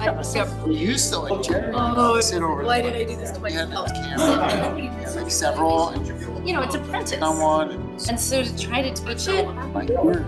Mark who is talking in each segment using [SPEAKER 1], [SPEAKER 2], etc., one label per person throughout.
[SPEAKER 1] We used to like sit over.
[SPEAKER 2] Why did I do this to myself?
[SPEAKER 1] Like several, and
[SPEAKER 2] You know, it's apprentice.
[SPEAKER 1] someone,
[SPEAKER 2] And so to try to teach it,
[SPEAKER 1] like we're.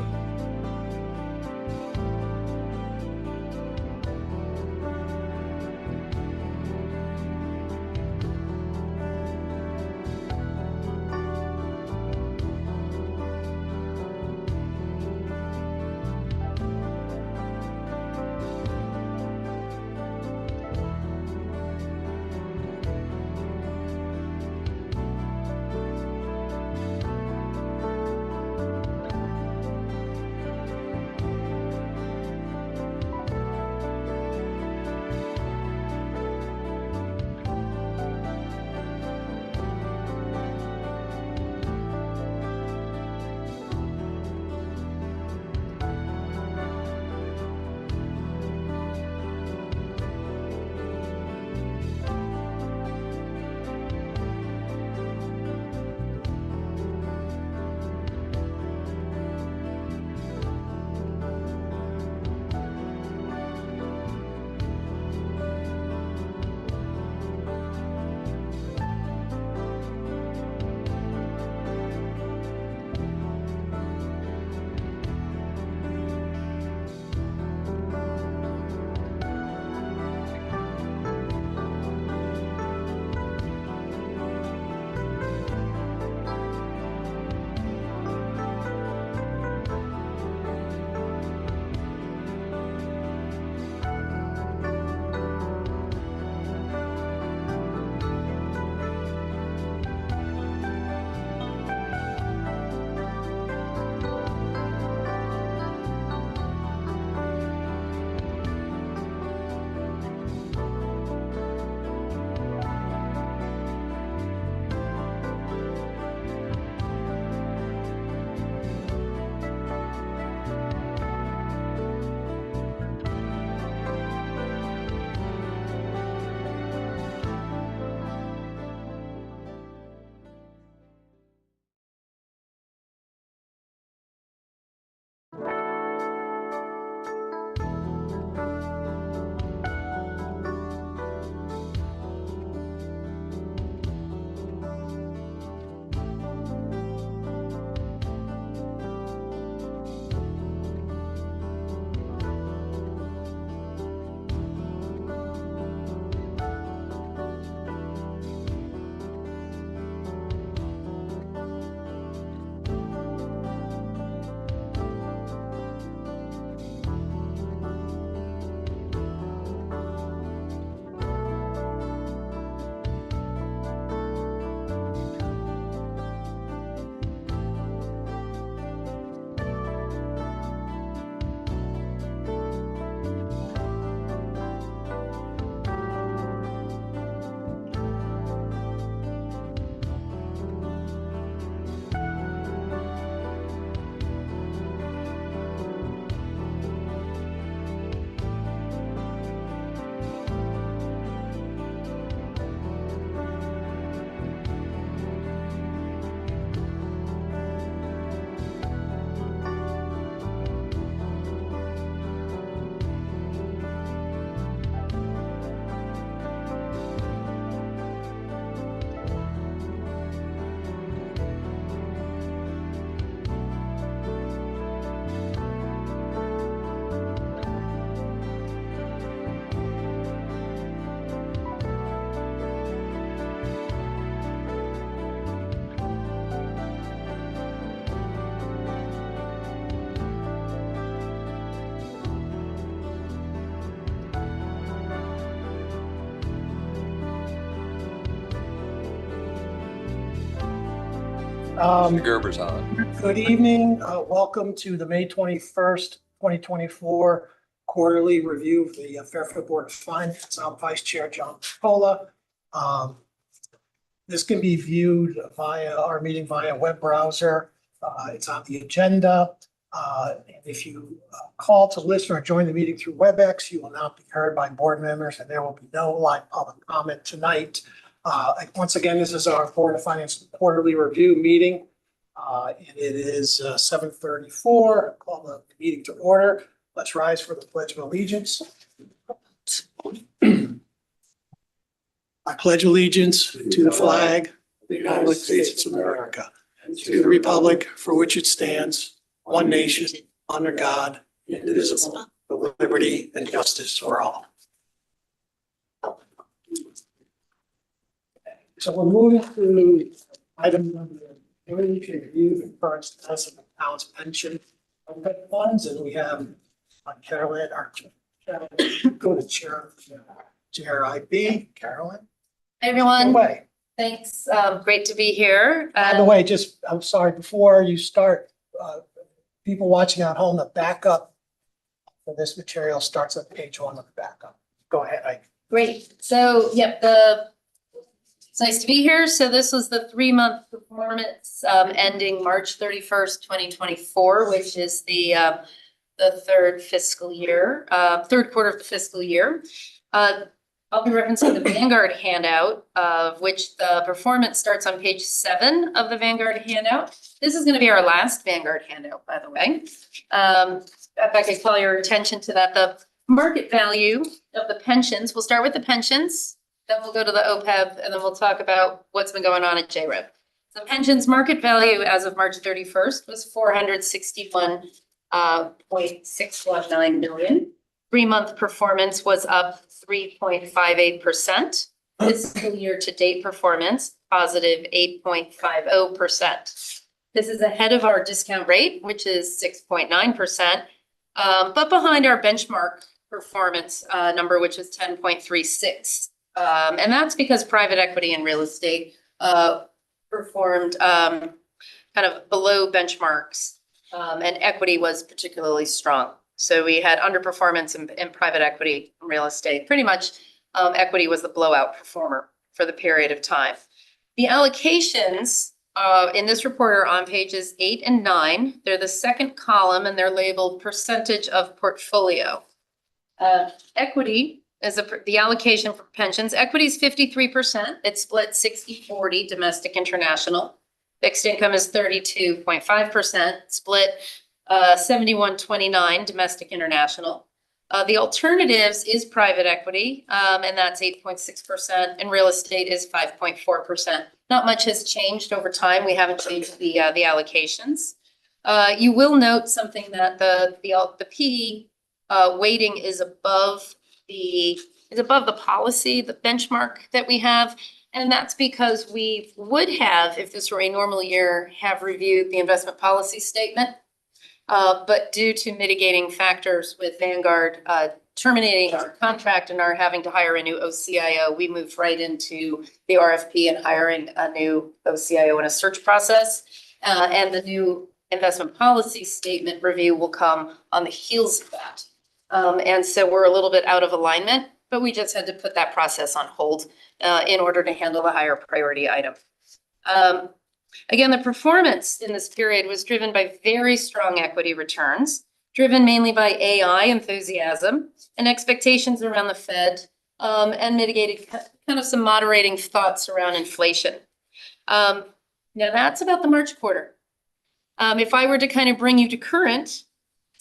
[SPEAKER 3] Gerber's on.
[SPEAKER 4] Good evening. Welcome to the May 21st, 2024 quarterly review of the Fairfield Board of Finance. I'm Vice Chair John Pola. This can be viewed via our meeting via web browser. It's on the agenda. And if you call to listen or join the meeting through WebEx, you will not be heard by board members, and there will be no live public comment tonight. Once again, this is our Board of Finance quarterly review meeting. And it is 7:34. Call the meeting to order. Let's rise for the Pledge of Allegiance. I pledge allegiance to the flag of the United States of America, and to the republic for which it stands, one nation, under God, indivisible, with liberty and justice for all. So we're moving to item number 3, to review the current status of the town's pension funds, and we have Carolyn, our go to Chair IB, Carolyn.
[SPEAKER 2] Hey, everyone.
[SPEAKER 4] Way.
[SPEAKER 2] Thanks. Great to be here.
[SPEAKER 4] By the way, just, I'm sorry, before you start, people watching at home, the backup for this material starts at page 1 of the backup. Go ahead, Ike.
[SPEAKER 2] Great. So, yep, it's nice to be here. So this was the 3-month performance ending March 31st, 2024, which is the third quarter of the fiscal year. I'll be referencing the Vanguard handout, of which the performance starts on page 7 of the Vanguard handout. This is going to be our last Vanguard handout, by the way. If I could call your attention to that, the market value of the pensions, we'll start with the pensions, then we'll go to the OPEB, and then we'll talk about what's been going on at JREB. The pensions market value as of March 31st was $461.619 million. 3-month performance was up 3.58%. Fiscal year to date performance, positive 8.50%. This is ahead of our discount rate, which is 6.9%, but behind our benchmark performance number, which is 10.36. And that's because private equity and real estate performed kind of below benchmarks, and equity was particularly strong. So we had underperformance in private equity and real estate. Pretty much equity was the blowout performer for the period of time. The allocations in this report are on pages 8 and 9. They're the second column and they're labeled percentage of portfolio. Equity is the allocation for pensions. Equity is 53%. It's split 60-40 domestic international. Fixed income is 32.5%, split 71-29 domestic international. The alternatives is private equity, and that's 8.6%, and real estate is 5.4%. Not much has changed over time. We haven't changed the allocations. You will note something that the PE weighting is above the policy, the benchmark that we have. And that's because we would have, if this were a normal year, have reviewed the investment policy statement. But due to mitigating factors with Vanguard terminating our contract and our having to hire a new OCIO, we moved right into the RFP and hiring a new OCIO in a search process. And the new investment policy statement review will come on the heels of that. And so we're a little bit out of alignment, but we just had to put that process on hold in order to handle the higher priority item. Again, the performance in this period was driven by very strong equity returns, driven mainly by AI enthusiasm and expectations around the Fed, and mitigated kind of some moderating thoughts around inflation. Now that's about the March quarter. If I were to kind of bring you to current,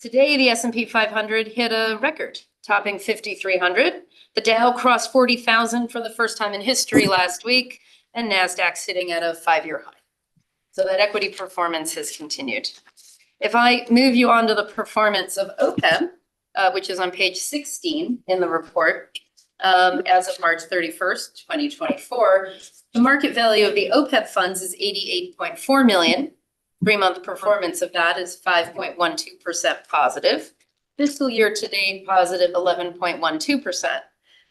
[SPEAKER 2] today the S&P 500 hit a record, topping 5,300. The Dow crossed 40,000 for the first time in history last week, and NASDAQ sitting at a 5-year high. So that equity performance has continued. If I move you on to the performance of OPEB, which is on page 16 in the report, as of March 31st, 2024, the market value of the OPEB funds is $88.4 million. 3-month performance of that is 5.12% positive. Fiscal year to date, positive 11.12%.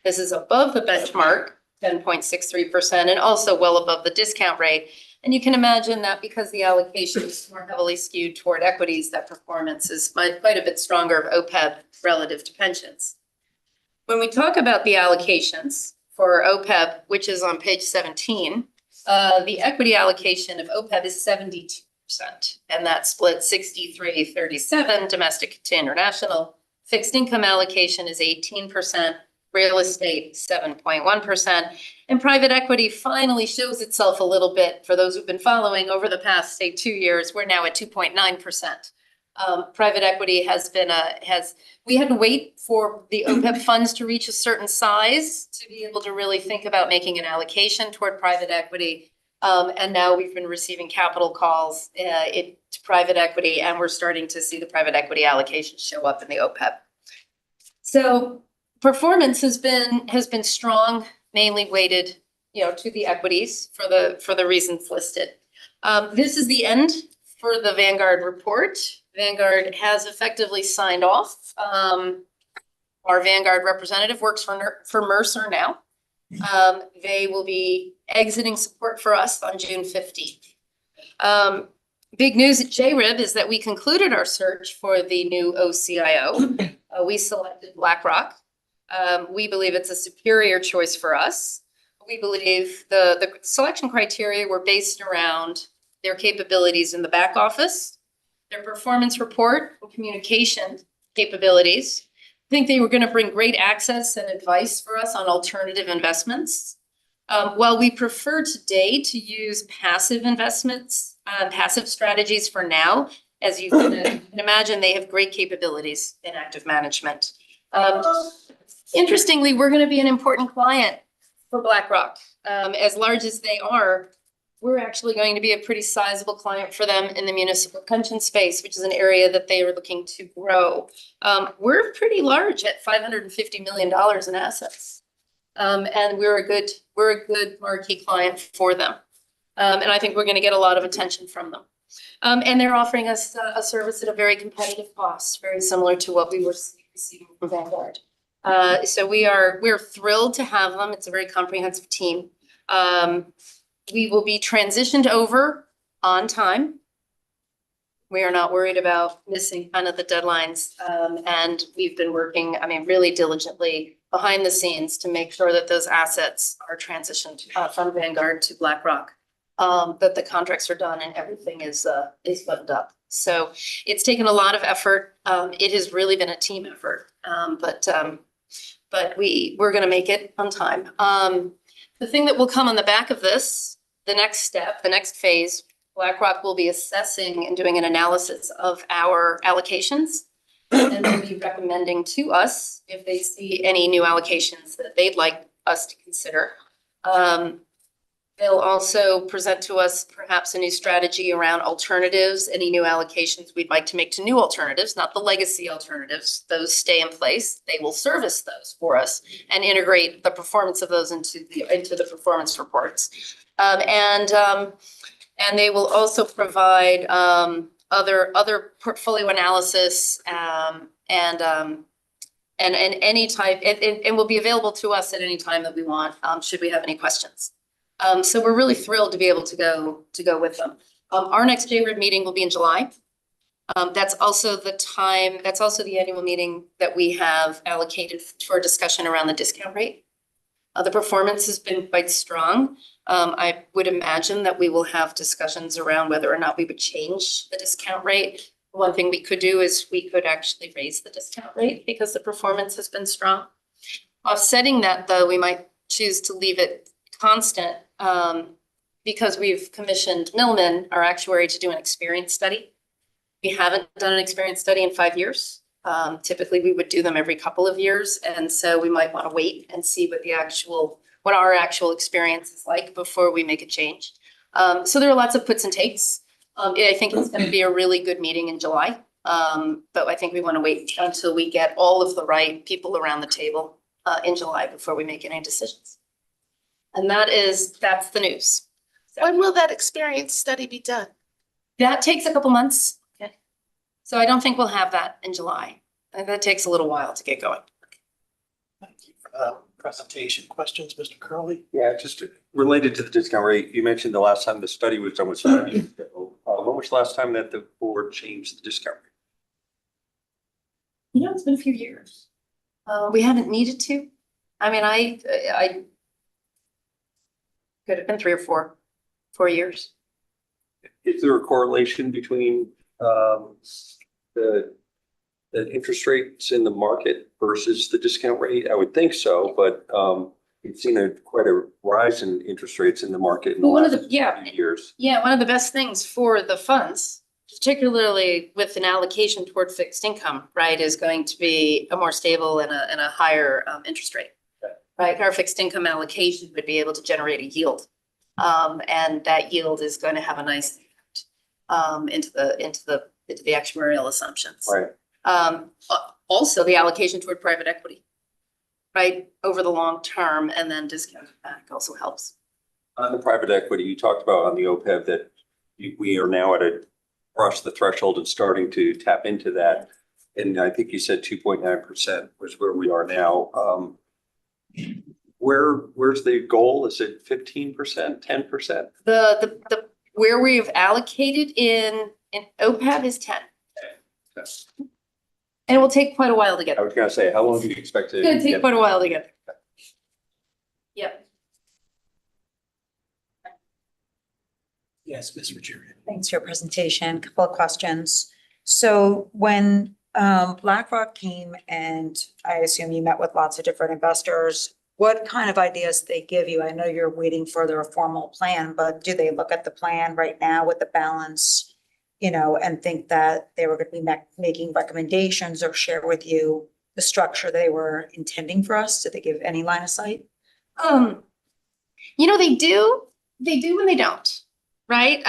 [SPEAKER 2] This is above the benchmark, 10.63%, and also well above the discount rate. And you can imagine that because the allocation is more heavily skewed toward equities, that performance is quite a bit stronger of OPEB relative to pensions. When we talk about the allocations for OPEB, which is on page 17, the equity allocation of OPEB is 72%, and that split 63-37 domestic to international. Fixed income allocation is 18%. Real estate, 7.1%. And private equity finally shows itself a little bit. For those who've been following over the past, say, 2 years, we're now at 2.9%. Private equity has been we had to wait for the OPEB funds to reach a certain size to be able to really think about making an allocation toward private equity. And now we've been receiving capital calls to private equity, and we're starting to see the private equity allocation show up in the OPEB. So performance has been strong, mainly weighted, to the equities for the reasons listed. This is the end for the Vanguard report. Vanguard has effectively signed off. Our Vanguard representative works for Mercer now. They will be exiting support for us on June 15th. Big news at JRIB is that we concluded our search for the new OCIO. We selected BlackRock. We believe it's a superior choice for us. We believe the selection criteria were based around their capabilities in the back office, their performance report and communication capabilities. I think they were going to bring great access and advice for us on alternative investments. While we prefer today to use passive investments, passive strategies for now, as you can imagine, they have great capabilities in active management. Interestingly, we're going to be an important client for BlackRock. As large as they are, we're actually going to be a pretty sizable client for them in the municipal pension space, which is an area that they are looking to grow. We're pretty large at $550 million in assets. And we're a good marquee client for them. And I think we're going to get a lot of attention from them. And they're offering us a service at a very competitive cost, very similar to what we were receiving from Vanguard. So we're thrilled to have them. It's a very comprehensive team. We will be transitioned over on time. We are not worried about missing kind of the deadlines. And we've been working, really diligently behind the scenes to make sure that those assets are transitioned from Vanguard to BlackRock, that the contracts are done and everything is buttoned up. So it's taken a lot of effort. It has really been a team effort, but we're going to make it on time. The thing that will come on the back of this, the next step, the next phase, BlackRock will be assessing and doing an analysis of our allocations, and they'll be recommending to us if they see any new allocations that they'd like us to consider. They'll also present to us perhaps a new strategy around alternatives, any new allocations we'd like to make to new alternatives, not the legacy alternatives. Those stay in place. They will service those for us and integrate the performance of those into the performance reports. And they will also provide other portfolio analysis and any type, and will be available to us at any time that we want, should we have any questions. So we're really thrilled to be able to go with them. Our next JRIB meeting will be in July. That's also the annual meeting that we have allocated for a discussion around the discount rate. The performance has been quite strong. I would imagine that we will have discussions around whether or not we would change the discount rate. One thing we could do is we could actually raise the discount rate because the performance has been strong. Offsetting that, though, we might choose to leave it constant because we've commissioned Millman, our actuary, to do an experience study. We haven't done an experience study in 5 years. Typically, we would do them every couple of years. And so we might want to wait and see what our actual experience is like before we make a change. So there are lots of puts and takes. I think it's going to be a really good meeting in July. But I think we want to wait until we get all of the right people around the table in July before we make any decisions. And that's the news. So,
[SPEAKER 3] when will that experience study be done?
[SPEAKER 2] That takes a couple months. Okay. So I don't think we'll have that in July. And that takes a little while to get going.
[SPEAKER 4] Thank you for that presentation. Questions, Mr. Curley?
[SPEAKER 5] Yeah, just related to the discount rate, you mentioned the last time the study was done was 5 years ago. When was the last time that the board changed the discount rate?
[SPEAKER 2] It's been a few years. We haven't needed to. I could have been 3 or 4 years.
[SPEAKER 5] Is there a correlation between the interest rates in the market versus the discount rate? I would think so, but we've seen quite a rise in interest rates in the market in the last few years.
[SPEAKER 2] Yeah, one of the best things for the funds, just particularly with an allocation toward fixed income, right, is going to be a more stable and a higher interest rate. Right, our fixed income allocation would be able to generate a yield. And that yield is going to have a nice impact into the actuarial assumptions.
[SPEAKER 5] Right.
[SPEAKER 2] Also the allocation toward private equity, right, over the long term, and then discounted back also helps.
[SPEAKER 5] On the private equity, you talked about on the OPEB that we are now at across the threshold and starting to tap into that. And I think you said 2.9% was where we are now. Where's the goal? Is it 15%, 10%?
[SPEAKER 2] The where we've allocated in OPEB is 10.
[SPEAKER 5] Yes.
[SPEAKER 2] And it will take quite a while to get
[SPEAKER 5] I
[SPEAKER 2] there.
[SPEAKER 5] was gonna say, how long do you expect to
[SPEAKER 2] It's gonna take
[SPEAKER 5] get?
[SPEAKER 2] quite a while to get there. Yep.
[SPEAKER 4] Yes, Ms. Ruggiero.
[SPEAKER 6] Thanks for your presentation. Couple of questions. So when BlackRock came and I assume you met with lots of different investors, what kind of ideas did they give you? I know you're waiting for their formal plan, but do they look at the plan right now with the balance, you know, and think that they were going to be making recommendations or share with you the structure they were intending for us? Did they give any line of sight?
[SPEAKER 2] You know, they do and they don't, right?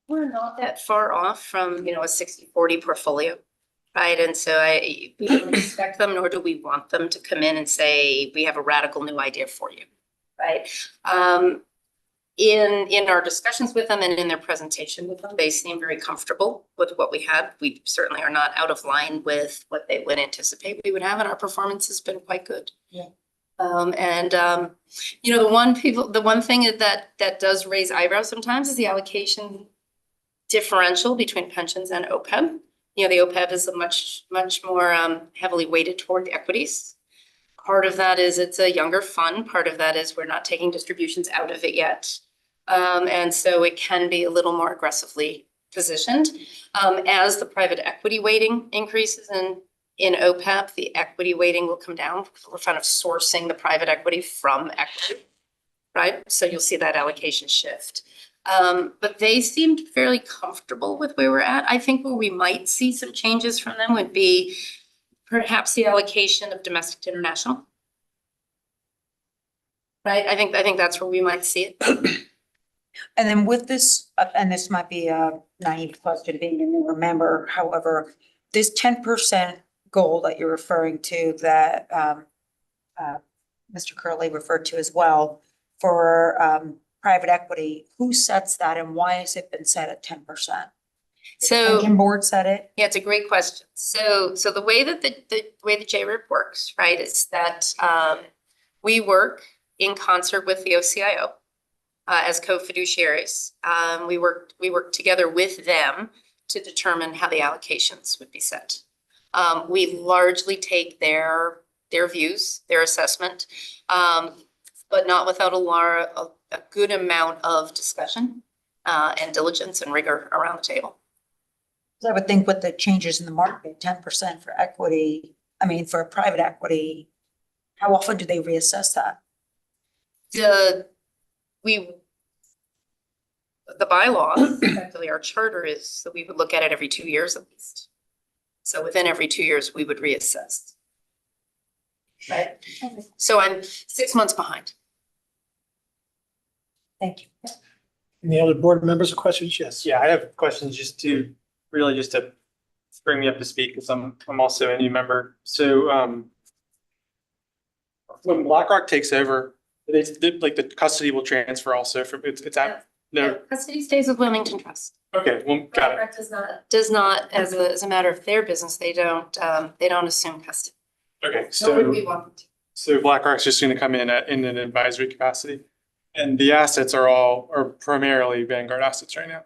[SPEAKER 2] We're not that far off from, you know, a 60-40 portfolio, right? And so we don't expect them, nor do we want them to come in and say, we have a radical new idea for you, right? In our discussions with them and in their presentation with them, they seem very comfortable with what we had. We certainly are not out of line with what they would anticipate we would have, and our performance has been quite good.
[SPEAKER 6] Yeah.
[SPEAKER 2] You know, the one thing that does raise eyebrows sometimes is the allocation differential between pensions and OPEB. You know, the OPEB is a much more heavily weighted toward the equities. Part of that is it's a younger fund. Part of that is we're not taking distributions out of it yet. And so it can be a little more aggressively positioned. As the private equity weighting increases in OPEB, the equity weighting will come down. We're kind of sourcing the private equity from equity, right? So you'll see that allocation shift. But they seemed fairly comfortable with where we're at. I think where we might see some changes from them would be perhaps the allocation of domestic to international. Right? I think that's where we might see it.
[SPEAKER 6] And then with this, and this might be a naive question being a newer member, however, this 10% goal that you're referring to that Mr. Curley referred to as well for private equity, who sets that and why has it been set at 10%?
[SPEAKER 2] So
[SPEAKER 6] Pension board set it?
[SPEAKER 2] yeah, it's a great question. So the way that the way the JRIP works, right, is that we work in concert with the OCIO as co-fiduciaries. We work together with them to determine how the allocations would be set. We largely take their views, their assessment, but not without a good amount of discussion and diligence and rigor around the table.
[SPEAKER 6] So I would think with the changes in the market, 10% for equity, I mean, for private equity, how often do they reassess that?
[SPEAKER 2] The bylaw, effectively our charter is that we would look at it every 2 years at least. So within every 2 years, we would reassess. Right? So I'm 6 months behind.
[SPEAKER 6] Thank you.
[SPEAKER 4] Any other board members or questions? Yes.
[SPEAKER 7] Yeah, I have questions just to bring me up to speed because I'm also a new member. So when BlackRock takes over, like the custody will transfer also from it's at no.
[SPEAKER 2] Custody stays with Wilmington Trust.
[SPEAKER 7] Okay, well, got it.
[SPEAKER 2] BlackRock does not as a matter of their business, they don't assume custody.
[SPEAKER 7] Okay,
[SPEAKER 2] Nor would we want them to.
[SPEAKER 7] so BlackRock's just going to come in in an advisory capacity, and the assets are primarily Vanguard assets right now.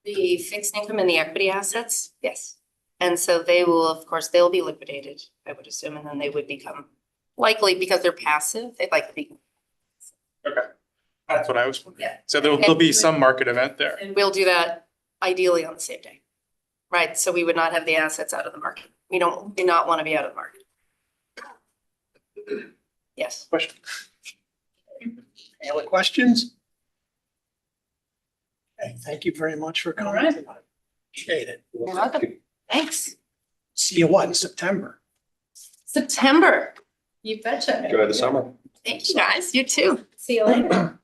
[SPEAKER 2] The fixed income and the equity assets, yes. And so they will, of course, they'll be liquidated, I would assume, and then they would become likely because they're passive, they'd likely be.
[SPEAKER 7] Okay, that's what I was wondering.
[SPEAKER 2] Yeah.
[SPEAKER 7] So there'll be some market event there.
[SPEAKER 2] And we'll do that ideally on the same day, right? So we would not have the assets out of the market. We do not want to be out of the market. Yes.
[SPEAKER 7] Question.
[SPEAKER 4] Any other questions? Thank you very much for
[SPEAKER 2] All
[SPEAKER 4] coming
[SPEAKER 2] right.
[SPEAKER 4] tonight. Appreciate it.
[SPEAKER 2] You're welcome. Thanks.
[SPEAKER 4] See you what, in September?
[SPEAKER 2] September. You betcha.
[SPEAKER 5] Enjoy the summer.
[SPEAKER 2] Thank you guys. You too. See you later.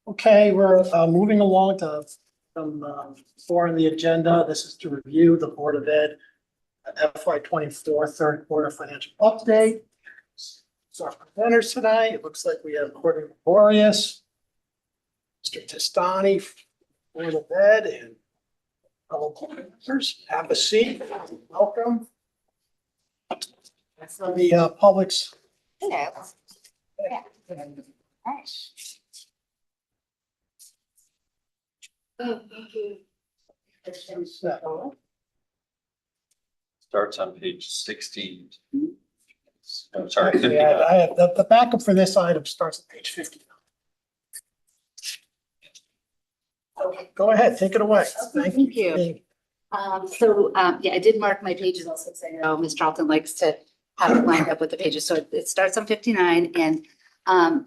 [SPEAKER 4] Okay, we're moving along to some four on the agenda. This is to review the Board of Ed FY 24 third quarter financial update. So our presenters tonight, it looks like we have Courtney Laborious, Mr. Testani, Board of Ed, and fellow board members. Have a seat. Welcome. From the public's.
[SPEAKER 8] Hello.
[SPEAKER 5] Starts on page 16. I'm sorry,
[SPEAKER 4] Yeah,
[SPEAKER 5] 59.
[SPEAKER 4] I have, the backup for this item starts at page 59. Okay, go ahead, take it away.
[SPEAKER 8] Thank you. Yeah, I did mark my pages also because I know Ms. Charlton likes to have it lined up with the pages. So it starts on 59. And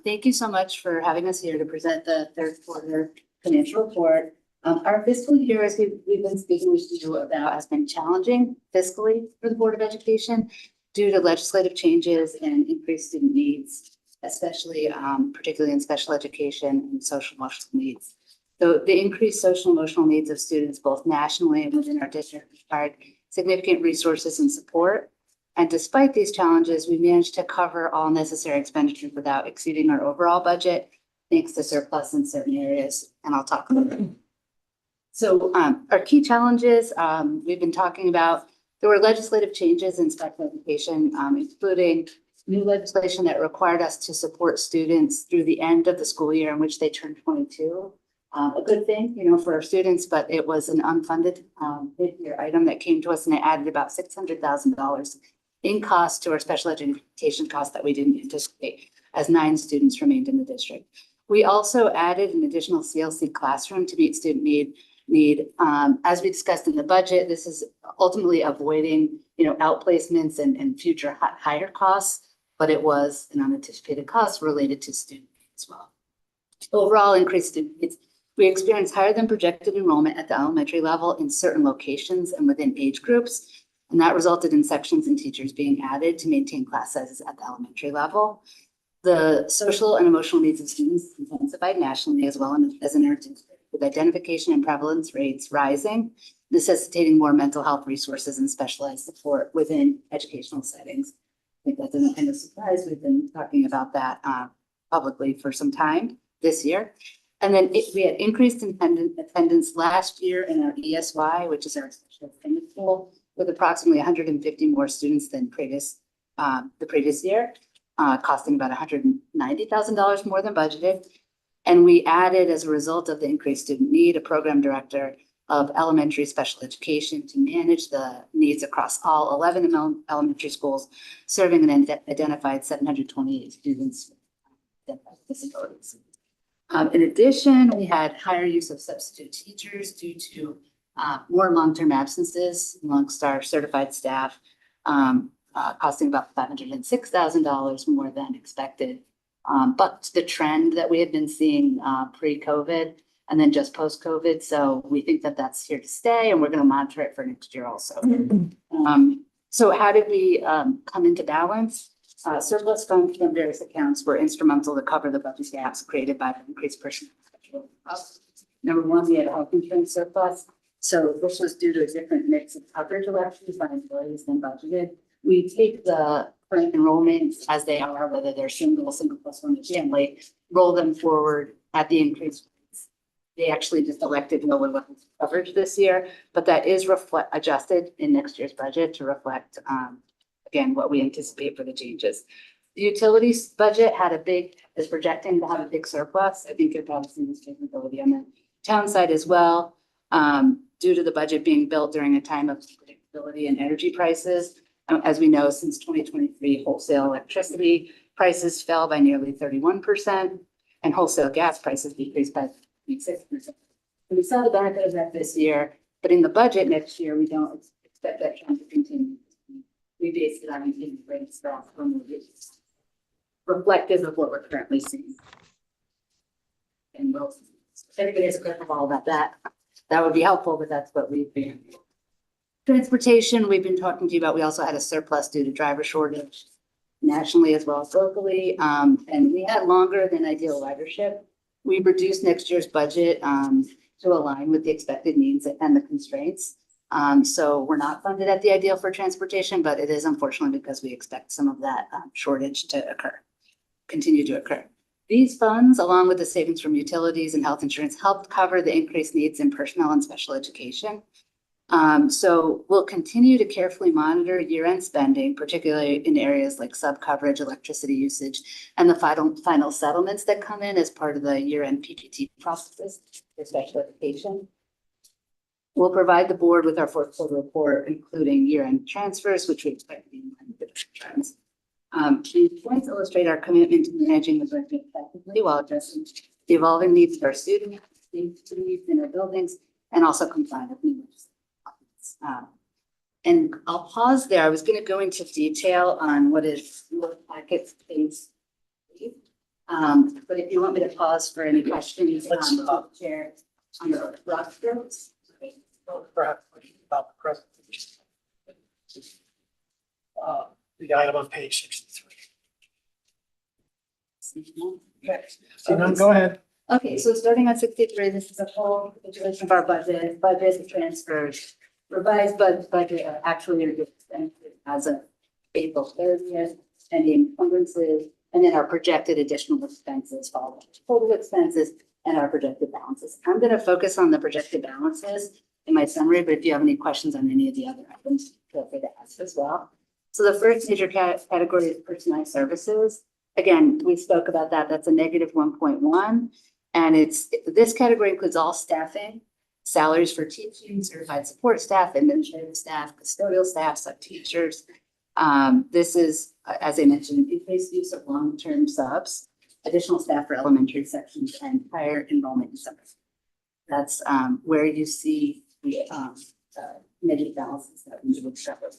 [SPEAKER 8] thank you so much for having us here to present the third quarter financial report. Our fiscal year, as we've been speaking with you about, has been challenging fiscally for the Board of Education due to legislative changes and increased student needs, especially particularly in special education and social emotional needs. So the increased social emotional needs of students, both nationally and within our district, required significant resources and support. And despite these challenges, we managed to cover all necessary expenditures without exceeding our overall budget, thanks to surplus in certain areas. And I'll talk about them. So our key challenges we've been talking about, there were legislative changes in special education, including new legislation that required us to support students through the end of the school year in which they turned 22. A good thing, for our students, but it was an unfunded mid-year item that came to us, and it added about $600,000 in cost to our special education costs that we didn't anticipate, as 9 students remained in the district. We also added an additional CLC classroom to meet student need. As we discussed in the budget, this is ultimately avoiding, outplacements and future higher costs, but it was an unanticipated cost related to student as well. Overall, increased student needs. We experienced higher than projected enrollment at the elementary level in certain locations and within age groups. And that resulted in sections and teachers being added to maintain class sizes at the elementary level. The social and emotional needs of students intensified nationally as well as in our district, with identification and prevalence rates rising, necessitating more mental health resources and specialized support within educational settings. I think that's an kind of surprise. We've been talking about that publicly for some time this year. And then we had increased attendance last year in our ESY, which is our special education pool, with approximately 150 more students than the previous year, costing about $190,000 more than budgeted. And we added, as a result of the increased student need, a program director of elementary special education to manage the needs across all 11 elementary schools, serving an identified 728 students with disabilities. In addition, we had higher use of substitute teachers due to more long-term absences amongst our certified staff, costing about $506,000 more than expected. But the trend that we had been seeing pre-COVID and then just post-COVID. So we think that that's here to stay, and we're going to monitor it for next year also. So how did we come into balance? Surplus funds from various accounts were instrumental to cover the budget gaps created by the increased personnel. Number one, we had a health insurance surplus. So this was due to a different mix of coverage elections by employees than budgeted. We take the current enrollments as they are, whether they're single plus one family, roll them forward at the increased rates. They actually just elected lower levels of coverage this year, but that is adjusted in next year's budget to reflect again, what we anticipate for the changes. The utilities budget is projecting to have a big surplus. I think you're probably seeing this capability on the town side as well, due to the budget being built during a time of predictability in energy prices. As we know, since 2023, wholesale electricity prices fell by nearly 31%, and wholesale gas prices decreased by 6%. We saw the benefit of that this year, but in the budget next year, we don't expect that trend to continue. We based it on maintaining rates from reflective of what we're currently seeing. And everybody has a crystal ball about that. that would be helpful, but that's what we've been. Transportation, we've been talking to you about, we also had a surplus due to driver shortage nationally as well as locally. And we had longer than ideal ridership. We reduced next year's budget to align with the expected needs and the constraints. So we're not funded at the ideal for transportation, but it is unfortunately because we expect some of that shortage to continue to occur. These funds, along with the savings from utilities and health insurance, helped cover the increased needs in personnel and special education. So we'll continue to carefully monitor year-end spending, particularly in areas like sub-coverage, electricity usage, and the final settlements that come in as part of the year-end PPT processes for special education. We'll provide the board with our fourth quarter report, including year-end transfers, which we expect to be in line with the trends. These points illustrate our commitment to managing the budget effectively while addressing the evolving needs of our students, needs in our buildings, and also complying with new legislation. And I'll pause there. I was going to go into detail on what is your packet phase. But if you want me to pause for any questions, Chair, on the broad strokes.
[SPEAKER 4] Perhaps about the presentation. The item on page 63. Okay, so now go ahead.
[SPEAKER 8] Okay, so starting on 63, this is a full situation of our budget transfers, revised budget actually reduced as of April 30th, and the encumbrances, and then our projected additional expenses following total expenses and our projected balances. I'm going to focus on the projected balances in my summary, but if you have any questions on any of the other items, feel free to ask as well. So the first major category is personnel services. Again, we spoke about that. That's a negative 1.1. And this category includes all staffing, salaries for teaching, certified support staff, administrative staff, custodial staff, sub-teachers. This is, as I mentioned, increased use of long-term subs, additional staff for elementary sections, and higher enrollment in summer. That's where you see the negative balances that we would cover.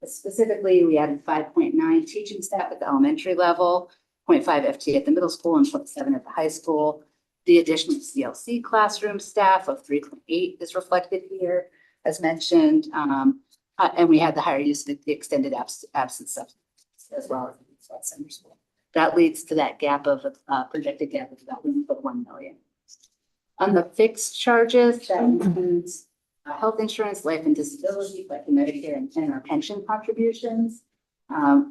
[SPEAKER 8] Specifically, we added 5.9 teaching staff at the elementary level, 0.5 FT at the middle school, and 0.7 at the high school. The additional CLC classroom staff of 3.8 is reflected here, as mentioned. And we had the higher use of the extended absence substitutes as well as summer school. That leads to that gap of projected gap of about 1 million. On the fixed charges, that includes health insurance, life and disability, like Medicare and our pension contributions.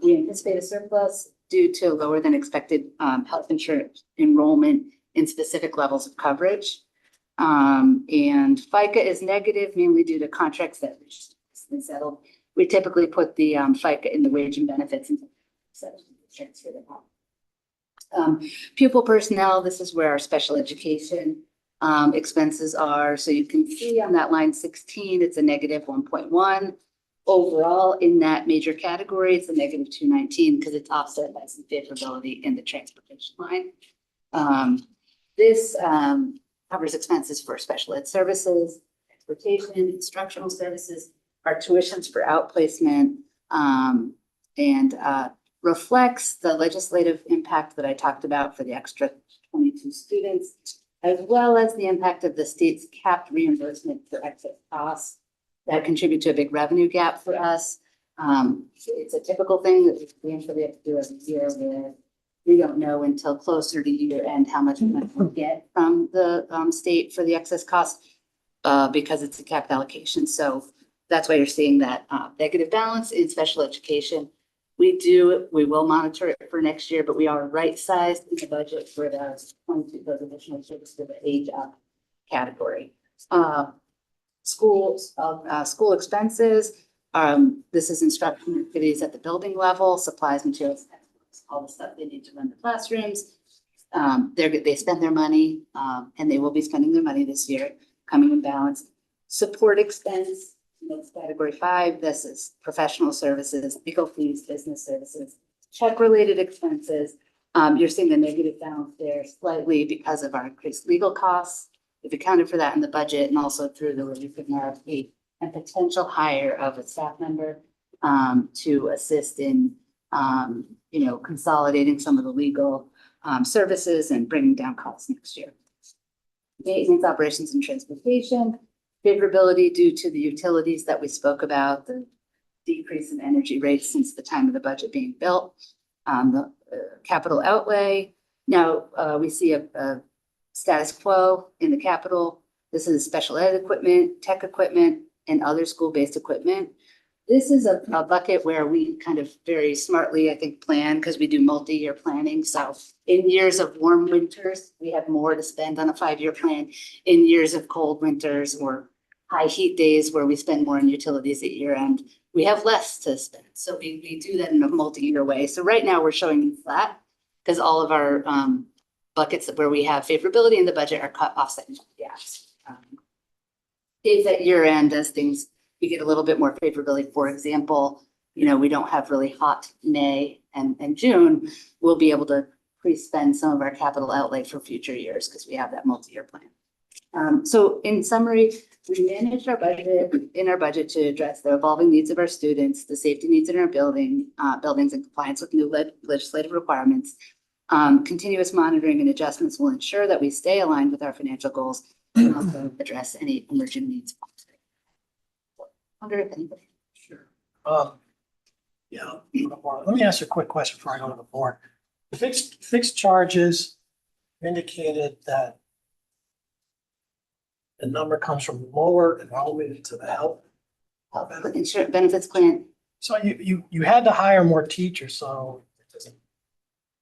[SPEAKER 8] We anticipate a surplus due to lower than expected health insurance enrollment in specific levels of coverage. And FICA is negative, mainly due to contracts that we settled. We typically put the FICA in the wage and benefits and transfer them out. Pupil personnel, this is where our special education expenses are. So you can see on that line 16, it's a negative 1.1. Overall, in that major category, it's a negative 219 because it's offset by some favorability in the transportation line. This covers expenses for special ed services, transportation, instructional services, our tuitions for outplacement, and reflects the legislative impact that I talked about for the extra 22 students, as well as the impact of the state's capped reimbursement for excess costs that contribute to a big revenue gap for us. It's a typical thing that we have to do every year where we don't know until closer to year end how much money we'll get from the state for the excess cost because it's a capped allocation. So that's why you're seeing that negative balance in special education. We will monitor it for next year, but we are right-sized in the budget for those additional services for the age up category. School expenses. This is instruction activities at the building level, supplies, materials, all the stuff they need to run the classrooms. They spend their money, and they will be spending their money this year, coming in balance. Support expense. That's category 5. This is professional services, legal fees, business services, check-related expenses. You're seeing the negative balance there slightly because of our increased legal costs. We've accounted for that in the budget and also through the release of an RFP and potential hire of a staff member to assist in, consolidating some of the legal services and bringing down costs next year. Maintenance, operations, and transportation. favorability due to the utilities that we spoke about, the decrease in energy rates since the time of the budget being built, the capital outlay. Now, we see a status quo in the capital. This is special ed equipment, tech equipment, and other school-based equipment. This is a bucket where we kind of very smartly, I think, plan because we do multi-year planning. So in years of warm winters, we have more to spend on a 5-year plan. In years of cold winters or high heat days where we spend more on utilities at year end, we have less to spend. So we do that in a multi-year way. So right now we're showing you flat because all of our buckets where we have favorability in the budget are cut offset gaps. Days at year end as things, we get a little bit more favorability. For example, we don't have really hot May and June. We'll be able to pre-spend some of our capital outlay for future years because we have that multi-year plan. So in summary, we managed our budget to address the evolving needs of our students, the safety needs in our buildings in compliance with new legislative requirements. Continuous monitoring and adjustments will ensure that we stay aligned with our financial goals and also address any emerging needs. Wonder if anybody.
[SPEAKER 4] Sure. Yeah, let me ask you a quick question before I go to the board. The fixed charges indicated that the number comes from lower enrollment into the health.
[SPEAKER 8] Insurance benefits plan.
[SPEAKER 4] So you had to hire more teachers, so it's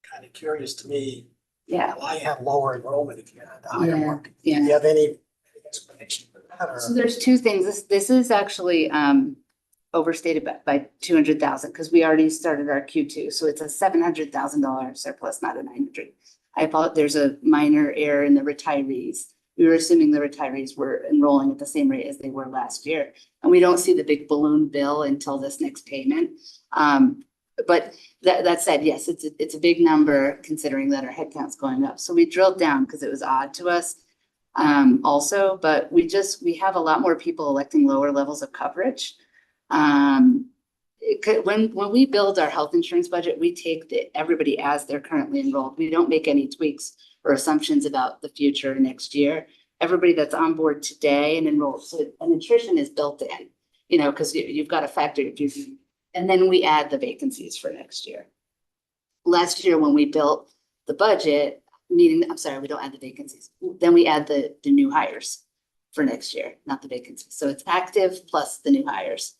[SPEAKER 4] kind of curious to me.
[SPEAKER 8] Yeah.
[SPEAKER 4] Why you have lower enrollment if you had to hire more? Do
[SPEAKER 8] Yeah.
[SPEAKER 4] you have any explanation for that? Or?
[SPEAKER 8] So there's two things. This is actually overstated by 200,000 because we already started our Q2. So it's a $700,000 surplus, not a 900. I apologize. There's a minor error in the retirees. We were assuming the retirees were enrolling at the same rate as they were last year. And we don't see the big balloon bill until this next payment. But that said, yes, it's a big number considering that our headcount's going up. So we drilled down because it was odd to us also, but we have a lot more people electing lower levels of coverage. When we build our health insurance budget, we take everybody as they're currently enrolled. We don't make any tweaks or assumptions about the future next year. Everybody that's on board today and enrolled, so an attrition is built in, because you've got to factor it. And then we add the vacancies for next year. Last year, when we built the budget, we don't add the vacancies. Then we add the new hires for next year, not the vacancies. So it's active plus the new hires.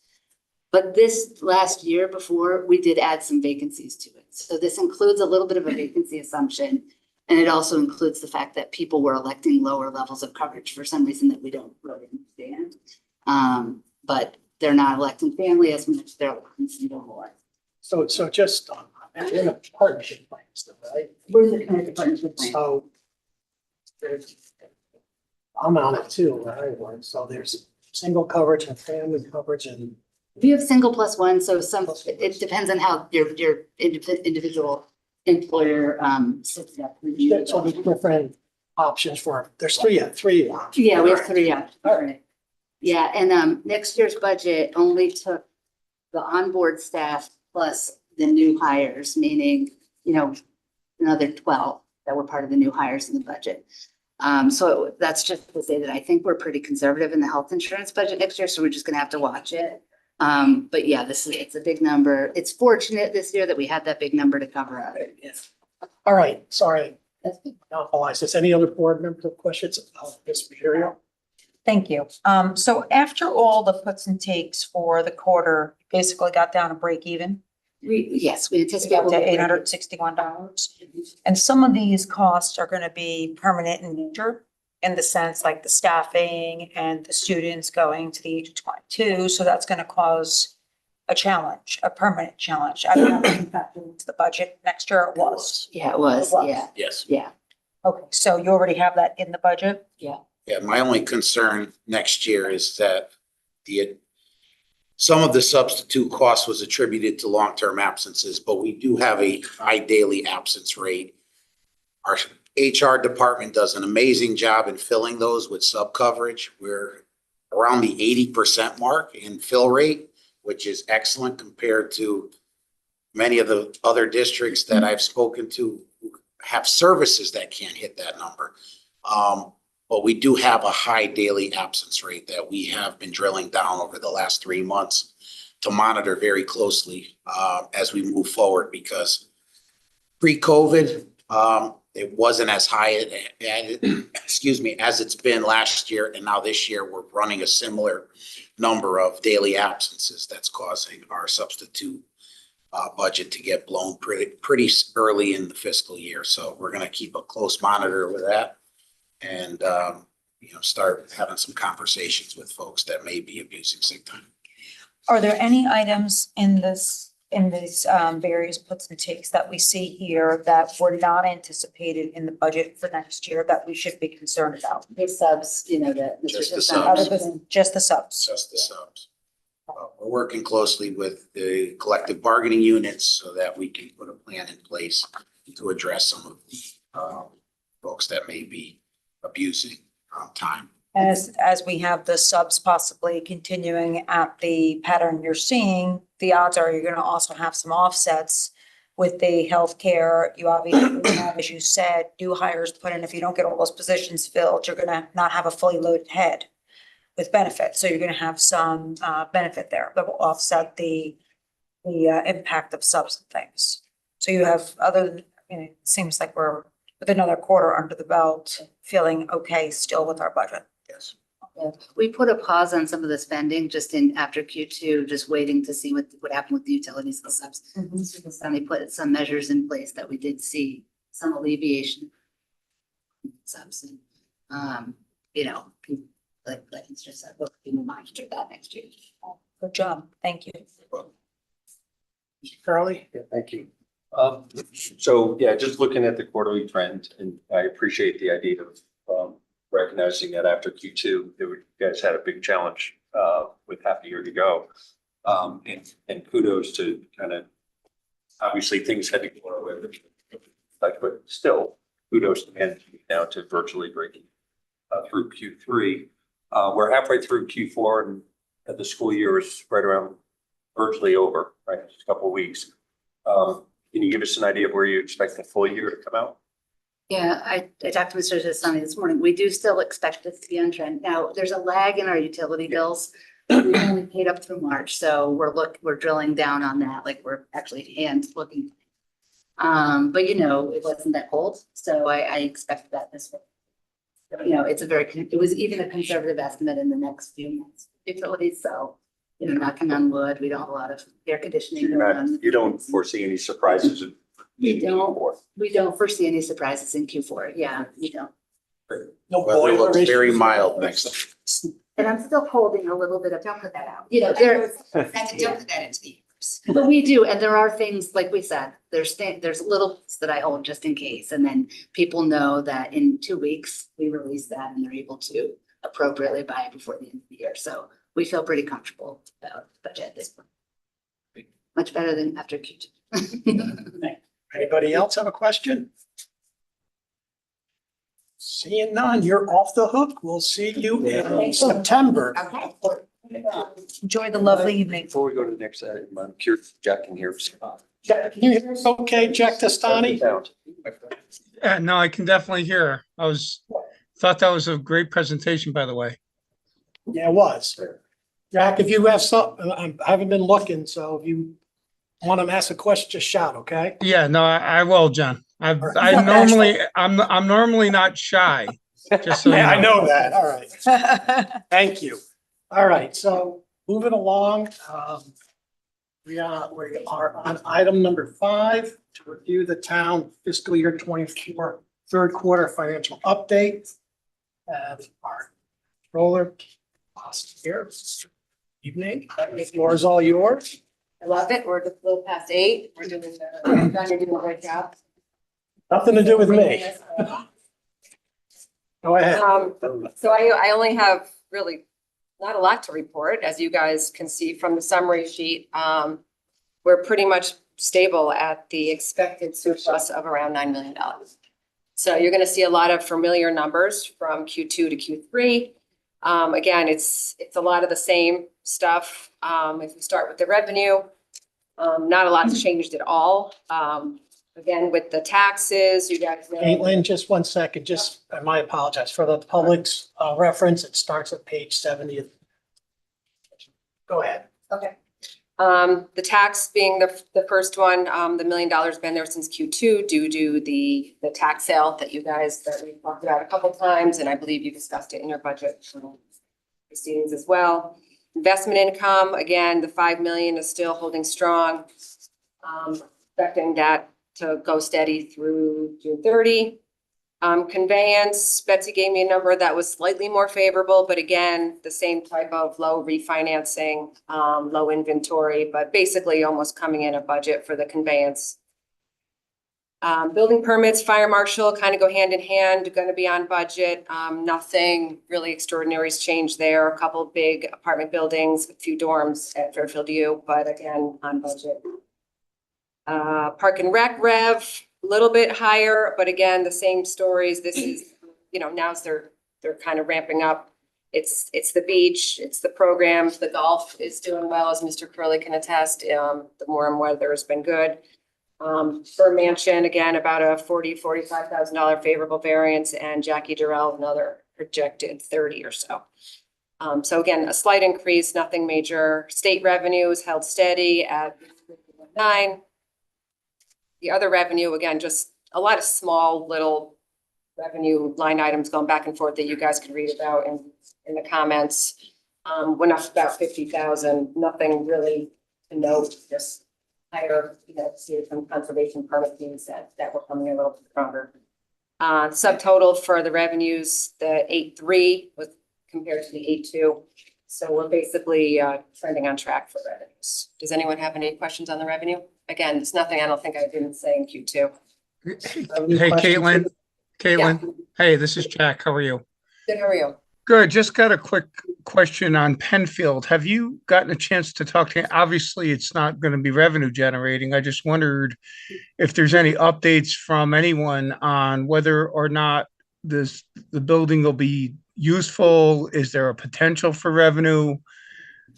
[SPEAKER 8] But this last year before, we did add some vacancies to it. So this includes a little bit of a vacancy assumption. And it also includes the fact that people were electing lower levels of coverage for some reason that we don't really understand. But they're not electing family as much, they're electing single more.
[SPEAKER 4] So just in a partnership plan stuff, right?
[SPEAKER 8] We're the kind of partnership plan.
[SPEAKER 4] So I'm on it too, right? So there's single coverage and family coverage and.
[SPEAKER 8] We have single plus one, so it depends on how your individual employer sets it up.
[SPEAKER 4] So there's different options there's three options.
[SPEAKER 8] Yeah, we have 3 options. All right. Yeah, and next year's budget only took the onboard staff plus the new hires, meaning, another 12 that were part of the new hires in the budget. So that's just to say that I think we're pretty conservative in the health insurance budget next year, so we're just gonna have to watch it. But yeah, it's a big number. It's fortunate this year that we had that big number to cover up.
[SPEAKER 4] Yes. All right, sorry.
[SPEAKER 8] That's good.
[SPEAKER 4] Is any other board members have questions about this material?
[SPEAKER 6] Thank you. So after all the puts and takes for the quarter, basically got down to break even.
[SPEAKER 8] We
[SPEAKER 6] We
[SPEAKER 8] anticipate.
[SPEAKER 6] got to $861. And some of these costs are going to be permanent in nature in the sense like the staffing and the students going to the age of 22. So that's going to cause a permanent challenge. I don't know if you factored into the budget next year. It was.
[SPEAKER 8] Yeah, it was,
[SPEAKER 6] It was.
[SPEAKER 8] yeah,
[SPEAKER 9] Yes.
[SPEAKER 8] yeah.
[SPEAKER 6] Okay, so you already have that in the budget?
[SPEAKER 9] Yeah, my only concern next year is that some of the substitute cost was attributed to long-term absences, but we do have a high daily absence rate. Our HR department does an amazing job in filling those with sub coverage. We're around the 80% mark in fill rate, which is excellent compared to many of the other districts that I've spoken to who have services that can't hit that number. But we do have a high daily absence rate that we have been drilling down over the last 3 months to monitor very closely as we move forward, because pre-COVID, it wasn't as high excuse me, as it's been last year. And now this year, we're running a similar number of daily absences that's causing our substitute budget to get blown pretty early in the fiscal year. So we're gonna keep a close monitor with that and, start having some conversations with folks that may be abusing sick time.
[SPEAKER 6] Are there any items in these various puts and takes that we see here that were not anticipated in the budget for next year that we should be concerned about?
[SPEAKER 8] The subs, that. Mr.
[SPEAKER 9] Just the
[SPEAKER 8] Castano
[SPEAKER 6] Other
[SPEAKER 9] subs.
[SPEAKER 6] than just the subs?
[SPEAKER 9] Just the subs. We're working closely with the collective bargaining units so that we can put a plan in place to address some of the folks that may be abusing time.
[SPEAKER 6] As we have the subs possibly continuing at the pattern you're seeing, the odds are you're gonna also have some offsets with the healthcare. You obviously have, as you said, new hires to put in. If you don't get all those positions filled, you're gonna not have a fully loaded head with benefits. So you're gonna have some benefit there that will offset the impact of subs and things. So you have it seems like we're with another quarter under the belt, feeling okay still with our budget.
[SPEAKER 9] Yes.
[SPEAKER 8] Yeah. We put a pause on some of the spending just after Q2, just waiting to see what happened with the utilities and subs. And they put some measures in place that we did see some alleviation. Subs and, like Mr. said, we'll monitor that next year.
[SPEAKER 6] Good job. Thank you.
[SPEAKER 4] Mr. Curley?
[SPEAKER 5] Yeah, thank you. So yeah, just looking at the quarterly trend, and I appreciate the idea of recognizing that after Q2, you guys had a big challenge with half a year to go. And kudos to kind of, obviously things had to go our way, but still kudos to managing now to virtually breaking through Q3. We're halfway through Q4 and the school year is right around virtually over, right? Just a couple of weeks. Can you give us an idea of where you expect the full year to come out?
[SPEAKER 8] Yeah, I talked to Mr. Castano this morning. We do still expect this to be on trend. Now, there's a lag in our utility bills. We only paid up through March, so we're drilling down on that, like we're actually hand looking. But it wasn't that cold, so I expect that this way. It was even a conservative estimate in the next few months. Utilities, so knocking on wood, we don't have a lot of air conditioning going on.
[SPEAKER 5] You don't foresee any surprises in
[SPEAKER 8] We don't.
[SPEAKER 5] Q4?
[SPEAKER 8] We don't foresee any surprises in Q4. Yeah, we don't.
[SPEAKER 4] No
[SPEAKER 9] Weather
[SPEAKER 4] boiler
[SPEAKER 9] looks very
[SPEAKER 4] issues?
[SPEAKER 9] mild next.
[SPEAKER 8] And I'm still holding a little bit of, don't put that out.
[SPEAKER 2] Don't put that into the universe.
[SPEAKER 8] But we do, and there are things, like we said, there's little bits that I hold just in case, and then people know that in 2 weeks, we release that and they're able to appropriately buy it before the end of the year. So we feel pretty comfortable about the budget at this point. Much better than after Q2.
[SPEAKER 4] Anybody else have a question? Seeing none, you're off the hook. We'll see you in September.
[SPEAKER 2] Okay.
[SPEAKER 6] Enjoy the lovely evening.
[SPEAKER 5] Before we go to the next item, I'm curious, Jack can hear.
[SPEAKER 4] Jack, can you hear us okay, Jack Testani?
[SPEAKER 10] Yeah, no, I can definitely hear. Thought that was a great presentation, by the way.
[SPEAKER 4] Yeah, it was. Jack, if you have something, I haven't been looking, so if you want to ask a question, just shout, okay?
[SPEAKER 10] Yeah, no, I will, John. I'm normally not shy, just so you know.
[SPEAKER 4] I know that. All right. Thank you. All right, so moving along, we are on item number 5 to review the town fiscal year 24 third quarter financial update. Our controller, here. Evening. The floor is all yours.
[SPEAKER 2] I love it. We're just a little past 8. We're trying to do a great job.
[SPEAKER 4] Nothing to do with me. Go ahead.
[SPEAKER 11] So I only have really not a lot to report, as you guys can see from the summary sheet. We're pretty much stable at the expected surplus of around $9 million. So you're going to see a lot of familiar numbers from Q2 to Q3. Again, it's a lot of the same stuff. If we start with the revenue, not a lot's changed at all. Again, with the taxes, you guys know.
[SPEAKER 4] Caitlin, just one second, just, I apologize for the public's reference. It starts at page 70. Go ahead.
[SPEAKER 11] Okay. The tax being the first one, the $1 million been there since Q2 due to the tax sale that we talked about a couple times, and I believe you discussed it in your budget proceedings as well. Investment income, again, the 5 million is still holding strong. Expecting that to go steady through June 30. Conveyance, Betsy gave me a number that was slightly more favorable, but again, the same type of low refinancing, low inventory, but basically almost coming in a budget for the conveyance. Building permits, fire marshal kind of go hand in hand, going to be on budget. Nothing really extraordinary has changed there. A couple of big apartment buildings, a few dorms at Fairfield U, but again, on budget. Park and Rec rev, a little bit higher, but again, the same stories. This is, now they're kind of ramping up. It's the beach, it's the programs, the golf is doing well, as Mr. Curley can attest. The warm weather has been good. For Mansion, again, about a $45,000 favorable variance, and Jackie Durrell, another projected 30 or so. So again, a slight increase, nothing major. State revenues held steady at 9. The other revenue, again, just a lot of small little revenue line items going back and forth that you guys could read about in the comments. Went up about 50,000, nothing really to note, just higher, see some conservation permit fees that were coming in a little bit stronger. Subtotal for the revenues, the 8.3 was compared to the 8.2. So we're basically trending on track for revenues. Does anyone have any questions on the revenue? Again, it's nothing I don't think I didn't say in Q2.
[SPEAKER 10] Hey, Caitlin.
[SPEAKER 11] Yeah.
[SPEAKER 10] Hey, this is Jack. How are you?
[SPEAKER 11] Good, how are you?
[SPEAKER 10] Good. Just got a quick question on Penfield. Have you gotten a chance to talk to him? Obviously, it's not going to be revenue generating. I just wondered if there's any updates from anyone on whether or not the building will be useful. Is there a potential for revenue?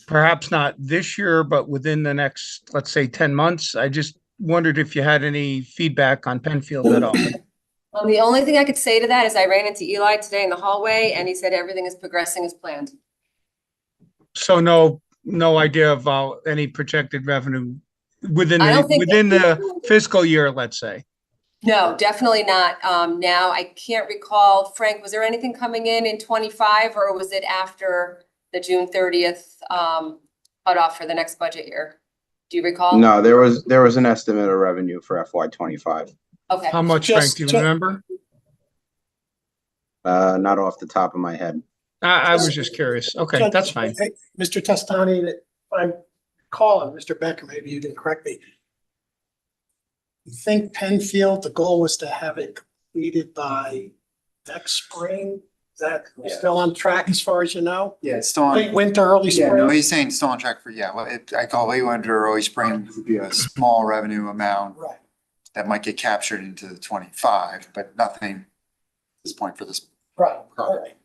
[SPEAKER 10] Perhaps not this year, but within the next, let's say, 10 months. I just wondered if you had any feedback on Penfield at all.
[SPEAKER 11] The only thing I could say to that is I ran into Eli today in the hallway and he said everything is progressing as planned.
[SPEAKER 10] So no idea of any projected revenue within the fiscal year, let's say.
[SPEAKER 11] No, definitely not. Now I can't recall, Frank, was there anything coming in 25 or was it after the June 30th cutoff for the next budget year? Do you recall?
[SPEAKER 12] No, there was an estimate of revenue for FY25.
[SPEAKER 11] Okay.
[SPEAKER 10] How much, Frank, do you remember?
[SPEAKER 12] Not off the top of my head.
[SPEAKER 10] I was just curious. Okay, that's fine.
[SPEAKER 4] Hey, Mr. Testani, if I'm calling, Mr. Becker, maybe you can correct me. You think Penfield, the goal was to have it completed by next spring? Is that still on track as far as you know?
[SPEAKER 1] Yeah, it's still on.
[SPEAKER 4] Late winter, early
[SPEAKER 1] Yeah, no,
[SPEAKER 4] spring?
[SPEAKER 1] he's saying still on track for, I call late winter, early spring would be a small revenue amount
[SPEAKER 4] Right.
[SPEAKER 1] that might get captured into the 25, but nothing at this point for this.
[SPEAKER 4] Right, all right.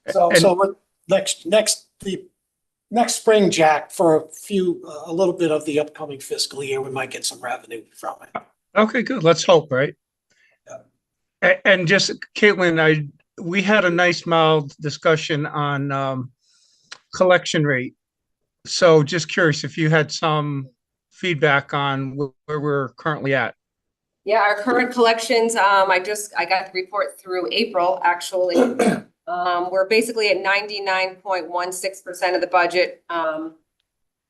[SPEAKER 4] So we're the next spring, Jack, for a little bit of the upcoming fiscal year, we might get some revenue from it.
[SPEAKER 10] Okay, good. Let's hope, right? And just, Caitlin, we had a nice mild discussion on collection rate. So just curious if you had some feedback on where we're currently at.
[SPEAKER 11] Yeah, our current collections, I got the report through April, actually. We're basically at 99.16% of the budget.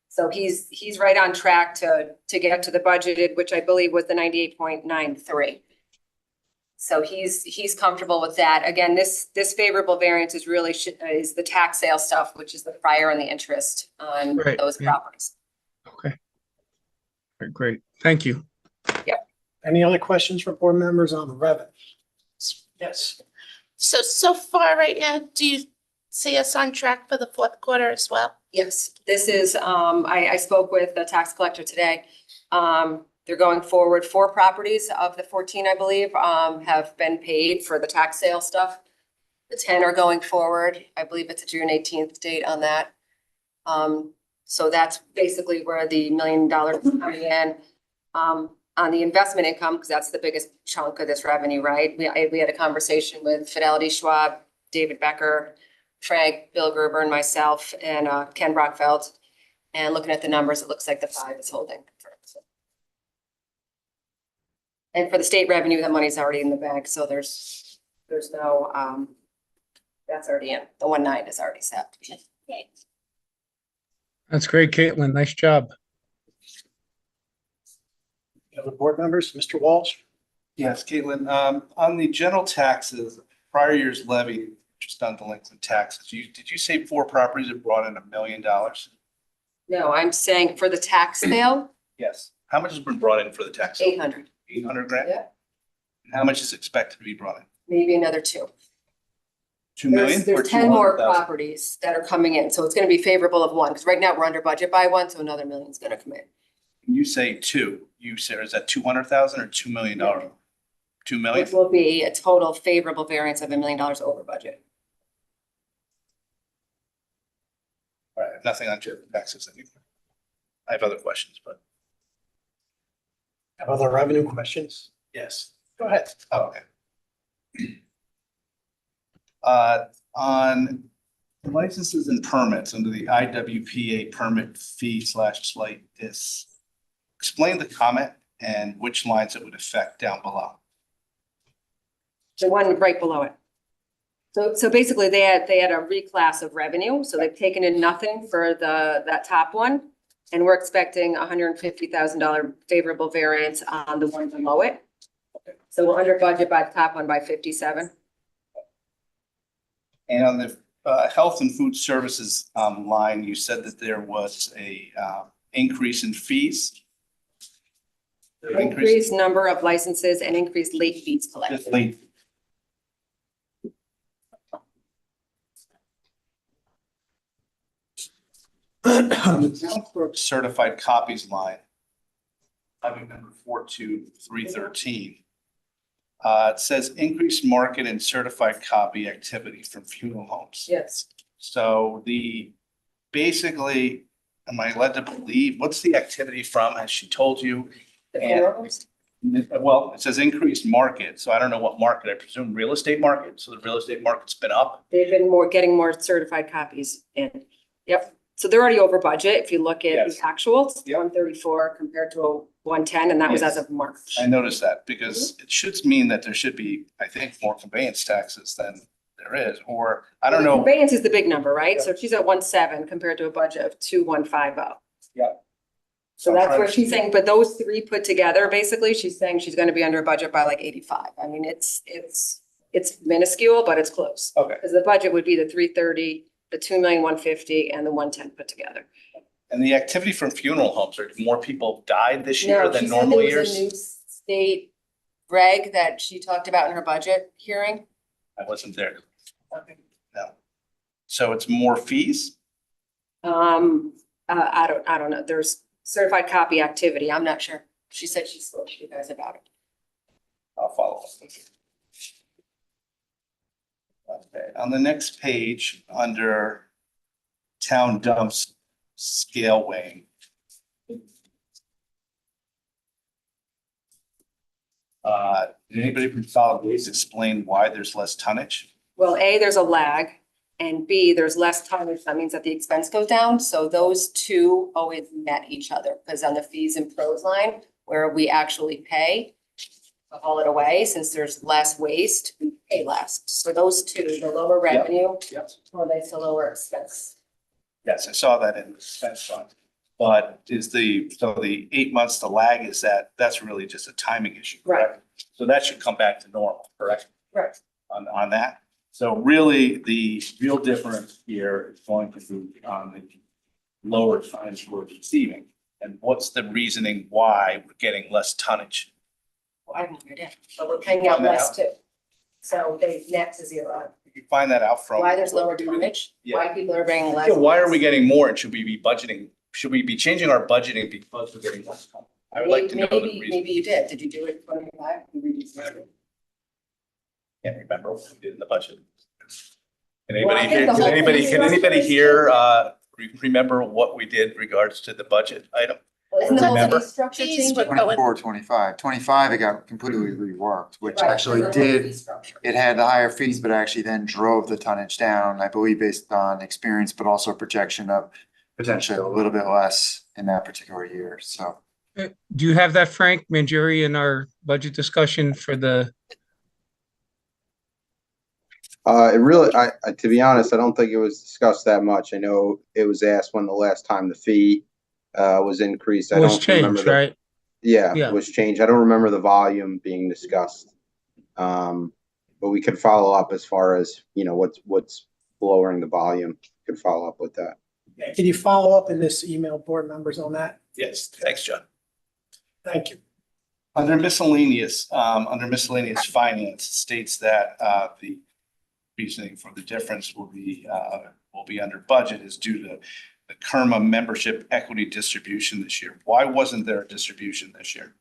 [SPEAKER 11] So he's right on track to get to the budgeted, which I believe was the 98.93. So he's comfortable with that. Again, this favorable variance is really is the tax sale stuff, which is the prior and the interest on those properties.
[SPEAKER 10] Okay. All right, great. Thank you.
[SPEAKER 11] Yep.
[SPEAKER 4] Any other questions from board members on the revenue? Yes.
[SPEAKER 3] So far right now, do you see us on track for the fourth quarter as well?
[SPEAKER 11] Yes, this is, I spoke with the tax collector today. They're going forward. 4 properties of the 14, I believe, have been paid for the tax sale stuff. The 10 are going forward. I believe it's a June 18th date on that. So that's basically where the $1 million is coming in. On the investment income, because that's the biggest chunk of this revenue, right? We had a conversation with Fidelity, Schwab, David Becker, Frank, Bill Gerber, and myself, and Ken Brockfeld. And looking at the numbers, it looks like the 5 is holding. And for the state revenue, the money's already in the bank, so there's no, that's already in. The 1.9 is already set.
[SPEAKER 10] That's great, Caitlin. Nice job.
[SPEAKER 4] Other board members, Mr. Walsh?
[SPEAKER 13] Yes, Caitlin, on the general taxes, prior year's levy, just on delinquent taxes, did you say 4 properties have brought in $1 million?
[SPEAKER 11] No, I'm saying for the tax sale,
[SPEAKER 13] Yes. How much has been brought in for the tax? sale?
[SPEAKER 11] 800,
[SPEAKER 13] 800 grand?
[SPEAKER 11] Yeah.
[SPEAKER 13] And how much is expected to be brought in?
[SPEAKER 11] maybe another 2.
[SPEAKER 13] 2 million or
[SPEAKER 11] There's 10 more
[SPEAKER 13] 200,000?
[SPEAKER 11] properties that are coming in, so it's gonna be favorable of 1, because right now we're under budget by 1, so another million's gonna come in.
[SPEAKER 13] When you say 2, you say, is that 200,000 or $2 million? 2 million?
[SPEAKER 11] Which will be a total favorable variance of $1 million over budget.
[SPEAKER 13] All right, I have nothing on general taxes anymore. I have other questions, but
[SPEAKER 4] Have other revenue questions?
[SPEAKER 13] yes.
[SPEAKER 4] Go ahead.
[SPEAKER 13] Oh, okay. On licenses and permits under the IWPA permit fee / slight dis, explain the comment and which lines it would affect down below.
[SPEAKER 11] The one right below it. So basically they had a reclass of revenue, so they've taken in nothing for that top one. And we're expecting $150,000 favorable variance on the one below it. So we're under budget by the top one by 57.
[SPEAKER 13] And on the health and food services line, you said that there was a increase in fees.
[SPEAKER 11] Increased number of licenses and increased late fees collected.
[SPEAKER 13] Just late. The town clerk certified copies line, item number 42313. It says increased market and certified copy activity from funeral homes.
[SPEAKER 11] Yes.
[SPEAKER 13] So basically, am I led to believe, what's the activity from, has she told you?
[SPEAKER 11] The
[SPEAKER 13] And-
[SPEAKER 11] funeral homes?
[SPEAKER 13] Well, it says increased market, so I don't know what market, I presume real estate market, so the real estate market's been up.
[SPEAKER 11] They've been getting more certified copies in. Yep. So they're already over budget. If you look at the
[SPEAKER 13] Yes.
[SPEAKER 11] actuals,
[SPEAKER 13] Yep.
[SPEAKER 11] 134 compared to a 110, and that was as
[SPEAKER 13] Yes.
[SPEAKER 11] of March.
[SPEAKER 13] I noticed that because it should mean that there should be, I think, more conveyance taxes than there is, or I don't know.
[SPEAKER 11] Conveyance is the big number, right? So she's at 1.7 compared to a budget of 2.150.
[SPEAKER 13] Yeah.
[SPEAKER 11] So
[SPEAKER 13] I'm
[SPEAKER 11] that's
[SPEAKER 13] trying
[SPEAKER 11] where
[SPEAKER 13] to-
[SPEAKER 11] she's saying, but those 3 put together, basically, she's saying she's gonna be under budget by like 85. I mean, it's minuscule, but it's close.
[SPEAKER 13] Okay,
[SPEAKER 11] Because the budget would be the 330, the 2,150,000 and the 110 put together.
[SPEAKER 13] and the activity from funeral homes, are more people died this year
[SPEAKER 11] No,
[SPEAKER 13] than
[SPEAKER 11] she said
[SPEAKER 13] normal
[SPEAKER 11] there was a new
[SPEAKER 13] years?
[SPEAKER 11] state reg that she talked about in her budget hearing.
[SPEAKER 13] I wasn't there. No. So it's more fees?
[SPEAKER 11] I don't know. There's certified copy activity. I'm not sure. She said she spoke to you guys about it.
[SPEAKER 13] I'll follow up. Okay, on the next page, under town dumps scale weighing. Did anybody from solid waste explain why there's less tonnage?
[SPEAKER 11] Well, A, there's a lag, and B, there's less tonnage. That means that the expense goes down. So those two always met each other, because on the fees and pros line, where we actually pay to haul it away, since there's less waste, we pay less. So those two, the lower revenue,
[SPEAKER 13] Yep.
[SPEAKER 11] correlates to lower expense.
[SPEAKER 13] Yes, I saw that in the expense fund. But is the 8 months, the lag, is that's really just a timing issue, correct? So that should come back to normal, correct?
[SPEAKER 11] Right.
[SPEAKER 13] On that? So really, the real difference here is going to be on the lower tonnage we're receiving. And what's the reasoning why we're getting less tonnage?
[SPEAKER 11] Well, I have no idea, but we're paying out
[SPEAKER 13] Find that
[SPEAKER 11] less
[SPEAKER 13] out.
[SPEAKER 11] too. So they net to zero.
[SPEAKER 13] You can find that out from.
[SPEAKER 11] Why there's lower tonnage, why people are paying less.
[SPEAKER 13] Yeah, why are we getting more and should we be budgeting, should we be changing our budgeting because we're getting less tonnage? I would like to know the reason.
[SPEAKER 11] Maybe you did. Did you do it in 25? You reduced it.
[SPEAKER 13] Can't remember what we did in the budget. Can
[SPEAKER 11] Well, I
[SPEAKER 13] anybody
[SPEAKER 11] think
[SPEAKER 13] here,
[SPEAKER 11] the whole
[SPEAKER 13] can
[SPEAKER 11] thing
[SPEAKER 13] anybody
[SPEAKER 11] was
[SPEAKER 13] here, remember what we did in regards to the budget item?
[SPEAKER 11] Isn't the whole
[SPEAKER 4] Remember?
[SPEAKER 11] fee structure
[SPEAKER 3] Fees
[SPEAKER 11] changing?
[SPEAKER 3] would go in.
[SPEAKER 1] 24, 25. 25, it got completely reworked, which
[SPEAKER 11] Right,
[SPEAKER 1] actually
[SPEAKER 11] the whole fee
[SPEAKER 1] did,
[SPEAKER 11] structure.
[SPEAKER 1] it had the higher fees, but actually then drove the tonnage down, I believe based on experience, but also projection of potentially a little bit less in that particular year, so.
[SPEAKER 10] Do you have that, Frank Mangieri, in our budget discussion for the,
[SPEAKER 12] It really, to be honest, I don't think it was discussed that much. I know it was asked when the last time the fee was increased. I
[SPEAKER 10] was
[SPEAKER 12] don't remember
[SPEAKER 10] changed,
[SPEAKER 12] the,
[SPEAKER 10] right?
[SPEAKER 12] yeah,
[SPEAKER 10] Yeah.
[SPEAKER 12] was changed. I don't remember the volume being discussed. But we could follow up as far as, what's lowering the volume. Could follow up with that.
[SPEAKER 4] Can you follow up in this email, board members, on that?
[SPEAKER 13] Yes, thanks, John.
[SPEAKER 4] Thank you.
[SPEAKER 13] Under miscellaneous finance, it states that the reasoning for the difference will be under budget is due to the KERMA membership equity distribution this year. Why wasn't there a distribution this year?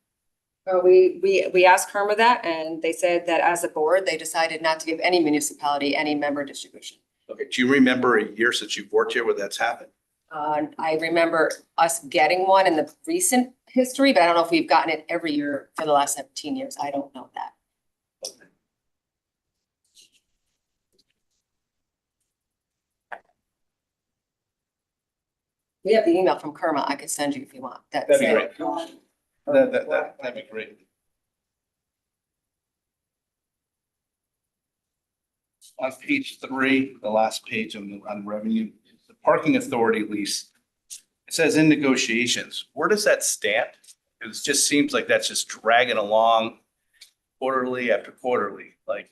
[SPEAKER 11] We asked Kerma that, and they said that as a board, they decided not to give any municipality any member distribution.
[SPEAKER 13] Okay, do you remember a year since you've worked here where that's happened?
[SPEAKER 11] I remember us getting one in the recent history, but I don't know if we've gotten it every year for the last 17 years. I don't know that. We have the email from Kerma I could send you if you want.
[SPEAKER 13] That'd be great. That'd be great. On page 3, the last page on revenue, the parking authority lease, it says in negotiations. Where does that stand? It just seems like that's just dragging along quarterly after quarterly, like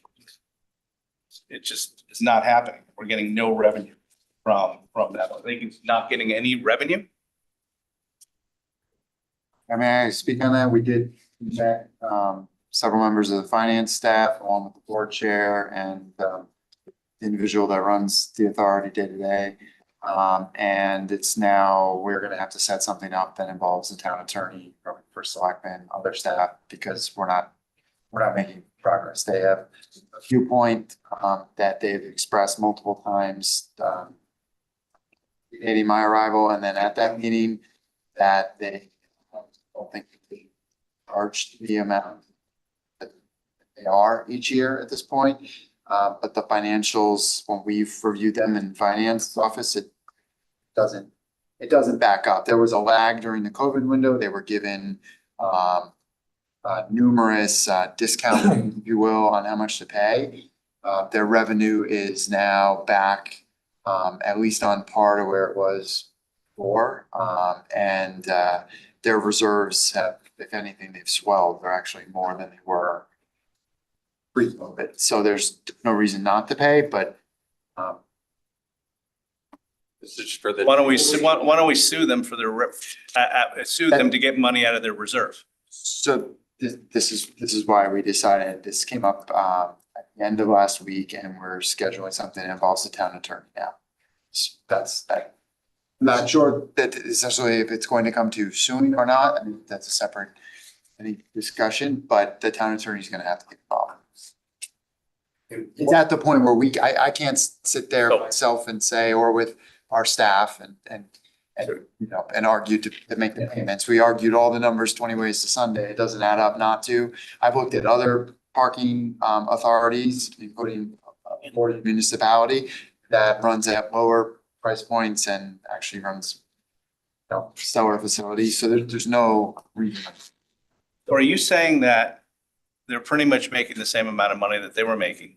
[SPEAKER 13] it just is not happening. We're getting no revenue from that. I think it's not getting any revenue.
[SPEAKER 1] I mean, I speak on that. We did met several members of the finance staff along with the board chair and the individual that runs the authority day to day. And it's now, we're gonna have to set something up that involves the town attorney for selectmen, other staff, because we're not making progress. They have a viewpoint that they've expressed multiple times dating my arrival, and then at that meeting that they don't think they charged the amount that they are each year at this point. But the financials, when we've reviewed them in finance office, it doesn't back up. There was a lag during the COVID window. They were given numerous discounts, if you will, on how much to pay. Their revenue is now back at least on par to where it was before. And their reserves have, if anything, they've swelled. They're actually more than they were pre-COVID. So there's no reason not to pay, but
[SPEAKER 5] This is for the.
[SPEAKER 13] Why don't we sue them for their sue them to get money out of their reserve?
[SPEAKER 1] so this is why we decided, this came up at the end of last week, and we're scheduling something that involves the town attorney now. That's that. I'm not sure that essentially if it's going to come to suing or not. I mean, that's a separate discussion, but the town attorney is gonna have to get involved. It's at the point where I can't sit there myself and say, or with our staff and argue to make the payments. We argued all the numbers 20 ways to Sunday. It doesn't add up not to. I've looked at other parking authorities, including a municipality that runs at lower price points and actually runs stellar facilities. So there's no reason.
[SPEAKER 13] Or are you saying that they're pretty much making the same amount of money that they were making,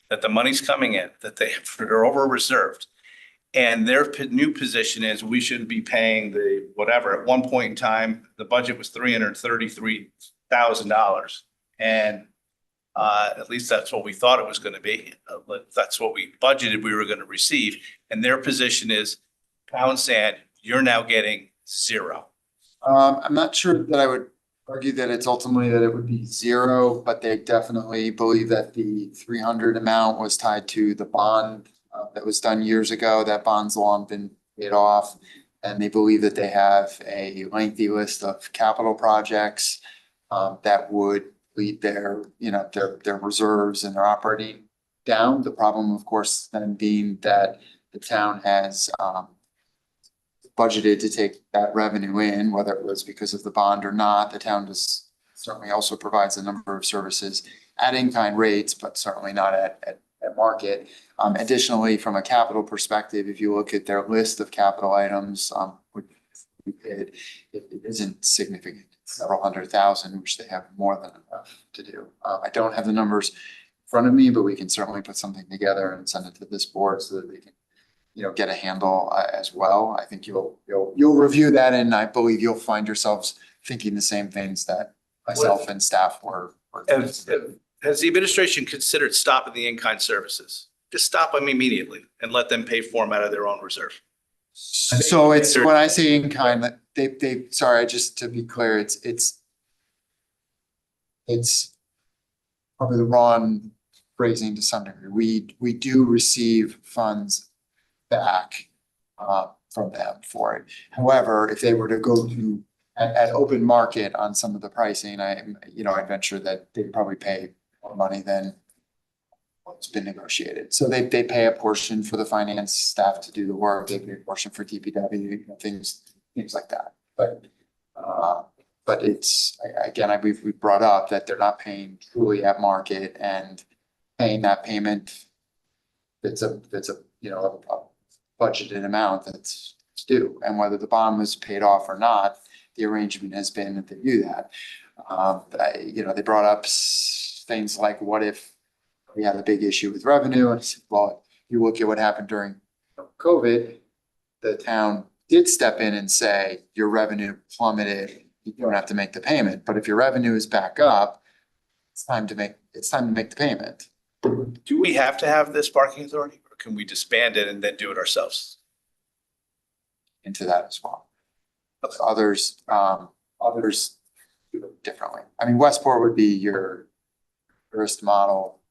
[SPEAKER 13] that the money's coming in, that they're over reserved? And their new position is we shouldn't be paying the whatever. At one point in time, the budget was $333,000. And at least that's what we thought it was going to be. That's what we budgeted we were going to receive. And their position is pound sand, you're now getting zero.
[SPEAKER 1] I'm not sure that I would argue that it's ultimately that it would be zero, but they definitely believe that the 300 amount was tied to the bond that was done years ago. That bond's long been paid off, and they believe that they have a lengthy list of capital projects that would lead their reserves and their operating down. The problem, of course, then being that the town has budgeted to take that revenue in, whether it was because of the bond or not. The town does certainly also provides a number of services at in-kind rates, but certainly not at market. Additionally, from a capital perspective, if you look at their list of capital items, it isn't significant, several $100,000, which they have more than enough to do. I don't have the numbers in front of me, but we can certainly put something together and send it to this board so that they can, get a handle as well. I think you'll review that, and I believe you'll find yourselves thinking the same things that myself and staff were.
[SPEAKER 13] Has the administration considered stopping the in-kind services? Just stop them immediately and let them pay for them out of their own reserve.
[SPEAKER 1] So it's, when I say in kind, that sorry, just to be clear, it's probably the wrong phrasing to some degree. We do receive funds back from them for it. However, if they were to go to at open market on some of the pricing, I venture that they'd probably pay more money than what's been negotiated. So they pay a portion for the finance staff to do the work, they pay a portion for DPW, things like that. But it's, again, we've brought up that they're not paying truly at market, and paying that payment, it's a budgeted amount that's due. And whether the bond was paid off or not, the arrangement has been that they do that. They brought up things like, what if we had a big issue with revenue? And I said, well, you look at what happened during COVID, the town did step in and say, your revenue plummeted, you don't have to make the payment. But if your revenue is back up, it's time to make the payment.
[SPEAKER 13] Do we have to have this parking authority, or can we disband it and then do it ourselves?
[SPEAKER 1] Into that as well. Others do it differently. I mean, Westport would be your first model.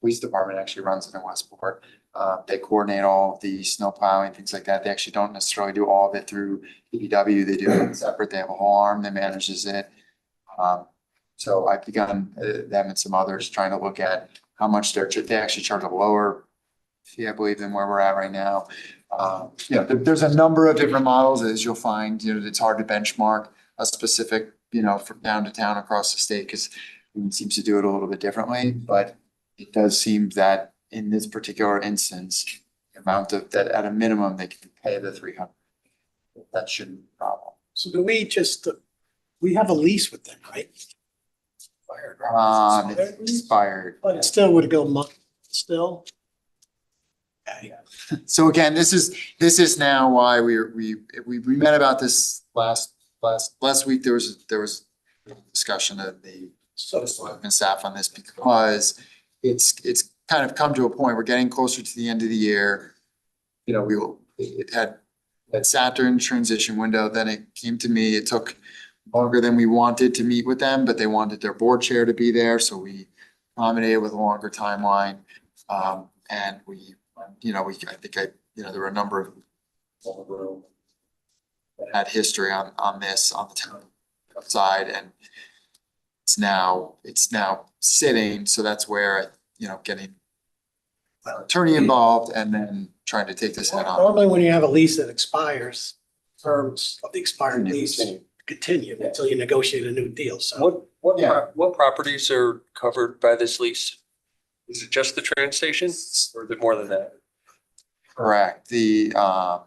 [SPEAKER 1] Police department actually runs it in Westport. They coordinate all of the snow plowing, things like that. They actually don't necessarily do all of it through DPW. They do it separate. They have a whole arm that manages it. So I've begun them and some others trying to look at how much they actually charge a lower fee, I believe, than where we're at right now. There's a number of different models, as you'll find. It's hard to benchmark a specific, from town to town across the state, because everyone seems to do it a little bit differently. But it does seem that in this particular instance, the amount of that, at a minimum, they can pay the 300. That shouldn't be a problem.
[SPEAKER 4] So do we have a lease with them, right?
[SPEAKER 1] It's expired.
[SPEAKER 4] But it still would go month, still? Okay.
[SPEAKER 1] So again, this is now why we met about this last week. There was discussion of the selectmen staff on this, because it's kind of come to a point, we're getting closer to the end of the year. It had sat during the transition window, then it came to me. It took longer than we wanted to meet with them, but they wanted their board chair to be there, so we accommodated with a longer timeline. And there were a number of people in the room that had history on this, on the town side, and it's now sitting. So that's where, getting an attorney involved and then trying to take this head on.
[SPEAKER 4] Normally, when you have a lease that expires, terms of the expired lease continue until you negotiate a new deal. So
[SPEAKER 5] What properties are covered by this lease? Is it just the train station, or is it more than that?
[SPEAKER 1] Correct. I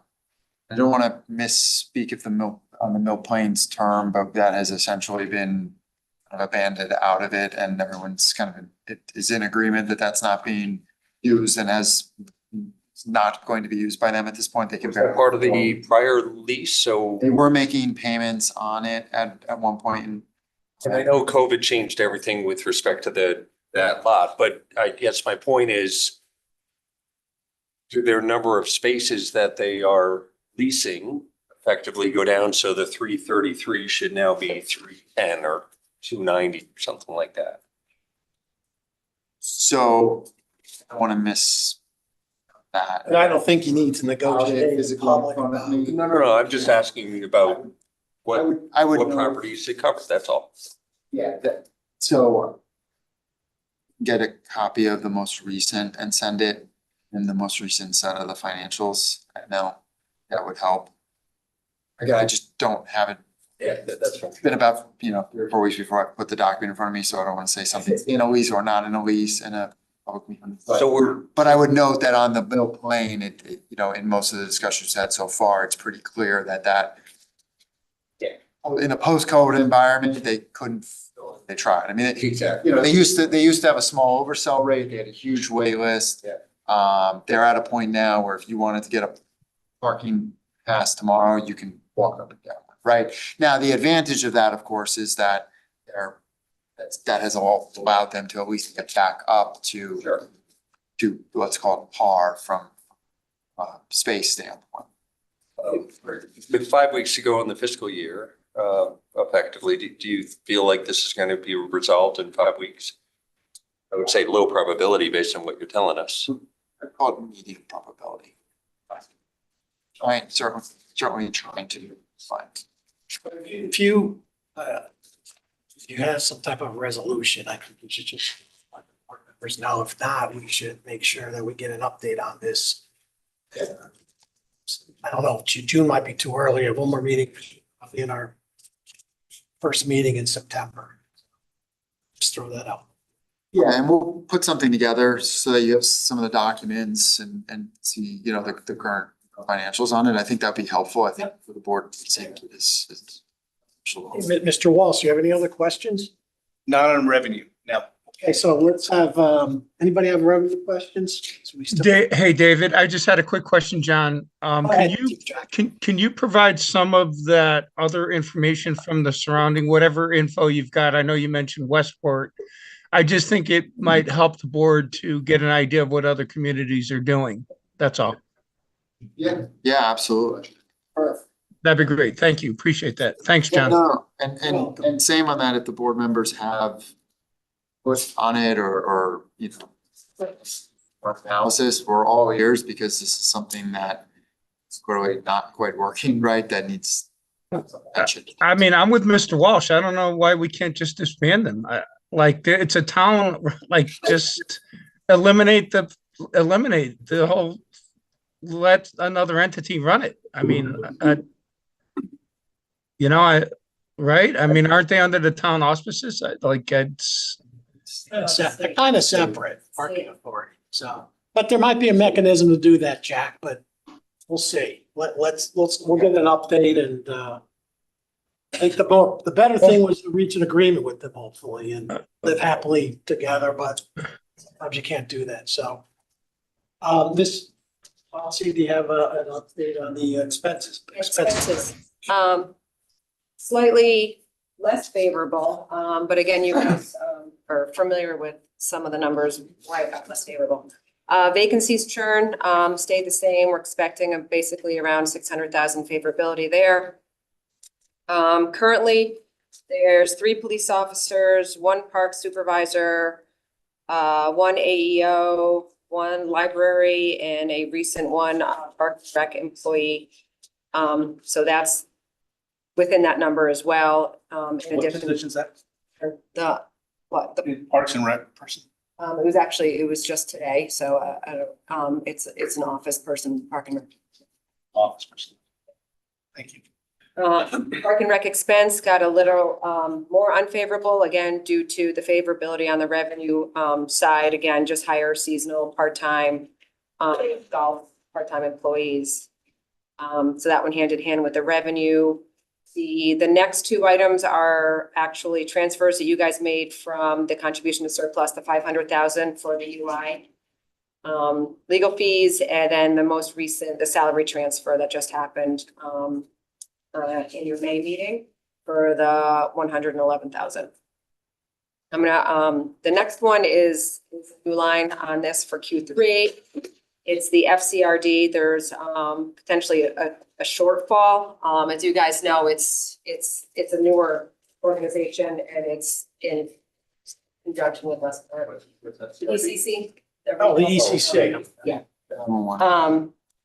[SPEAKER 1] don't want to misspeak on the Mill Plains term, but that has essentially been kind of abandoned out of it, and everyone's is in agreement that that's not being used, and it's not going to be used by them at this point. They can.
[SPEAKER 5] Was that part of the prior lease? So
[SPEAKER 1] they were making payments on it at one point.
[SPEAKER 5] And I know COVID changed everything with respect to that lot, but I guess my point is, do their number of spaces that they are leasing effectively go down? So the 333 should now be 310 or 290 or something like that.
[SPEAKER 1] So I want to miss that.
[SPEAKER 4] and I don't think you need to negotiate
[SPEAKER 1] Is it
[SPEAKER 4] public
[SPEAKER 1] going
[SPEAKER 4] about.
[SPEAKER 5] No, I'm just asking about
[SPEAKER 1] I would
[SPEAKER 5] what
[SPEAKER 1] know-
[SPEAKER 5] properties it covers, that's all.
[SPEAKER 1] Yeah, so get a copy of the most recent and send it in the most recent set of the financials. I know that would help. Again, I just don't have it.
[SPEAKER 5] Yeah, that's fine.
[SPEAKER 1] It's been about, 3 or 4 weeks before I put the document in front of me, so I don't want to say something's in a lease or not in a lease in a public meeting. But I would note that on the bill plane, in most of the discussions had so far, it's pretty clear that in a post-COVID environment, they couldn't, they tried. I mean,
[SPEAKER 5] Exactly.
[SPEAKER 1] they used to have a small oversell rate. They had a huge wait list. They're at a point now where if you wanted to get a parking pass tomorrow, you can walk up and down, right? Now, the advantage of that, of course, is that that has all allowed them to at least get back up to let's call it par from space standpoint.
[SPEAKER 5] With 5 weeks to go in the fiscal year, effectively, do you feel like this is going to be resolved in 5 weeks? I would say low probability based on what you're telling us.
[SPEAKER 1] I call it medium probability. Certainly trying to find.
[SPEAKER 4] If you have some type of resolution, I think we should just let the board members know. If not, we should make sure that we get an update on this. I don't know, June might be too early. One more meeting in our first meeting in September. Just throw that out.
[SPEAKER 1] Yeah, and we'll put something together so that you have some of the documents and see, the current financials on it. I think that'd be helpful. I think for the board to see this.
[SPEAKER 4] Mr. Walsh, do you have any other questions?
[SPEAKER 13] Not on revenue, no.
[SPEAKER 4] Okay, so let's have, anybody have revenue questions? So we still-
[SPEAKER 10] Hey, David, I just had a quick question, John. Can you provide some of that other information from the surrounding, whatever info you've got? I know you mentioned Westport. I just think it might help the board to get an idea of what other communities are doing. That's all.
[SPEAKER 1] Yeah, absolutely. Perfect.
[SPEAKER 10] That'd be great. Thank you. Appreciate that. Thanks,
[SPEAKER 1] Yeah,
[SPEAKER 10] John.
[SPEAKER 1] no, and same on that, if the board members have what's on it or analysis, for all ears, because this is something that is clearly not quite working right, that needs attention.
[SPEAKER 10] I mean, I'm with Mr. Walsh. I don't know why we can't just disband them. It's a town, just eliminate the whole, let another entity run it. I mean, right? I mean, aren't they under the town auspices?
[SPEAKER 4] They're kind of separate, parking authority, so, but there might be a mechanism to do that, Jack, but we'll see. We'll get an update and, I think the better thing was to reach an agreement with them hopefully and live happily together, but sometimes you can't do that, so. This policy, do you have an update on the expenses?
[SPEAKER 11] Slightly less favorable, but again, you guys are familiar with some of the numbers, why it got less favorable. Vacancies churn stayed the same. We're expecting basically around 600,000 favorability there. Currently, there's 3 police officers, 1 park supervisor, 1 AEO, 1 library, and a recent 1 park rec employee. So that's within that number as well. In
[SPEAKER 13] What
[SPEAKER 11] addition,
[SPEAKER 13] position is that?
[SPEAKER 11] the
[SPEAKER 13] Parks and Rec person.
[SPEAKER 11] it was just today. So it's an office person, park and rec.
[SPEAKER 13] Office person. Thank you.
[SPEAKER 11] Park and rec expense got a little more unfavorable, again, due to the favorability on the revenue side, again, just higher seasonal, part-time, golf, part-time employees. So that went hand in hand with the revenue. The next 2 items are actually transfers that you guys made from the contribution to surplus, the 500,000 for the UI. Legal fees, and then the most recent, the salary transfer that just happened in your May meeting for the 111,000. I'm gonna, the next one is a new line on this for Q3. It's the FCRD. There's potentially a shortfall. As you guys know, it's a newer organization and it's in conjunction with ECC.
[SPEAKER 4] Oh, the ECC.
[SPEAKER 11] Yeah.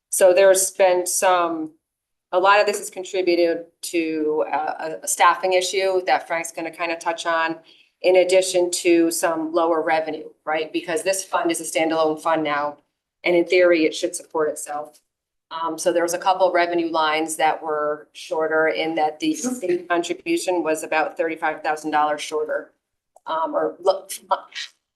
[SPEAKER 11] So there's been a lot of this is contributed to a staffing issue that Frank's going to kind of touch on, in addition to some lower revenue, right? Because this fund is a standalone fund now, and in theory, it should support itself. So there was a couple of revenue lines that were shorter in that the state contribution was about $35,000 shorter.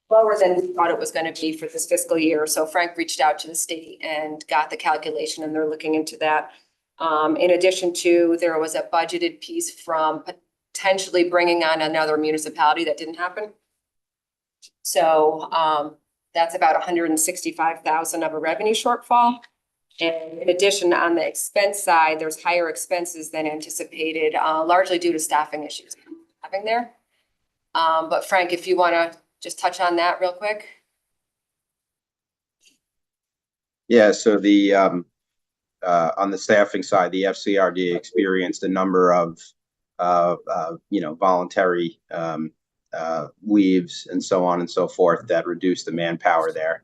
[SPEAKER 11] Lower than we thought it was gonna be for this fiscal year. So Frank reached out to the state and got the calculation and they're looking into that. In addition to, there was a budgeted piece from potentially bringing on another municipality that didn't happen. So, that's about 165,000 of a revenue shortfall. And in addition, on the expense side, there's higher expenses than anticipated, largely due to staffing issues having there. But Frank, if you wanna just touch on that real quick.
[SPEAKER 12] Yeah, so the on the staffing side, the FCRD experienced a number of voluntary leaves and so on and so forth that reduced the manpower there.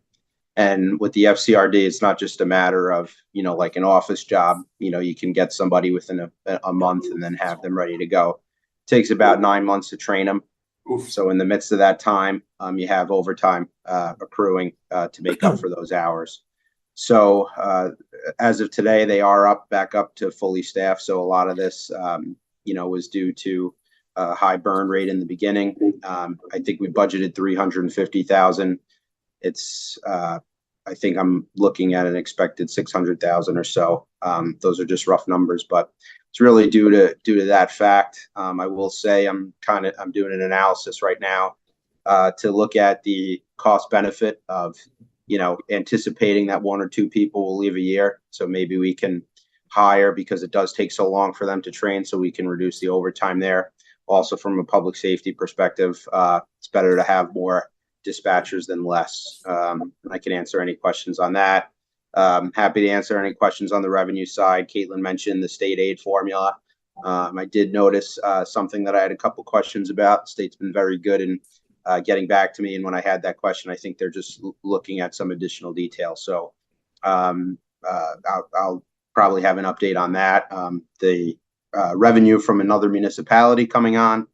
[SPEAKER 12] And with the FCRD, it's not just a matter of, like an office job, you can get somebody within a month and then have them ready to go. It takes about 9 months to train them. So in the midst of that time, you have overtime accruing to make up for those hours. So as of today, they are back up to fully staffed. So a lot of this, was due to a high burn rate in the beginning. I think we budgeted 350,000. It's I think I'm looking at an expected 600,000 or so. Those are just rough numbers, but it's really due to that fact. I will say I'm doing an analysis right now to look at the cost benefit of anticipating that 1 or 2 people will leave a year. So maybe we can hire, because it does take so long for them to train, so we can reduce the overtime there. Also, from a public safety perspective, it's better to have more dispatchers than less. I can answer any questions on that. Happy to answer any questions on the revenue side. Caitlin mentioned the state aid formula. I did notice something that I had a couple questions about. The state's been very good in getting back to me, and when I had that question, I think they're just looking at some additional details. So I'll probably have an update on that. The revenue from another municipality coming on.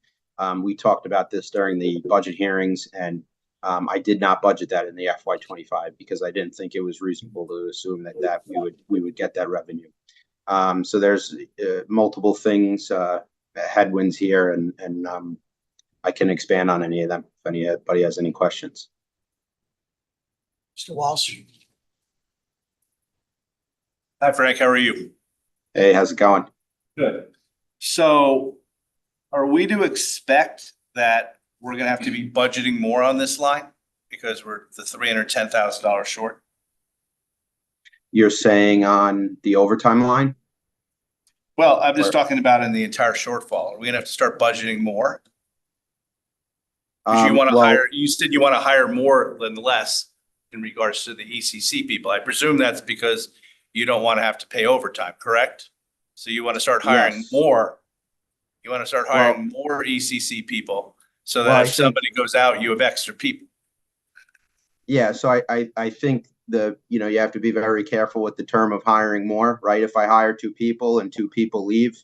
[SPEAKER 12] We talked about this during the budget hearings, and I did not budget that in the FY25 because I didn't think it was reasonable to assume that we would get that revenue. So there's multiple things, headwinds here, and I can expand on any of them if anybody has any questions.
[SPEAKER 4] Mr. Walsh.
[SPEAKER 13] Hi, Frank. How are you?
[SPEAKER 12] Hey, how's it going?
[SPEAKER 13] Good. So are we to expect that we're gonna have to be budgeting more on this line because we're the $310,000 short?
[SPEAKER 12] You're saying on the overtime line?
[SPEAKER 13] Well, I'm just talking about in the entire shortfall. Are we gonna have to start budgeting more? Because you said you want to hire more than less in regards to the ECC people. I presume that's because you don't want to have to pay overtime, correct? So you want to start hiring more. You want to start hiring more ECC people so that if somebody goes out, you have extra people.
[SPEAKER 12] Yeah, so I think you have to be very careful with the term of hiring more, right? If I hire 2 people and 2 people leave,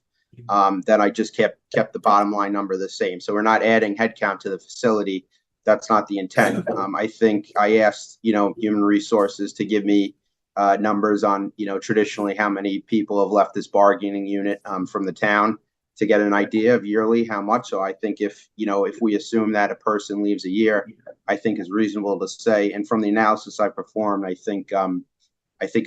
[SPEAKER 12] then I just kept the bottom line number the same. So we're not adding headcount to the facility. That's not the intent. I think I asked, human resources to give me numbers on, traditionally how many people have left this bargaining unit from the town to get an idea of yearly how much. So I think if we assume that a person leaves a year, I think is reasonable to say. And from the analysis I performed, I think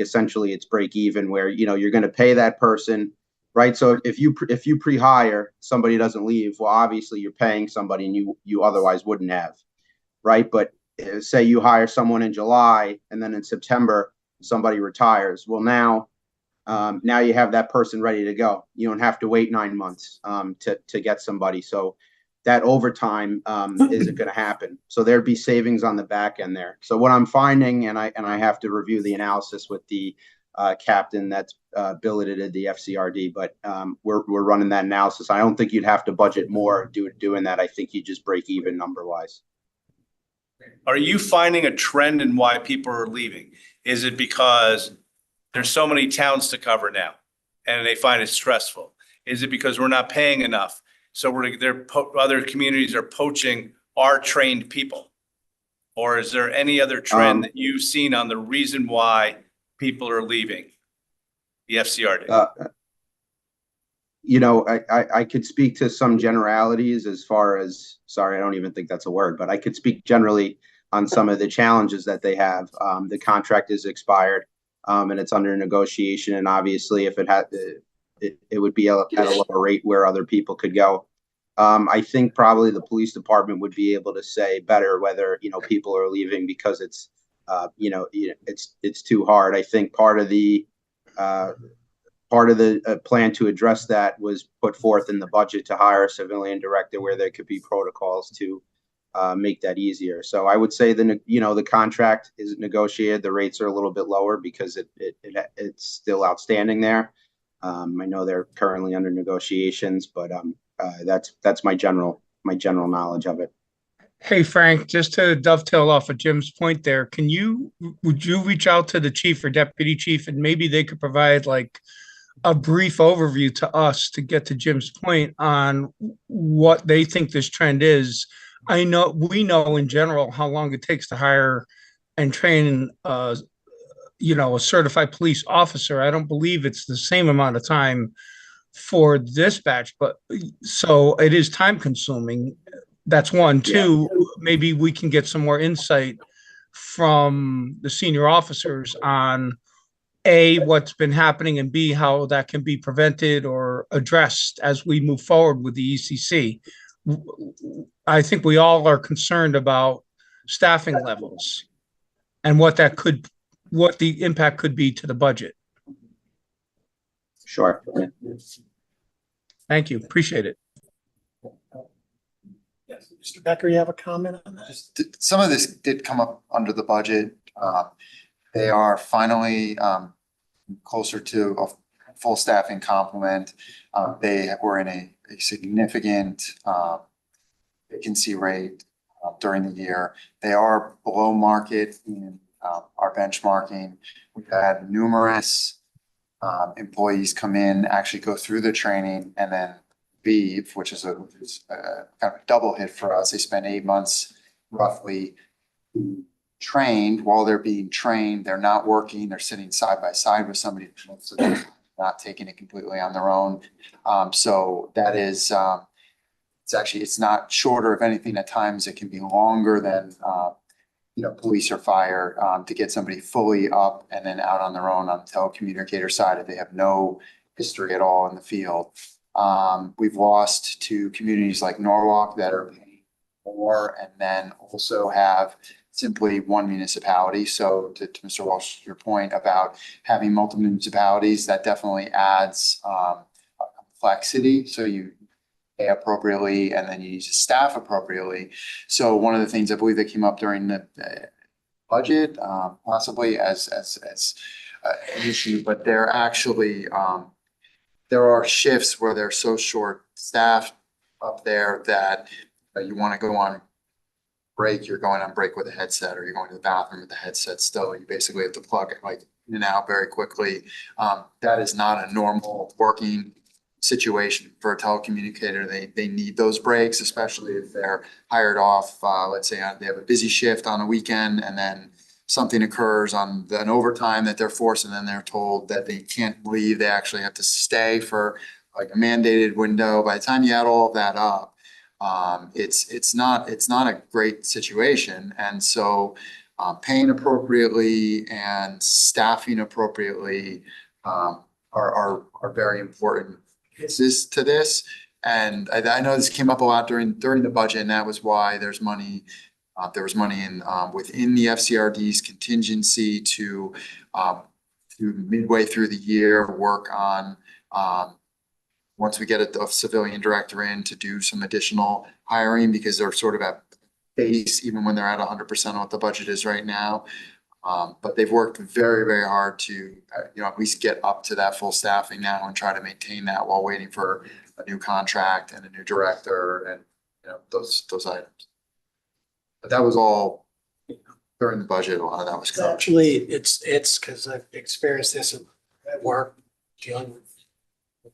[SPEAKER 12] essentially it's break even where, you're going to pay that person. Right. So if you pre-hire, somebody doesn't leave, well, obviously you're paying somebody and you otherwise wouldn't have. Right. But say you hire someone in July and then in September, somebody retires. Well, now you have that person ready to go. You don't have to wait 9 months to get somebody. So that overtime isn't going to happen. So there'd be savings on the back end there. So what I'm finding, and I have to review the analysis with the captain that's billeted at the FCRD, but we're running that analysis. I don't think you'd have to budget more doing that. I think you just break even number wise.
[SPEAKER 13] Are you finding a trend in why people are leaving? Is it because there's so many towns to cover now and they find it stressful? Is it because we're not paying enough? So other communities are poaching our trained people? Or is there any other trend that you've seen on the reason why people are leaving? the FCRD?
[SPEAKER 12] You know, I could speak to some generalities as far as, sorry, I don't even think that's a word, but I could speak generally on some of the challenges that they have. The contract is expired, and it's under negotiation. And obviously, if it had, it would be at a lower rate where other people could go. I think probably the police department would be able to say better whether, you know, people are leaving because it's, you know, it's too hard. I think part of the plan to address that was put forth in the budget to hire a civilian director where there could be protocols to make that easier. So I would say the contract is negotiated. The rates are a little bit lower because it's still outstanding there. I know they're currently under negotiations, but that's my general knowledge of it.
[SPEAKER 10] Hey, Frank, just to dovetail off of Jim's point there, would you reach out to the chief or deputy chief and maybe they could provide like a brief overview to us to get to Jim's point on what they think this trend is? We know in general how long it takes to hire and train a certified police officer. I don't believe it's the same amount of time for dispatch, but so it is time consuming. That's one. Two, maybe we can get some more insight from the senior officers on A, what's been happening, and B, how that can be prevented or addressed as we move forward with the ECC. I think we all are concerned about staffing levels and what the impact could be to the budget.
[SPEAKER 12] Sure.
[SPEAKER 10] Thank you. Appreciate it.
[SPEAKER 4] Yes, Mr. Becker, you have a comment on that?
[SPEAKER 1] Some of this did come up under the budget. They are finally closer to a full staffing complement. They were in a significant vacancy rate during the year. They are below market in our benchmarking. We've had numerous employees come in, actually go through the training and then leave, which is a kind of a double hit for us. They spend 8 months roughly trained. While they're being trained, they're not working, they're sitting side by side with somebody, so they're not taking it completely on their own. So that is, it's not shorter. If anything, at times it can be longer than, police or fire to get somebody fully up and then out on their own on the telecommunicator side if they have no history at all in the field. We've lost to communities like Norwalk that are paying more and then also have simply one municipality. So to Mr. Walsh, your point about having multiple municipalities, that definitely adds complexity. So you pay appropriately and then you need to staff appropriately. So one of the things I believe that came up during the budget, possibly as an issue, but they're actually there are shifts where they're so short staffed up there that you want to go on break, you're going on break with a headset, or you're going to the bathroom with the headset still. You basically have to plug it like in and out very quickly. That is not a normal working situation for a telecommunicator. They need those breaks, especially if they're hired off. Let's say they have a busy shift on a weekend and then something occurs on an overtime that they're forced, and then they're told that they can't leave. They actually have to stay for like a mandated window. By the time you add all of that up, it's not a great situation. And so paying appropriately and staffing appropriately are very important pieces to this. And I know this came up a lot during the budget, and that was why there was money in within the FCRD's contingency to midway through the year work on once we get a civilian director in to do some additional hiring, because they're sort of at base even when they're at 100% of what the budget is right now. But they've worked very, very hard to at least get up to that full staffing now and try to maintain that while waiting for a new contract and a new director and those items. But that was all during the budget. A lot of that was covered.
[SPEAKER 4] Actually, it's because I've experienced this at work, dealing with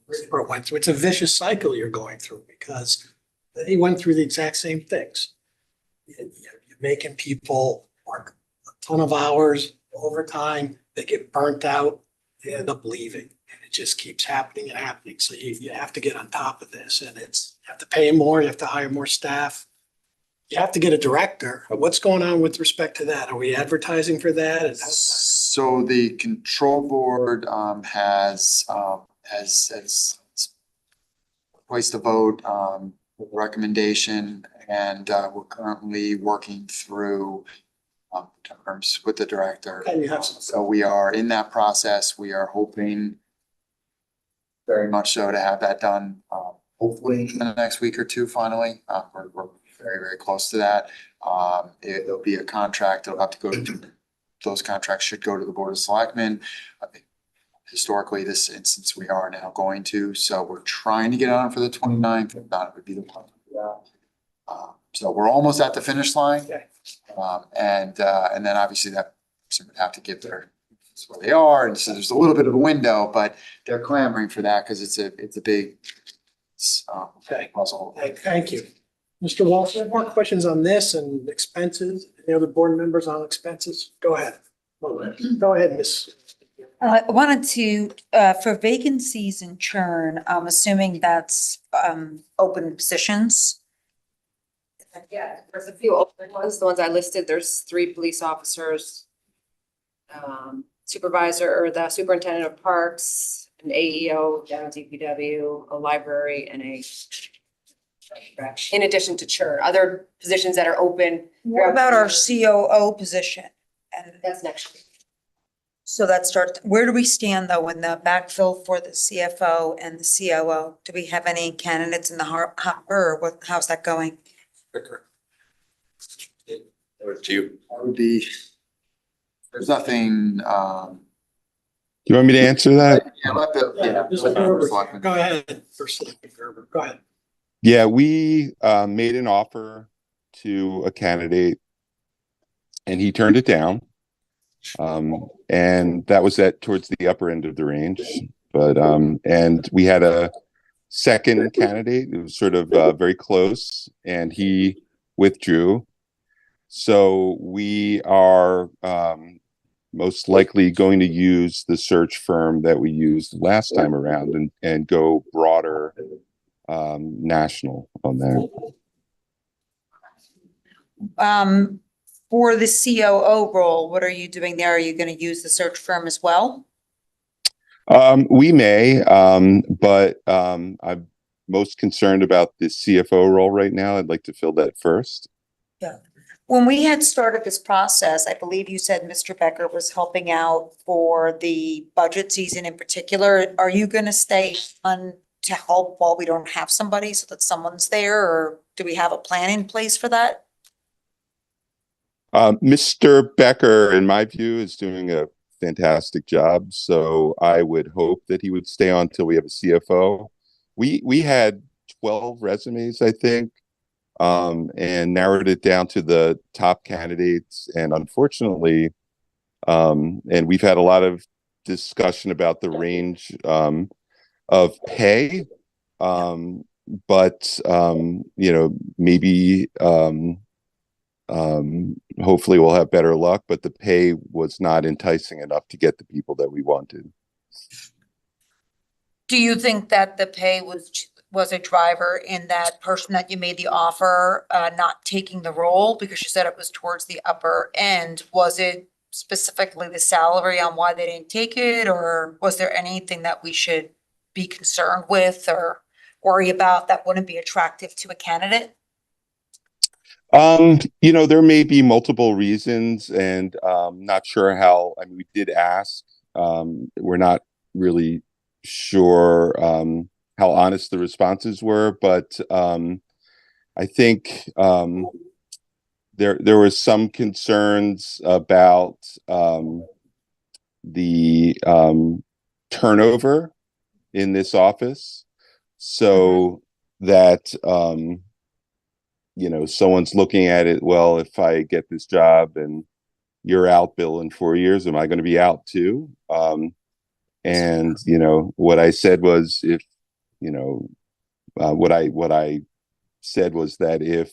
[SPEAKER 4] Bridgeboro went through. It's a vicious cycle you're going through because they went through the exact same things. You're making people work a ton of hours, overtime, they get burnt out, they end up leaving. it just keeps happening and happening. So you have to get on top of this, and you have to pay more, you have to hire more staff. You have to get a director. What's going on with respect to that? Are we advertising for that? And
[SPEAKER 1] So the control board has placed a vote recommendation, and we're currently working through terms with the director.
[SPEAKER 4] Okay, you have some.
[SPEAKER 1] So we are in that process. We are hoping very much so to have that done hopefully in the next week or two finally. We're very, very close to that. There'll be a contract. It'll have to go to, those contracts should go to the Board of Selectmen. I think historically, this instance, we are now going to, so we're trying to get on for the 29th. If not, it would be the plan. So we're almost at the finish line.
[SPEAKER 4] Okay.
[SPEAKER 1] And then obviously that person would have to give their, that's where they are. And so there's a little bit of a window, but they're clamoring for that because it's a big
[SPEAKER 4] Okay.
[SPEAKER 1] puzzle.
[SPEAKER 4] Thank you. Mr. Walsh, any more questions on this and expenses? Any other board members on expenses? Go ahead. Go ahead, Miss.
[SPEAKER 6] I wanted to, for vacancies and churn, I'm assuming that's, open positions.
[SPEAKER 11] Yeah, there's a few open ones, the ones I listed, there's 3 police officers, supervisor or the superintendent of parks, an AEO down at DPW, a library, and in addition to churn, other positions that are open.
[SPEAKER 6] What about our COO position? And
[SPEAKER 11] That's next week.
[SPEAKER 6] so that starts, where do we stand though in the backfill for the CFO and the COO? Do we have any candidates in the hopper or what, how's that going?
[SPEAKER 5] Over to you.
[SPEAKER 1] That would be, there's nothing,
[SPEAKER 14] You want me to answer that?
[SPEAKER 1] yeah, let the,
[SPEAKER 4] Mr. Gerber, go ahead. First, Gerber, go ahead.
[SPEAKER 14] Yeah, we made an offer to a candidate and he turned it down. And that was towards the upper end of the range. But and we had a second candidate. It was sort of very close and he withdrew. So we are most likely going to use the search firm that we used last time around and go broader national on that.
[SPEAKER 6] For the COO role, what are you doing there? Are you going to use the search firm as well?
[SPEAKER 14] We may, but I'm most concerned about the CFO role right now. I'd like to fill that first.
[SPEAKER 6] Yeah. When we had started this process, I believe you said Mr. Becker was helping out for the budget season in particular. Are you going to stay on to help while we don't have somebody so that someone's there, or do we have a plan in place for that?
[SPEAKER 14] Mr. Becker, in my view, is doing a fantastic job. So I would hope that he would stay on till we have a CFO. We had 12 resumes, I think, and narrowed it down to the top candidates. And unfortunately, and we've had a lot of discussion about the range of pay, but you know, maybe hopefully we'll have better luck, but the pay was not enticing enough to get the people that we wanted.
[SPEAKER 6] Do you think that the pay was a driver in that person that you made the offer not taking the role because you said it was towards the upper end? Was it specifically the salary on why they didn't take it, or was there anything that we should be concerned with or worry about that wouldn't be attractive to a candidate?
[SPEAKER 14] You know, there may be multiple reasons, and not sure how. I mean, we did ask. We're not really sure how honest the responses were, but I think there was some concerns about the turnover in this office, so that you know, someone's looking at it, well, if I get this job and you're out, Bill, in 4 years, am I going to be out too? And you know, what I said was, if you know, what I said was that if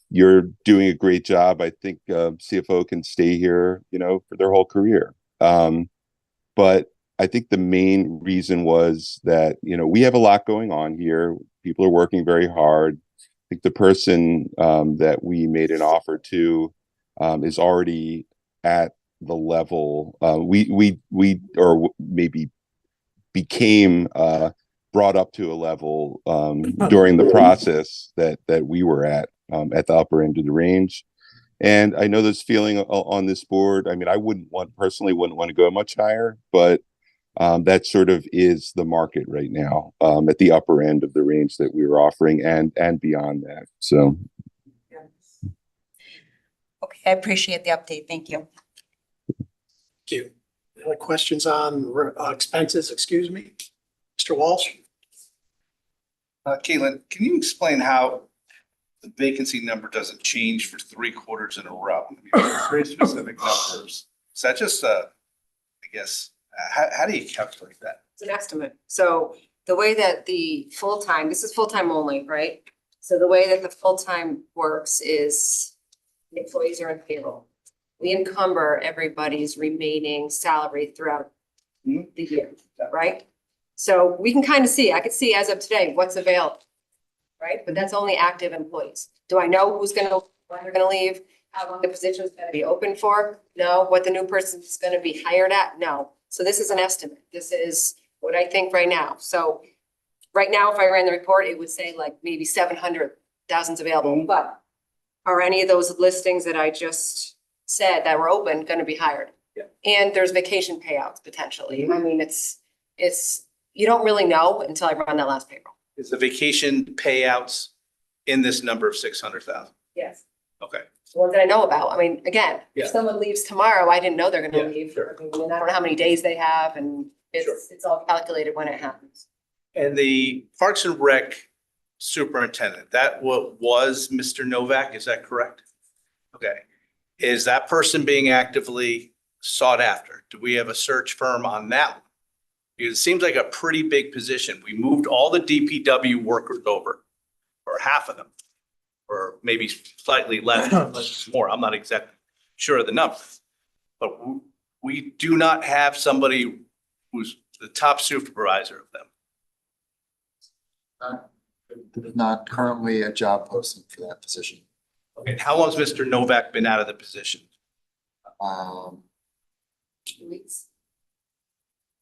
[SPEAKER 14] you're doing a great job, I think CFO can stay here, you know, for their whole career. But I think the main reason was that, we have a lot going on here. People are working very hard. I think the person that we made an offer to is already at the level or maybe became brought up to a level during the process that we were at the upper end of the range. And I know there's feeling on this board. I mean, I personally wouldn't want to go much higher, but that sort of is the market right now at the upper end of the range that we were offering and beyond that. So.
[SPEAKER 6] Okay, I appreciate the update. Thank you.
[SPEAKER 4] Thank you. Any questions on expenses? Excuse me, Mr. Walsh?
[SPEAKER 13] Caitlin, can you explain how the vacancy number doesn't change for 3 quarters in a row? I mean, it's very specific numbers. Is that just I guess, how do you calculate that?
[SPEAKER 11] It's an estimate. So the way that the full-time, this is full-time only, right? So the way that the full-time works is the employees are in payroll. We encumber everybody's remaining salary throughout the year, right? So we can kind of see, I could see as of today, what's available, right? But that's only active employees. Do I know when they're gonna leave? How long the position is gonna be open for? No. What the new person is gonna be hired at? No. So this is an estimate. This is what I think right now. So right now, if I ran the report, it would say like maybe 700,000 available, but are any of those listings that I just said that were open gonna be hired?
[SPEAKER 13] Yeah.
[SPEAKER 11] And there's vacation payouts potentially. I mean, it's, you don't really know until I run that last payroll.
[SPEAKER 13] Is the vacation payouts in this number of 600,000?
[SPEAKER 11] Yes.
[SPEAKER 13] Okay.
[SPEAKER 11] The ones that I know about. I mean, again,
[SPEAKER 13] Yeah.
[SPEAKER 11] if someone leaves tomorrow, I didn't know they're gonna
[SPEAKER 13] Yeah,
[SPEAKER 11] leave.
[SPEAKER 13] sure.
[SPEAKER 11] I mean, I don't know how many days they have and it's all calculated when it happens.
[SPEAKER 13] And the Parks and Rec superintendent, that was Mr. Novak, is that correct? Okay. Is that person being actively sought after? Do we have a search firm on that one? Because it seems like a pretty big position. We moved all the DPW workers over, or half of them, or maybe slightly less, more. I'm not exactly sure of the number. But we do not have somebody who's the top supervisor of them.
[SPEAKER 1] There's not currently a job posting for that position.
[SPEAKER 13] Okay, how long has Mr. Novak been out of the position?
[SPEAKER 11] 2 weeks.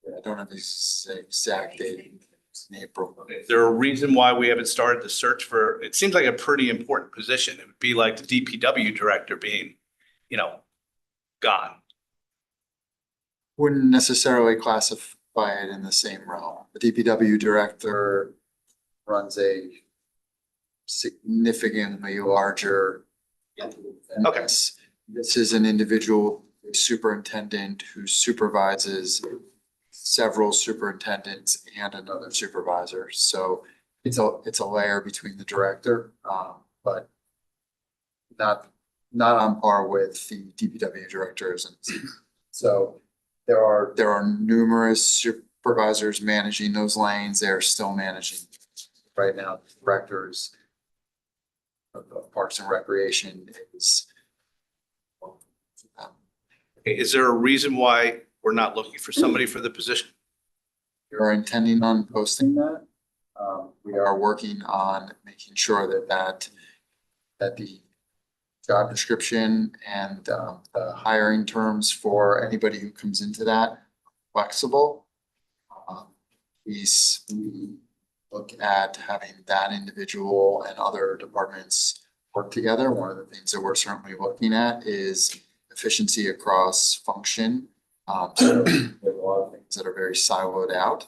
[SPEAKER 1] I don't have the exact date. It's in April.
[SPEAKER 13] Is there a reason why we haven't started the search for, it seems like a pretty important position. It would be like the DPW director being, gone.
[SPEAKER 1] Wouldn't necessarily classify it in the same realm. The DPW director runs a significantly larger.
[SPEAKER 13] Okay.
[SPEAKER 1] This is an individual superintendent who supervises several superintendents and another supervisor. So it's a layer between the director, but not on par with the DPW directors. And so there are numerous supervisors managing those lanes. They're still managing right now. Directors of Parks and Recreation is.
[SPEAKER 13] Okay, is there a reason why we're not looking for somebody for the position?
[SPEAKER 1] We are intending on posting that. We are working on making sure that the job description and the hiring terms for anybody who comes into that flexible. We look at having that individual and other departments work together. One of the things that we're certainly looking at is efficiency across function. So there are a lot of things that are very siloed out.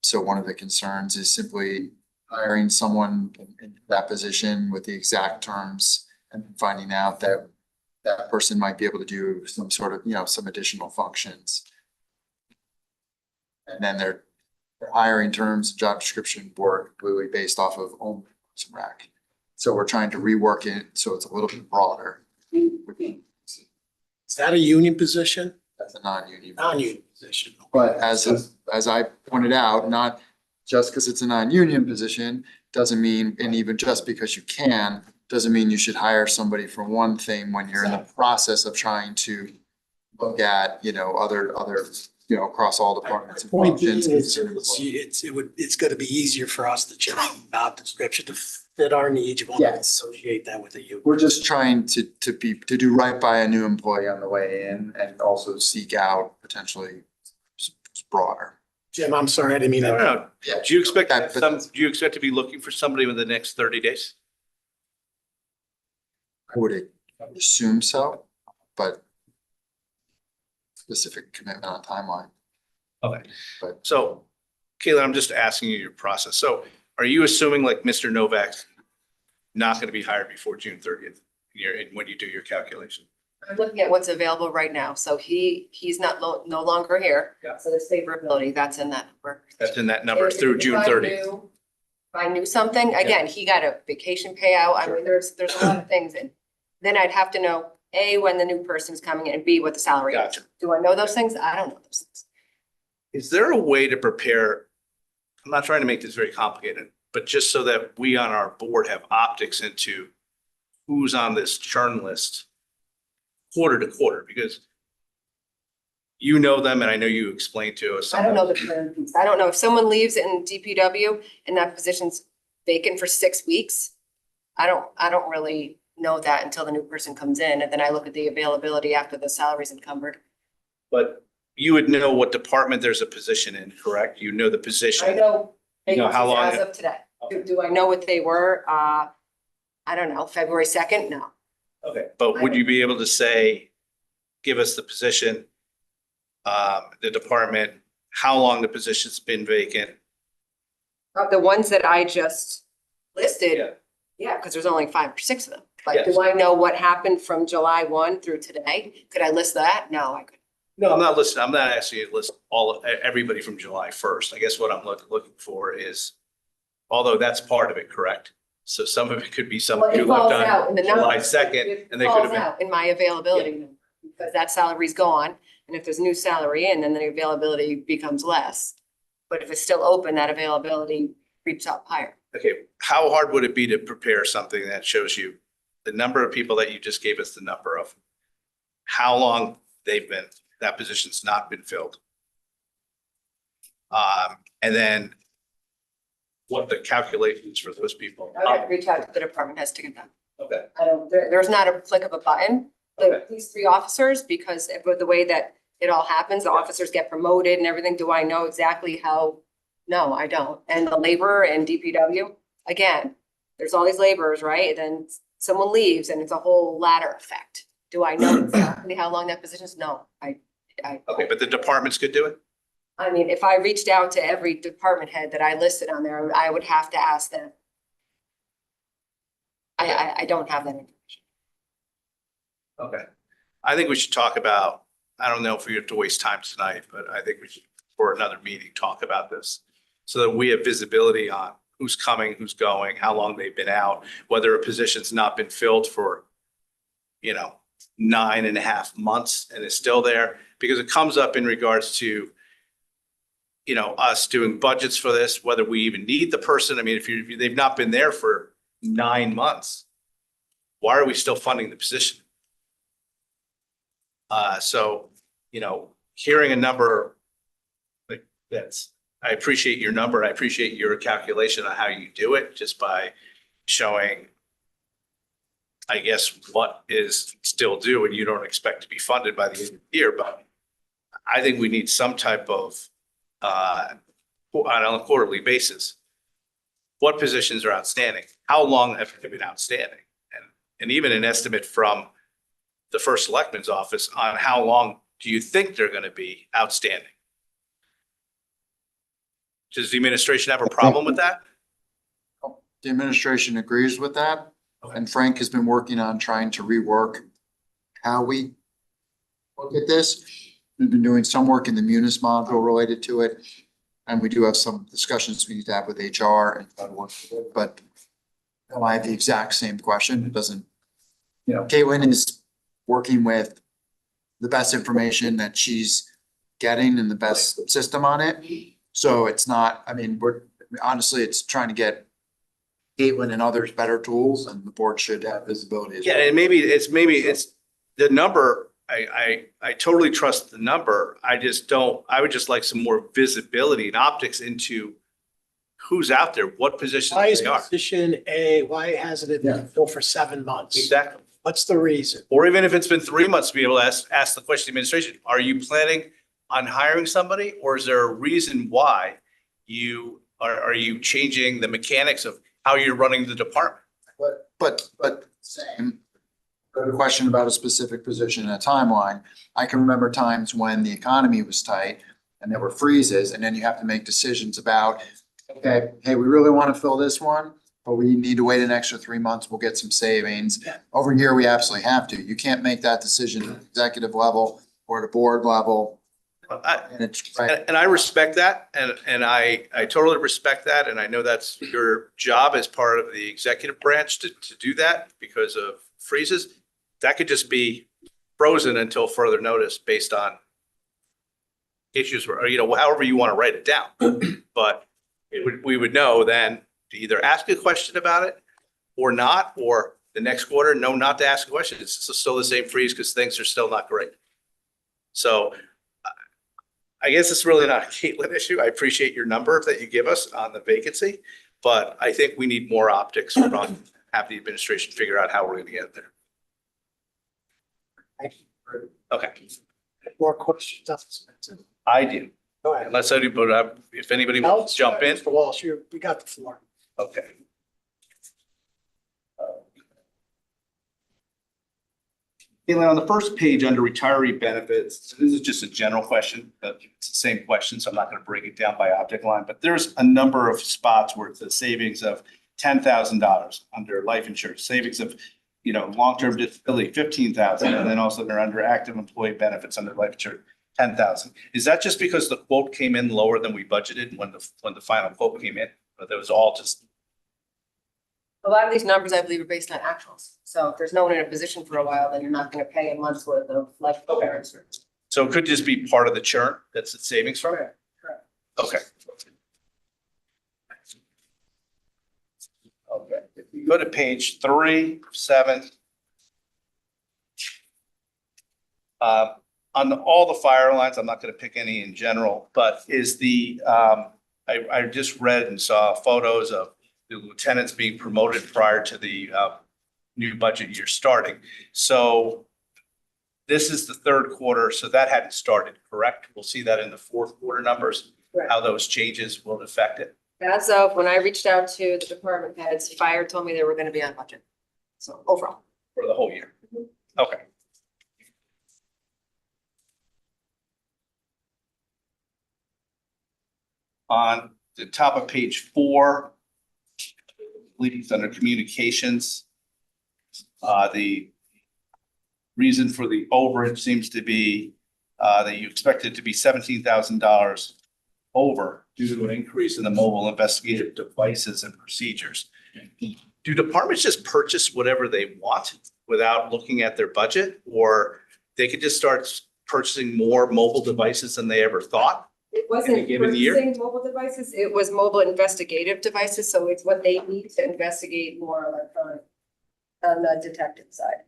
[SPEAKER 1] So one of the concerns is simply hiring someone in that position with the exact terms and finding out that that person might be able to do some sort of, some additional functions. And then their hiring terms, job description work completely based off of only Parks and Rec. So we're trying to rework it so it's a little bit broader.
[SPEAKER 4] Is that a union position?
[SPEAKER 1] That's a non-union.
[SPEAKER 4] Non-union position.
[SPEAKER 1] But as I pointed out, not just because it's a non-union position, doesn't mean, and even just because you can, doesn't mean you should hire somebody for one thing when you're in the process of trying to look at, other across all departments. and
[SPEAKER 4] Point being
[SPEAKER 1] functions.
[SPEAKER 4] it's gonna be easier for us to change job description to fit our needs. You won't have to associate that with a union.
[SPEAKER 1] We're just trying to do right by a new employee on the way in and also seek out potentially broader.
[SPEAKER 4] Jim, I'm sorry, I didn't mean
[SPEAKER 13] No,
[SPEAKER 4] to.
[SPEAKER 13] no.
[SPEAKER 1] Yeah.
[SPEAKER 13] Do you expect
[SPEAKER 1] That-
[SPEAKER 13] do you expect to be looking for somebody within the next 30 days?
[SPEAKER 1] I would assume so, but specific commitment on timeline.
[SPEAKER 13] Okay.
[SPEAKER 1] But-
[SPEAKER 13] So, Kayla, I'm just asking you your process. So are you assuming like Mr. Novak's not going to be hired before June 30th? When you do your calculation?
[SPEAKER 11] I'm looking at what's available right now. So he's not no longer here.
[SPEAKER 13] Yeah.
[SPEAKER 11] So there's favorability, that's in that number.
[SPEAKER 13] That's in that number
[SPEAKER 11] If-
[SPEAKER 13] through
[SPEAKER 11] if
[SPEAKER 13] June
[SPEAKER 11] I
[SPEAKER 13] 30th.
[SPEAKER 11] knew- If I knew something, again, he got a vacation payout. I mean, there's a lot of things. And then I'd have to know, A, when the new person's coming in, and B, what the salary is.
[SPEAKER 13] Gotcha.
[SPEAKER 11] Do I know those things? I don't know those things.
[SPEAKER 13] Is there a way to prepare? I'm not trying to make this very complicated, but just so that we on our board have optics into who's on this churn list quarter to quarter, because you know them and I know you explained to us.
[SPEAKER 11] I don't know the current piece. I don't know if someone leaves in DPW and that position's vacant for 6 weeks. I don't really know that until the new person comes in, and then I look at the availability after the salary's encumbered.
[SPEAKER 13] But you would know what department there's a position in, correct? You know the position.
[SPEAKER 11] I know
[SPEAKER 13] You know how long
[SPEAKER 11] vacancies as of today. Do I know what they were? I don't know, February 2nd? No.
[SPEAKER 13] Okay, but would you be able to say, give us the position, the department, how long the position's been vacant?
[SPEAKER 11] Of the ones that I just
[SPEAKER 13] Yeah.
[SPEAKER 11] listed, yeah, because there's only 5 or 6 of them. But
[SPEAKER 13] Yes.
[SPEAKER 11] do I know what happened from July 1 through today? Could I list that? No, I couldn't.
[SPEAKER 13] No, I'm not listening. I'm not asking you to list everybody from July 1st. I guess what I'm looking for is, although that's part of it, correct? So some of it could be
[SPEAKER 11] Well,
[SPEAKER 13] something
[SPEAKER 11] it
[SPEAKER 13] you left
[SPEAKER 11] falls
[SPEAKER 13] on
[SPEAKER 11] out in the
[SPEAKER 13] July
[SPEAKER 11] numbers.
[SPEAKER 13] 2nd,
[SPEAKER 11] It
[SPEAKER 13] and they could have
[SPEAKER 11] falls
[SPEAKER 13] been.
[SPEAKER 11] out in my availability number, because that salary's gone, and if there's new salary in, then the availability becomes less. But if it's still open, that availability creeps up higher.
[SPEAKER 13] Okay, how hard would it be to prepare something that shows you the number of people that you just gave us the number of? How long that position's not been filled? And then what the calculations for those people.
[SPEAKER 11] I would reach out to the department heads to get that.
[SPEAKER 13] Okay,
[SPEAKER 11] There's not a click of a button.
[SPEAKER 13] Okay.
[SPEAKER 11] These 3 officers, because of the way that it all happens, the officers get promoted and everything. Do I know exactly how? No, I don't. And the laborer and DPW, again, there's all these laborers, right? And then someone leaves and it's a whole ladder effect. Do I know exactly how long that position is? No,
[SPEAKER 13] okay, but the departments could do it?
[SPEAKER 11] I mean, if I reached out to every department head that I listed on there, I would have to ask them. I don't have that information.
[SPEAKER 13] Okay. I think we should talk about, I don't know if we have to waste time tonight, but I think we should, for another meeting, talk about this. So that we have visibility on who's coming, who's going, how long they've been out, whether a position's not been filled for, 9.5 months and is still there, because it comes up in regards to, us doing budgets for this, whether we even need the person. I mean, if they've not been there for 9 months, why are we still funding the position? So, hearing a number like I appreciate your number. I appreciate your calculation on how you do it, just by showing, I guess, what is still due and you don't expect to be funded by the end of the year. But I think we need some type of, on a quarterly basis, what positions are outstanding? How long have they been outstanding? And even an estimate from the first selectman's office on how long do you think they're going to be outstanding? Does the administration have a problem with that?
[SPEAKER 1] The administration agrees with that, and Frank has been working on trying to rework how we look at this. We've been doing some work in the Munis module related to it, and we do have some discussions we need to have with HR and try to work with it, but I have the exact same question. It doesn't, Caitlin is working with the best information that she's getting and the best system on it. So it's not, honestly, it's trying to get Caitlin and others better tools, and the board should have visibility as well.
[SPEAKER 13] Yeah, and maybe it's the number. I totally trust the number. I would just like some more visibility and optics into who's out there, what positions
[SPEAKER 4] Why is
[SPEAKER 13] they are.
[SPEAKER 4] position A, why hasn't it been filled for 7 months?
[SPEAKER 13] Exactly.
[SPEAKER 4] What's the reason?
[SPEAKER 13] Or even if it's been 3 months, to be able to ask the question to the administration, are you planning on hiring somebody? Or is there a reason why are you changing the mechanics of how you're running the department?
[SPEAKER 1] But same, good question about a specific position and a timeline. I can remember times when the economy was tight and there were freezes, and then you have to make decisions about, okay, hey, we really want to fill this one, but we need to wait an extra 3 months, we'll get some savings. Over here, we absolutely have to. You can't make that decision at the executive level or at a board level. And it's right.
[SPEAKER 13] And I respect that, and I totally respect that, and I know that's your job as part of the executive branch to do that because of freezes. That could just be frozen until further notice based on issues, or however you want to write it down. But we would know then to either ask a question about it or not, or the next quarter, no, not to ask a question. It's still the same freeze because things are still not great. So I guess it's really not a Caitlin issue. I appreciate your number that you give us on the vacancy, but I think we need more optics from have the administration figure out how we're going to get there.
[SPEAKER 4] Thank you.
[SPEAKER 13] Okay.
[SPEAKER 4] More questions?
[SPEAKER 13] I do.
[SPEAKER 4] Go ahead.
[SPEAKER 13] Unless I do, but if anybody wants to jump in.
[SPEAKER 4] Mr. Walsh, we got the floor.
[SPEAKER 13] Okay. Caitlin, on the first page under retiree benefits, this is just a general question, but it's the same question, so I'm not going to break it down by object line, but there's a number of spots where it's a savings of $10,000 under life insurance, savings of, long-term disability, $15,000, and then also they're under active employee benefits under life insurance, $10,000. Is that just because the quote came in lower than we budgeted when the final quote came in? But that was all just.
[SPEAKER 11] A lot of these numbers, I believe, are based on actuals. So if there's no one in a position for a while, then you're not going to pay a month's worth of life insurance.
[SPEAKER 13] So it could just be part of the churn that's the savings from it?
[SPEAKER 11] Correct.
[SPEAKER 13] Okay. Okay, if you go to page 3, 7. On all the fire lines, I'm not going to pick any in general, but is I just read and saw photos of the lieutenants being promoted prior to the new budget year starting. So this is the third quarter, so that hadn't started, correct? We'll see that in the fourth quarter numbers,
[SPEAKER 11] Correct.
[SPEAKER 13] how those changes will affect it.
[SPEAKER 11] As of when I reached out to the department heads, fire told me they were going to be on budget. So overall.
[SPEAKER 13] For the whole year. Okay. On the top of page 4, leads under communications. The reason for the overage seems to be that you expect it to be $17,000 over due to an increase in the mobile investigative devices and procedures. Do departments just purchase whatever they want without looking at their budget, or they could just start purchasing more mobile devices than they ever thought?
[SPEAKER 11] It wasn't
[SPEAKER 13] given year?
[SPEAKER 11] purchasing mobile devices, it was mobile investigative devices, so it's what they need to investigate more electronic on the detective side.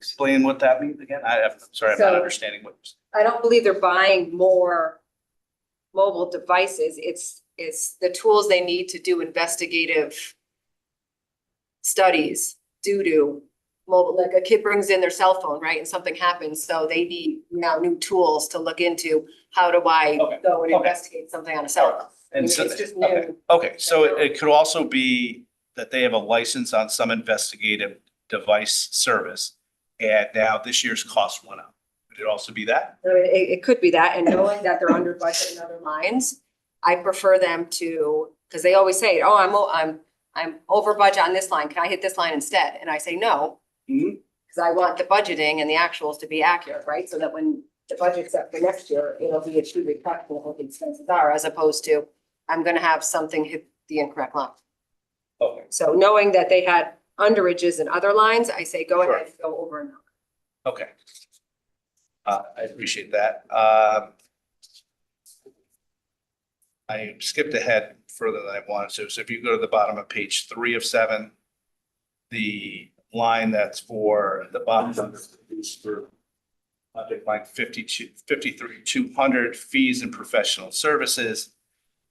[SPEAKER 13] Explain what that means again. I'm sorry, I'm not understanding what.
[SPEAKER 11] I don't believe they're buying more mobile devices. It's the tools they need to do investigative studies due to mobile, like a kid brings in their cell phone, right? And something happens, so they need now new tools to look into how do I go and investigate something on a cell phone.
[SPEAKER 13] And so,
[SPEAKER 11] It's just new.
[SPEAKER 13] okay, so it could also be that they have a license on some investigative device service, and now this year's cost went up. Could it also be that?
[SPEAKER 11] I mean, it could be that, and knowing that they're under budget in other lines, I prefer them to, because they always say, oh, I'm over budget on this line, can I hit this line instead? And I say no. Because I want the budgeting and the actuals to be accurate, right? So that when the budget's up for next year, it'll be a true reflection of what the expenses are, as opposed to, I'm gonna have something hit the incorrect line.
[SPEAKER 13] Okay.
[SPEAKER 11] So knowing that they had underages in other lines, I say, go ahead and go over and over.
[SPEAKER 13] Okay. I appreciate that. I skipped ahead further than I wanted to. So if you go to the bottom of page 3 of 7, the line that's for the bottom for Project line 53,200 fees and professional services.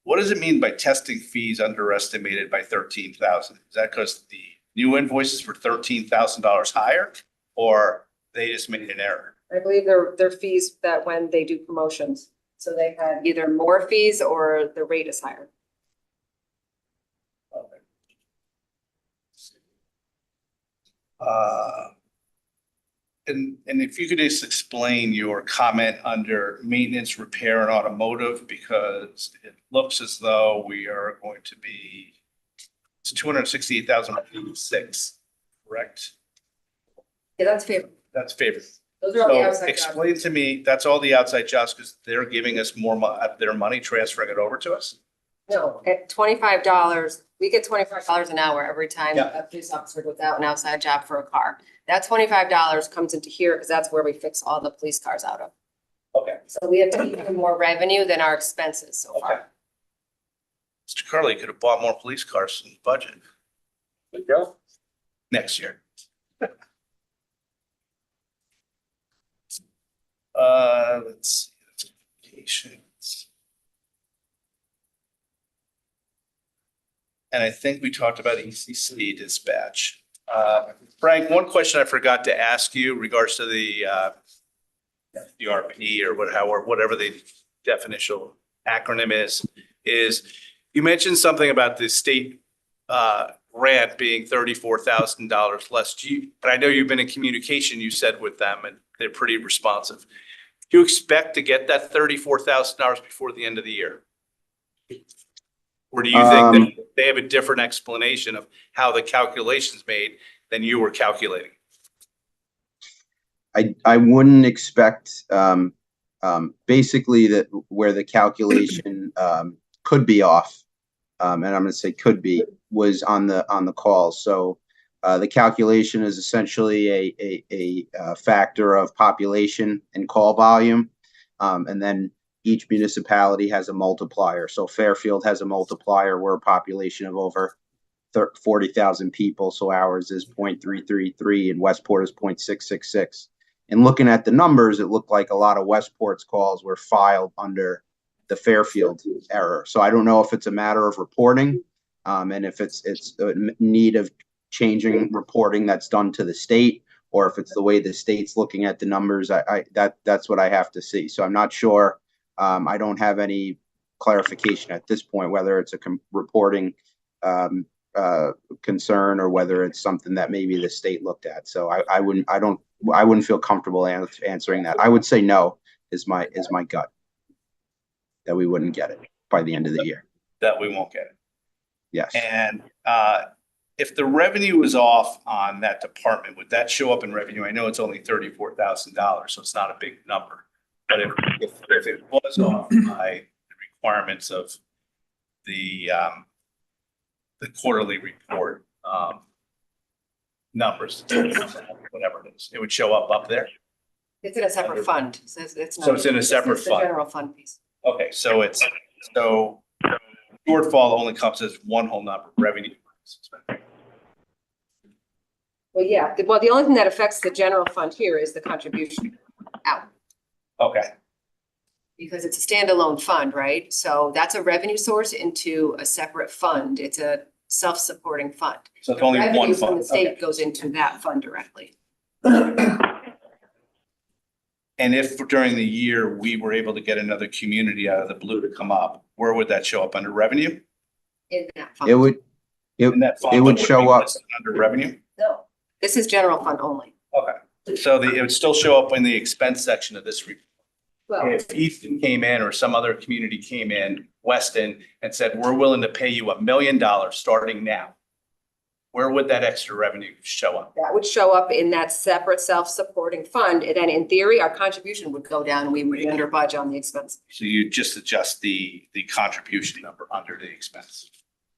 [SPEAKER 13] What does it mean by testing fees underestimated by 13,000? Is that because the new invoices were $13,000 higher, or they just made an error?
[SPEAKER 11] I believe they're fees that when they do promotions, so they had either more fees or the rate is higher.
[SPEAKER 13] And if you could just explain your comment under maintenance, repair, and automotive, because it looks as though we are going to be, it's 268,086, correct?
[SPEAKER 11] Yeah, that's favorable.
[SPEAKER 13] That's favorable.
[SPEAKER 11] Those are all the
[SPEAKER 13] So
[SPEAKER 11] outside
[SPEAKER 13] explain
[SPEAKER 11] jobs.
[SPEAKER 13] to me, that's all the outside jobs because they're giving us more their money, transferring it over to us?
[SPEAKER 11] No, at $25, we get $25 an hour every time
[SPEAKER 13] Yeah.
[SPEAKER 11] a police officer goes out an outside job for a car. That $25 comes into here because that's where we fix all the police cars out of.
[SPEAKER 13] Okay.
[SPEAKER 11] So we have even more revenue than our expenses so
[SPEAKER 13] Okay.
[SPEAKER 11] far.
[SPEAKER 13] Mr. Curley could have bought more police cars in the budget.
[SPEAKER 5] There you go.
[SPEAKER 13] Next year. Let's see, patients. And I think we talked about ECC dispatch. Frank, one question I forgot to ask you regards to the RP or whatever the definitional acronym is you mentioned something about the state grant being $34,000 less. But I know you've been in communication, you said, with them, and they're pretty responsive. Do you expect to get that $34,000 before the end of the year? Or do you think that they have a different explanation of how the calculation's made than you were calculating?
[SPEAKER 12] I wouldn't expect, basically that where the calculation, could be off, and I'm gonna say could be, was on the call. So, the calculation is essentially a factor of population and call volume. And then each municipality has a multiplier. So Fairfield has a multiplier. We're a population of over 40,000 people. So ours is 0.333 and Westport is 0.666. And looking at the numbers, it looked like a lot of Westport's calls were filed under the Fairfield error. So I don't know if it's a matter of reporting, and if it's a need of changing reporting that's done to the state, or if it's the way the state's looking at the numbers. That's what I have to see. So I'm not sure. I don't have any clarification at this point, whether it's a reporting concern or whether it's something that maybe the state looked at. So I wouldn't feel comfortable answering that. I would say no is my gut, that we wouldn't get it by the end of the year.
[SPEAKER 13] That we won't get it.
[SPEAKER 12] Yes.
[SPEAKER 13] And if the revenue was off on that department, would that show up in revenue? I know it's only $34,000, so it's not a big number. But if it was off by the requirements of the quarterly report numbers, whatever it is, it would show up there.
[SPEAKER 11] It's in a separate fund. So it's not.
[SPEAKER 13] So it's in a separate
[SPEAKER 11] It's the
[SPEAKER 13] fund.
[SPEAKER 11] general fund piece.
[SPEAKER 13] Okay, so shortfall only comes as one whole number, revenue.
[SPEAKER 11] Well, yeah, the only thing that affects the general fund here is the contribution out.
[SPEAKER 13] Okay,
[SPEAKER 11] Because it's a standalone fund, right? So that's a revenue source into a separate fund. It's a self-supporting fund.
[SPEAKER 13] so it's only one
[SPEAKER 11] Revenue from
[SPEAKER 13] fund.
[SPEAKER 11] the state
[SPEAKER 13] Okay.
[SPEAKER 11] goes into that fund directly.
[SPEAKER 13] And if during the year we were able to get another community out of the blue to come up, where would that show up under revenue?
[SPEAKER 11] In that fund.
[SPEAKER 12] It would
[SPEAKER 13] In that fund,
[SPEAKER 12] it
[SPEAKER 13] but
[SPEAKER 12] would
[SPEAKER 13] be
[SPEAKER 12] show up.
[SPEAKER 13] listed under revenue?
[SPEAKER 11] No, this is general fund only.
[SPEAKER 13] Okay, so it would still show up in the expense section of this report.
[SPEAKER 11] Well,
[SPEAKER 13] If Easton came in or some other community came in, Weston, and said, we're willing to pay you $1 million starting now, where would that extra revenue show up?
[SPEAKER 11] that would show up in that separate self-supporting fund. And then in theory, our contribution would go down and we would be under budget on the expense.
[SPEAKER 13] So you just adjust the contribution number under the expense.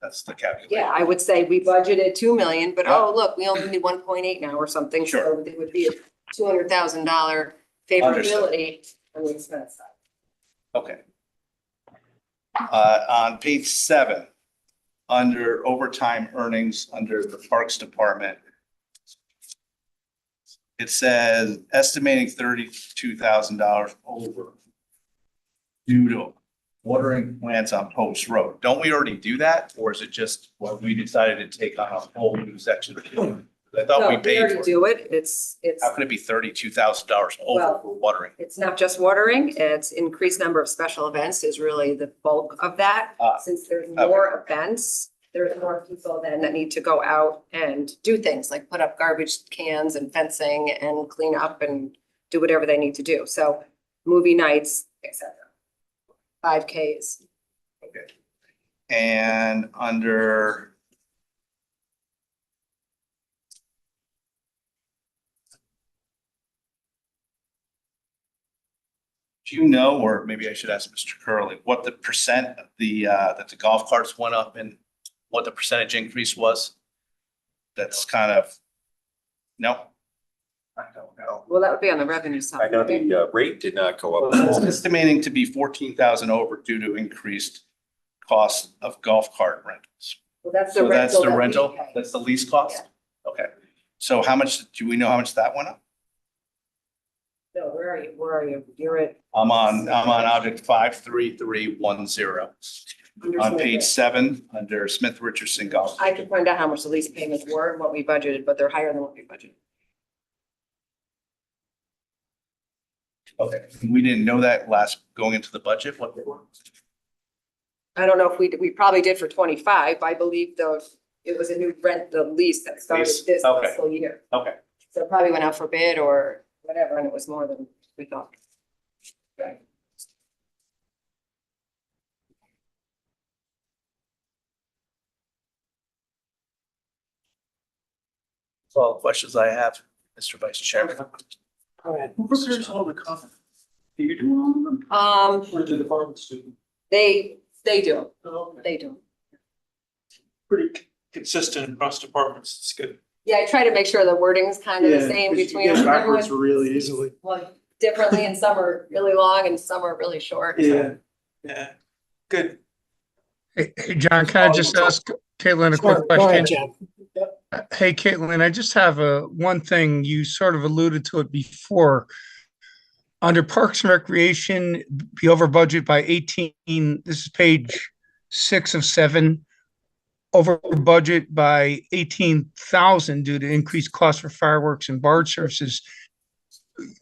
[SPEAKER 13] That's the calculation.
[SPEAKER 11] Yeah, I would say we budgeted 2 million, but
[SPEAKER 13] Yeah.
[SPEAKER 11] oh, look, we only need 1.8 now or something.
[SPEAKER 13] Sure.
[SPEAKER 11] So it would be a $200,000 favorability on the expense side.
[SPEAKER 13] Okay. On page 7, under overtime earnings, under the Parks Department, it says estimating $32,000 over due to watering plants on Post Road. Don't we already do that? Or is it just what we decided to take on a whole new section? I thought we
[SPEAKER 11] No,
[SPEAKER 13] paid
[SPEAKER 11] already
[SPEAKER 13] for it.
[SPEAKER 11] do it. It's,
[SPEAKER 13] How can it be $32,000 over
[SPEAKER 11] Well,
[SPEAKER 13] for watering?
[SPEAKER 11] it's not just watering, it's increased number of special events is really the bulk of that. Since there's more events, there's more people then that need to go out and do things like put up garbage cans and fencing and clean up and do whatever they need to do. So movie nights, etc. 5Ks.
[SPEAKER 13] Okay. And under do you know, or maybe I should ask Mr. Curley, what the percent of the that the golf carts went up and what the percentage increase was? That's kind of, no? I don't know.
[SPEAKER 11] Well, that would be on the revenue side.
[SPEAKER 5] I know the rate did not go up.
[SPEAKER 13] It's estimating to be 14,000 over due to increased cost of golf cart rentals.
[SPEAKER 11] Well, that's the
[SPEAKER 13] So that's
[SPEAKER 11] rental
[SPEAKER 13] the
[SPEAKER 11] that we
[SPEAKER 13] rental?
[SPEAKER 11] pay.
[SPEAKER 13] That's the lease cost? Okay. So how much, do we know how much that went up?
[SPEAKER 11] No, where are you? Where are you? You're at.
[SPEAKER 13] I'm on object 53310 on page 7 under Smith Richardson Golf.
[SPEAKER 11] I can find out how much the lease payments were and what we budgeted, but they're higher than what we budgeted.
[SPEAKER 13] Okay, we didn't know that going into the budget, what they were.
[SPEAKER 11] I don't know if we probably did for 25. I believe it was a new the lease that started
[SPEAKER 13] Lease,
[SPEAKER 11] this
[SPEAKER 13] okay.
[SPEAKER 11] fiscal year.
[SPEAKER 13] Okay.
[SPEAKER 11] So it probably went out for bid or whatever, and it was more than we thought. Okay.
[SPEAKER 13] That's all the questions I have, Mr. Vice Chairman.
[SPEAKER 4] All right, who prepares all the comments? Do you do all of them? Or the departments do?
[SPEAKER 11] They do,
[SPEAKER 4] Okay.
[SPEAKER 11] they do.
[SPEAKER 7] Pretty consistent across departments. It's good.
[SPEAKER 11] Yeah, I try to make sure the wording's kind of the same between
[SPEAKER 4] Backwards
[SPEAKER 11] everyone.
[SPEAKER 4] really easily.
[SPEAKER 11] Like differently, and some are really long and some are really short. so.
[SPEAKER 7] Yeah. Good.
[SPEAKER 10] Hey, John, can I just ask Caitlin a quick
[SPEAKER 4] Go ahead,
[SPEAKER 10] question?
[SPEAKER 4] Jen.
[SPEAKER 10] Hey, Caitlin, I just have one thing. You sort of alluded to it before. Under Parks and Recreation, be over budget by 18, this is page 6 of 7. Over budget by 18,000 due to increased costs for fireworks and barge services.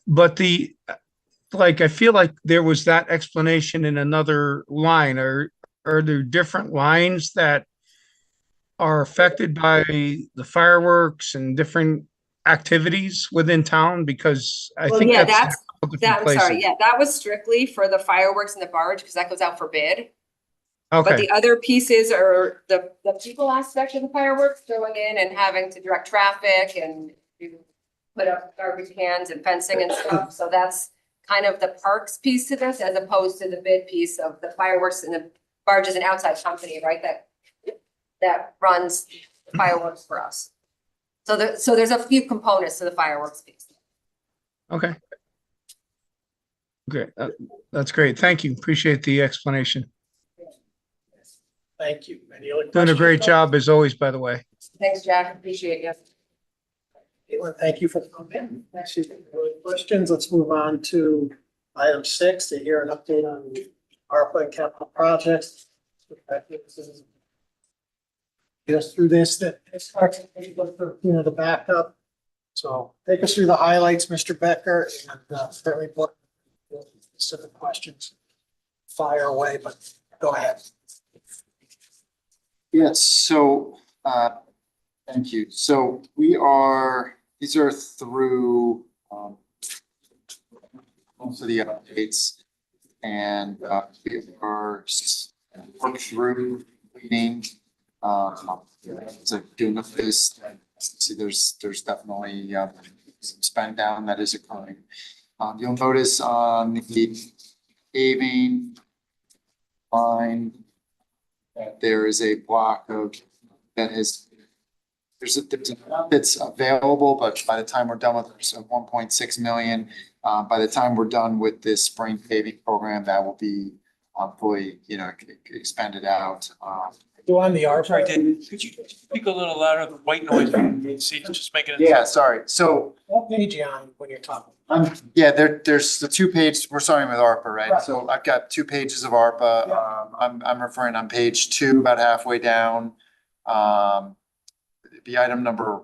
[SPEAKER 10] But I feel like there was that explanation in another line. Are there different lines that are affected by the fireworks and different activities within town? Because I
[SPEAKER 11] Well,
[SPEAKER 10] think
[SPEAKER 11] yeah,
[SPEAKER 10] that's a couple different
[SPEAKER 11] I'm sorry,
[SPEAKER 10] places.
[SPEAKER 11] yeah, that was strictly for the fireworks and the barge, because that goes out for bid. But
[SPEAKER 10] Okay,
[SPEAKER 11] the other pieces are the people aspect of the fireworks, going in and having to direct traffic and do put up garbage cans and fencing and stuff. So that's kind of the parks piece to this, as opposed to the bid piece of the fireworks and the barge is an outside company, right? That runs the fireworks for us. So there's a few components to the fireworks piece.
[SPEAKER 10] okay. Great, that's great. Thank you. Appreciate the explanation.
[SPEAKER 4] Thank you. Any other questions?
[SPEAKER 10] Doing a great job as always, by the way.
[SPEAKER 11] Thanks, Jack. Appreciate you.
[SPEAKER 4] Caitlin, thank you for coming. Next, if you have any questions, let's move on to item 6 to hear an update on ARPA and capital projects. Get us through this, that it starts, the backup. So take us through the highlights, Mr. Becker, and certainly what specific questions fire away, but go ahead.
[SPEAKER 1] Yes, so, thank you. So these are through, most of the updates. And, we are working through reading, so doing a list. See, there's definitely, some spend down that is occurring. You'll notice on the paving line, there is a block of there's that's available, but by the time we're done with 1.6 million, by the time we're done with this spring paving program, that will be fully, expanded out.
[SPEAKER 4] Do on the ARPA.
[SPEAKER 15] Sorry, David, could you speak a little louder? The white noise from the AC, just making it.
[SPEAKER 1] Yeah, sorry. So,
[SPEAKER 4] What page you on when you're talking?
[SPEAKER 1] yeah, there's the 2 pages, we're starting with ARPA, right?
[SPEAKER 4] Right.
[SPEAKER 1] So I've got 2 pages of ARPA. I'm referring on page 2, about halfway down. The item number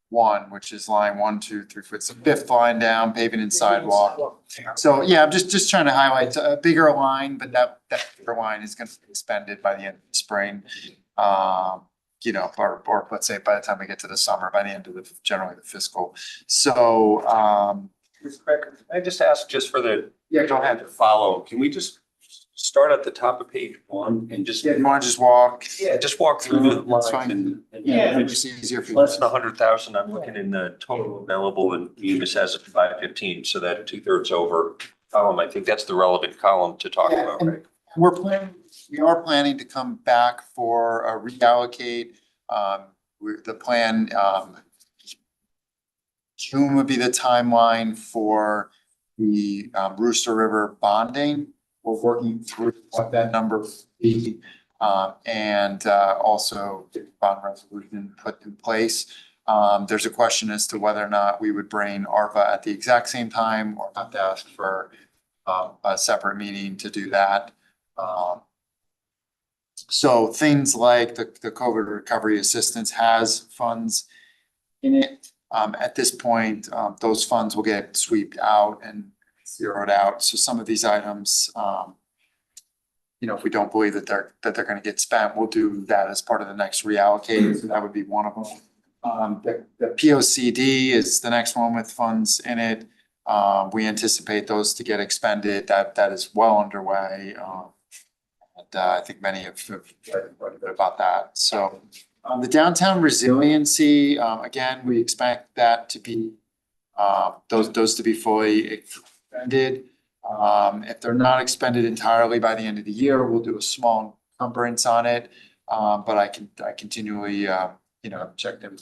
[SPEAKER 1] 1, which is line 1, 2, 3, 4, it's the 5th line down, paving and sidewalk. So, yeah, I'm just trying to highlight a bigger line, but that bigger line is gonna be expended by the end of the spring. You know, or let's say by the time we get to the summer, by the end of generally the fiscal. So,
[SPEAKER 5] I just ask just for the.
[SPEAKER 1] Yeah, go ahead.
[SPEAKER 5] To follow, can we just start at the top of page 1 and just.
[SPEAKER 1] Yeah, you wanna just walk?
[SPEAKER 5] Yeah, just walk through the
[SPEAKER 1] That's
[SPEAKER 5] lines
[SPEAKER 1] fine.
[SPEAKER 5] and.
[SPEAKER 1] Yeah,
[SPEAKER 5] and
[SPEAKER 1] it's easier for you.
[SPEAKER 5] Less than 100,000, I'm looking in the total available in Munis as of 515, so that 2/3 over column, I think that's the relevant column to talk about, right?
[SPEAKER 1] We are planning to come back for a reallocate. The plan, June would be the timeline for the Rooster River bonding. We're working through what that number would be. And also get the bond resolution put in place. There's a question as to whether or not we would bring ARPA at the exact same time or have to ask for a separate meeting to do that. So things like the COVID recovery assistance has funds in it. At this point, those funds will get swept out and zeroed out. So some of these items, you know, if we don't believe that they're gonna get spent, we'll do that as part of the next reallocate. So that would be one of them. The POCD is the next one with funds in it. We anticipate those to get expended. That is well underway. And I think many have read quite a bit about that. So the downtown resiliency, again, we expect that to be those to be fully expended. If they're not expended entirely by the end of the year, we'll do a small encumbrance on it. But I continually, you know, check them,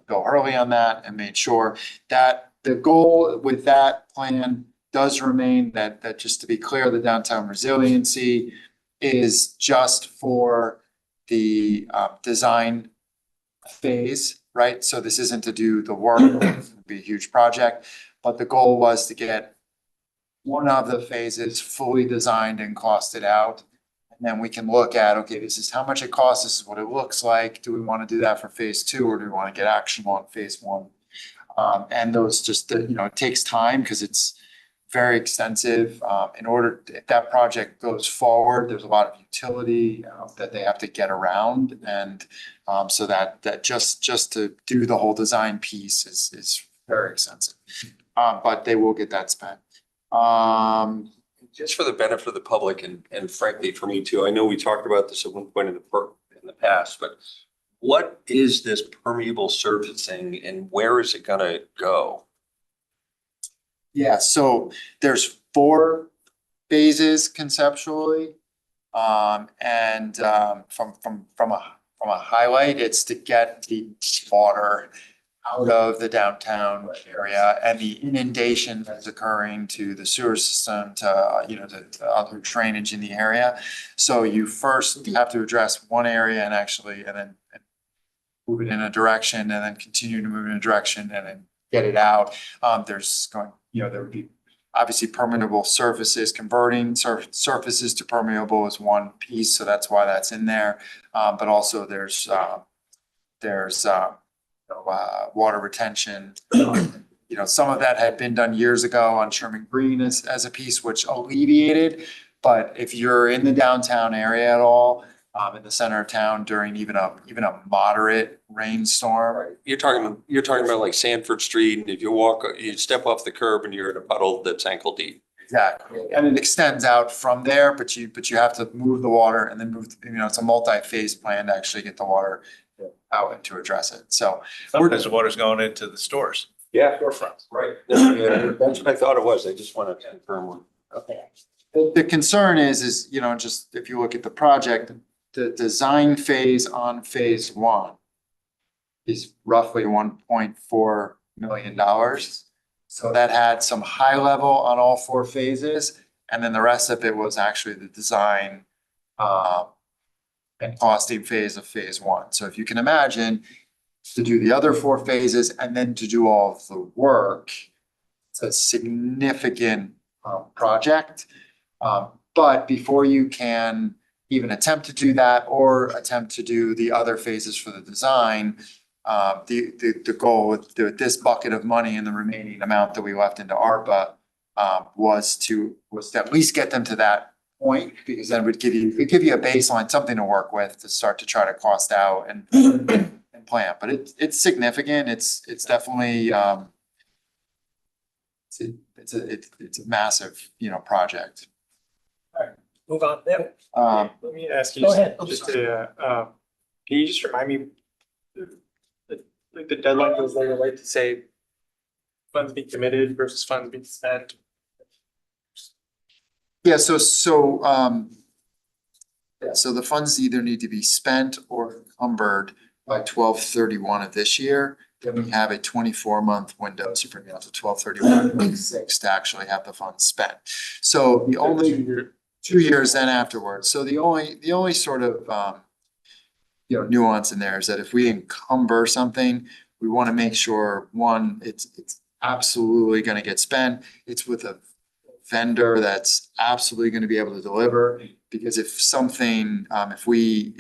[SPEAKER 1] go early on that and made sure that the goal with that plan does remain that just to be clear, the downtown resiliency is just for the design phase, right? So this isn't to do the work, it would be a huge project, but the goal was to get one of the phases fully designed and costed out. And then we can look at, okay, this is how much it costs, this is what it looks like. Do we want to do that for phase 2 or do we want to get action on phase 1? And those just, you know, it takes time because it's very extensive. In order, if that project goes forward, there's a lot of utility that they have to get around. And so that just to do the whole design piece is very extensive. But they will get that spent.
[SPEAKER 5] Just for the benefit of the public and frankly for me too, I know we talked about this at one point in the past, but what is this permeable surfacing and where is it gonna go?
[SPEAKER 1] Yeah, so there's 4 phases conceptually. And from a highlight, it's to get the water out of the downtown area and the inundation that's occurring to the sewer system, to, you know, to other drainage in the area. So you first have to address one area and then move it in a direction and then continue to move in a direction and then get it out. There's going, you know, there would be obviously permeable surfaces, converting surfaces to permeable is one piece. So that's why that's in there. But also there's water retention. You know, some of that had been done years ago on Sherman Green as a piece which alleviated. But if you're in the downtown area at all, in the center of town during even a moderate rainstorm.
[SPEAKER 5] You're talking about like Sanford Street, and if you step off the curb and you're in a puddle that's ankle deep.
[SPEAKER 1] Exactly, and it extends out from there, but you have to move the water and then move, you know, it's a multi-phase plan to actually get the water out and to address it, so.
[SPEAKER 13] Sometimes the water's going into the stores.
[SPEAKER 5] Yeah, storefronts, right. That's what I thought it was. I just want to confirm.
[SPEAKER 1] Okay. The concern is, you know, just if you look at the project, the design phase on phase 1 is roughly $1.4 million. So that had some high level on all 4 phases. And then the rest of it was actually the design and costing phase of phase one. So if you can imagine to do the other 4 phases and then to do all of the work, it's a significant project. But before you can even attempt to do that or attempt to do the other phases for the design, the goal with this bucket of money and the remaining amount that we left into ARPA was to at least get them to that point, because then it'd give you a baseline, something to work with to start to try to cost out and plan. But it's significant. It's definitely it's a massive, project.
[SPEAKER 4] Move on. Yeah.
[SPEAKER 7] Let me ask you.
[SPEAKER 4] Go ahead. I'm
[SPEAKER 7] Just to, can you just remind me, like the deadline goes later, right, to say funds being committed versus funds being spent?
[SPEAKER 1] Yeah, so the funds either need to be spent or encumbered by 12/31 of this year. Then we have a 24-month window, so bring it out to 12/31/26 to actually have the funds spent. So the only 2 years then afterwards. So the only sort of nuance in there is that if we encumber something, we want to make sure, one, it's absolutely going to get spent. It's with a vendor that's absolutely going to be able to deliver. Because if something, if we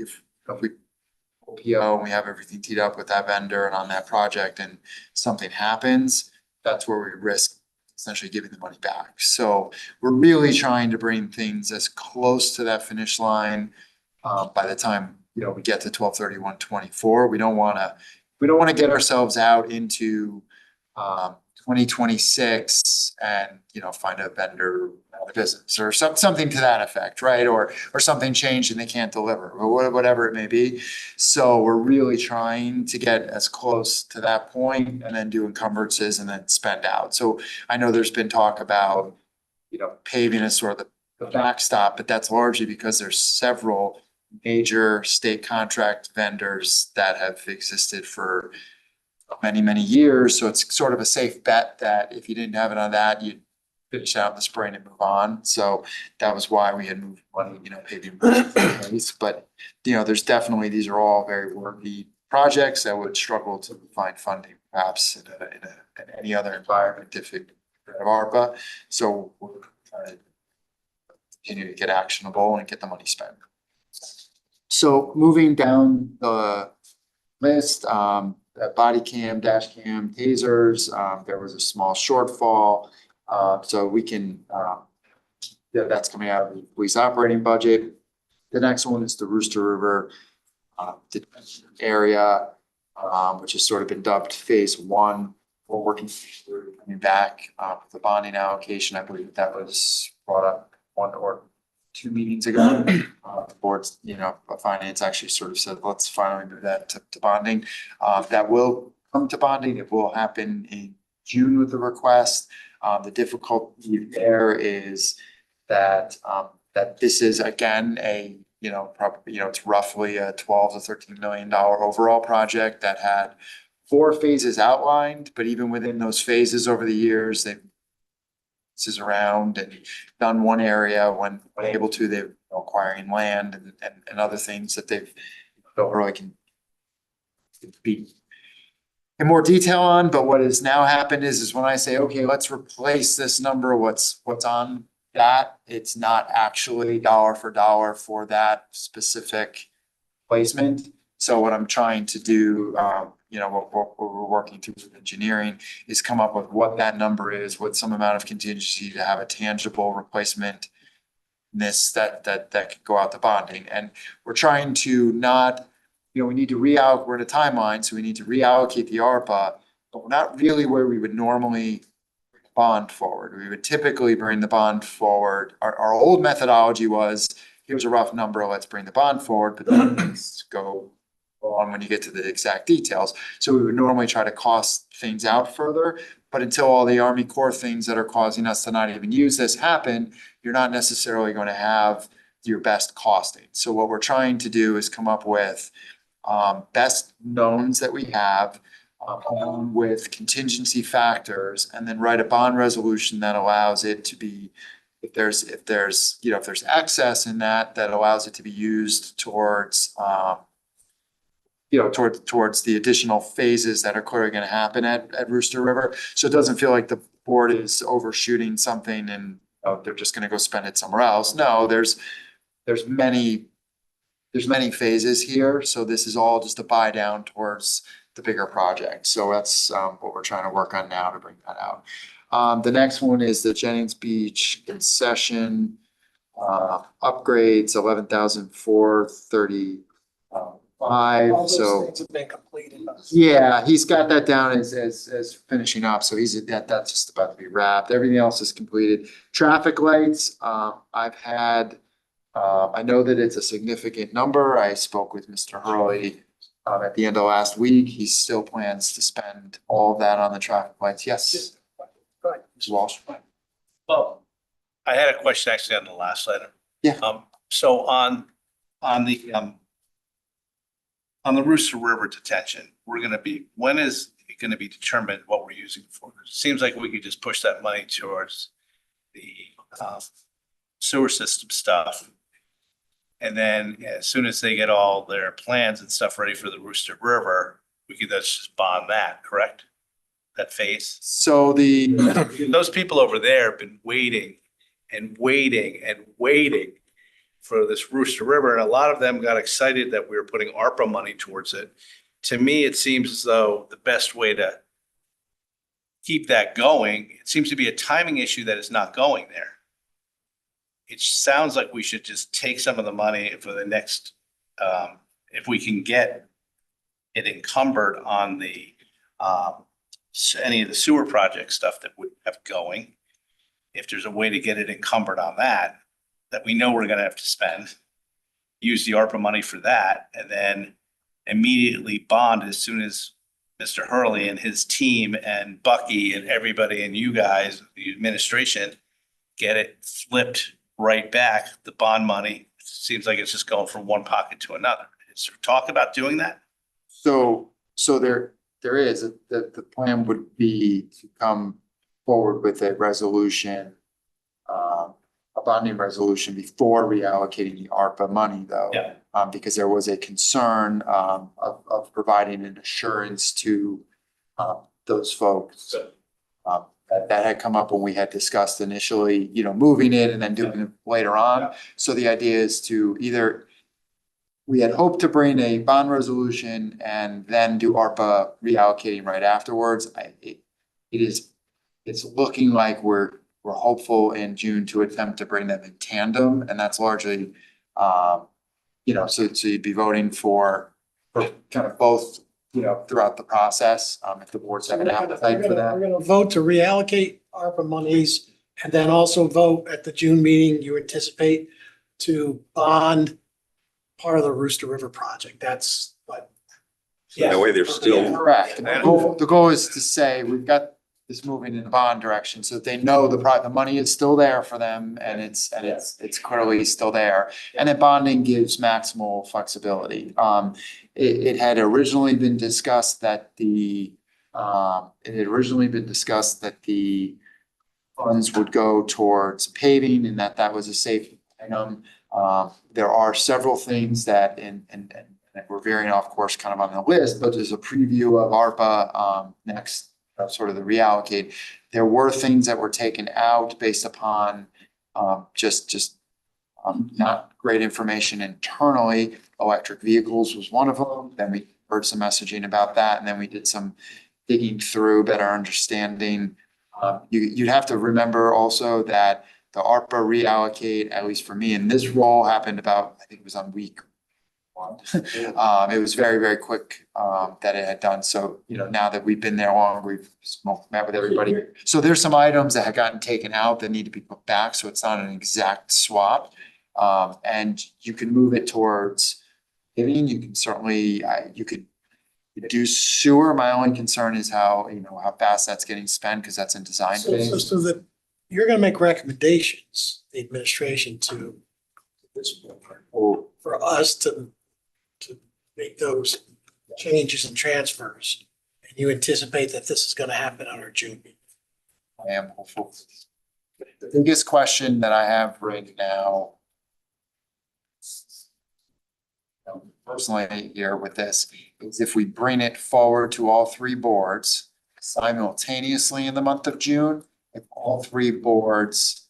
[SPEAKER 1] PO and we have everything teed up with that vendor and on that project and something happens, that's where we risk essentially giving the money back. So we're really trying to bring things as close to that finish line by the time we get to 12/31/24. We don't want to get ourselves out into 2026 and find a vendor out of business or something to that effect, right? Or something changed and they can't deliver or whatever it may be. So we're really trying to get as close to that point and then do encumbrances and then spend out. So I know there's been talk about paving as sort of the backstop, but that's largely because there's several major state contract vendors that have existed for many, many years. So it's sort of a safe bet that if you didn't have it on that, you'd finish out in the spring and move on. So that was why we had moved money, paving. But, there's definitely, these are all very worthy projects that would struggle to find funding perhaps in any other environment if it had ARPA. So we're trying to continue to get actionable and get the money spent. So moving down the list, body cam, dash cam, tasers, there was a small shortfall. So we can, that's coming out of the police operating budget. The next one is the Rooster River area, which has sort of been dubbed phase one. We're working through coming back with the bonding allocation. I believe that was brought up 1 or 2 meetings ago. The board's, finance actually sort of said, let's finally move that to bonding. That will come to bonding. It will happen in June with the request. The difficulty there is that this is again probably, it's roughly a $12 to $13 million overall project that had 4 phases outlined, but even within those phases over the years, this is around and done one area when able to, they're acquiring land and other things that they've don't really can be in more detail on. But what has now happened is when I say, okay, let's replace this number, what's on that, it's not actually dollar for dollar for that specific placement. So what I'm trying to do, what we're working through with engineering is come up with what that number is, with some amount of contingency to have a tangible replacement that could go out to bonding. And we're trying to not, we need to reallocate, we're in a timeline, so we need to reallocate the ARPA, but we're not really where we would normally bond forward. We would typically bring the bond forward. Our old methodology was, here's a rough number, let's bring the bond forward, but then let's go on when you get to the exact details. So we would normally try to cost things out further, but until all the Army Corps things that are causing us to not even use this happen, you're not necessarily going to have your best costing. So what we're trying to do is come up with best knowns that we have, along with contingency factors, and then write a bond resolution that allows it to be if there's, you know, if there's excess in that, that allows it to be used towards, you know, towards the additional phases that are clearly gonna happen at Rooster River. So it doesn't feel like the board is overshooting something and, they're just gonna go spend it somewhere else. No, there's many phases here, so this is all just a buy down towards the bigger project. So that's what we're trying to work on now to bring that out. The next one is the Jennings Beach concession upgrades, 11,435. So
[SPEAKER 4] Things have been completed.
[SPEAKER 1] yeah, he's got that down as finishing up, so that's just about to be wrapped. Everything else is completed. Traffic lights, I've had, I know that it's a significant number. I spoke with Mr. Hurley at the end of last week. He still plans to spend all of that on the traffic lights. Yes.
[SPEAKER 4] Right.
[SPEAKER 1] Ms. Walsh.
[SPEAKER 13] Well, I had a question actually on the last letter.
[SPEAKER 1] Yeah.
[SPEAKER 13] So on the Rooster River detention, when is it gonna be determined what we're using it for? It seems like we could just push that money towards the sewer system stuff. And then as soon as they get all their plans and stuff ready for the Rooster River, we could just bond that, correct? That phase.
[SPEAKER 1] So
[SPEAKER 13] Those people over there have been waiting and waiting and waiting for this Rooster River, and a lot of them got excited that we were putting ARPA money towards it. To me, it seems as though the best way to keep that going, it seems to be a timing issue that is not going there. It sounds like we should just take some of the money for the next, if we can get it encumbered on the any of the sewer project stuff that we have going. If there's a way to get it encumbered on that we know we're gonna have to spend, use the ARPA money for that, and then immediately bond as soon as Mr. Hurley and his team and Bucky and everybody and you guys, the administration, get it flipped right back, the bond money. Seems like it's just going from one pocket to another. Is there talk about doing that?
[SPEAKER 1] So there is, the plan would be to come forward with a resolution, a bonding resolution before reallocating the ARPA money though.
[SPEAKER 13] Yeah.
[SPEAKER 1] Because there was a concern, of providing an assurance to, those folks. That had come up when we had discussed initially, you know, moving it and then doing it later on. So the idea is to we had hoped to bring a bond resolution and then do ARPA reallocating right afterwards. It's looking like we're hopeful in June to attempt to bring them in tandem, and that's largely, you know, so you'd be voting for kind of both, you know, throughout the process, if the board's have an appetite for that.
[SPEAKER 4] We're gonna vote to reallocate ARPA monies and then also vote at the June meeting, you anticipate to bond part of the Rooster River project. That's what.
[SPEAKER 5] That way there's still.
[SPEAKER 1] Correct. The goal is to say, we've got this moving in the bond direction, so they know the money is still there for them and it's clearly still there. And then bonding gives maximal flexibility. It had originally been discussed that the funds would go towards paving and that was a safe item. There are several things that and we're veering off course kind of on the list, but there's a preview of ARPA next, sort of the reallocate. There were things that were taken out based upon just not great information internally. Electric vehicles was one of them. Then we heard some messaging about that, and then we did some digging through, better understanding. You'd have to remember also that the ARPA reallocate, at least for me in this role, happened about, I think it was on week 1. It was very, very quick that it had done. So, you know, now that we've been there long, we've met with everybody. So there's some items that have gotten taken out that need to be put back. So it's not an exact swap. And you can move it towards paving. You can certainly, you could do sewer. My only concern is how fast that's getting spent, because that's in design phase.
[SPEAKER 4] So that you're gonna make recommendations, the administration to this board, for us to make those changes and transfers. And you anticipate that this is gonna happen on our June meeting.
[SPEAKER 1] I am hopeful. The biggest question that I have right now, personally here with this, is if we bring it forward to all three boards simultaneously in the month of June, if all three boards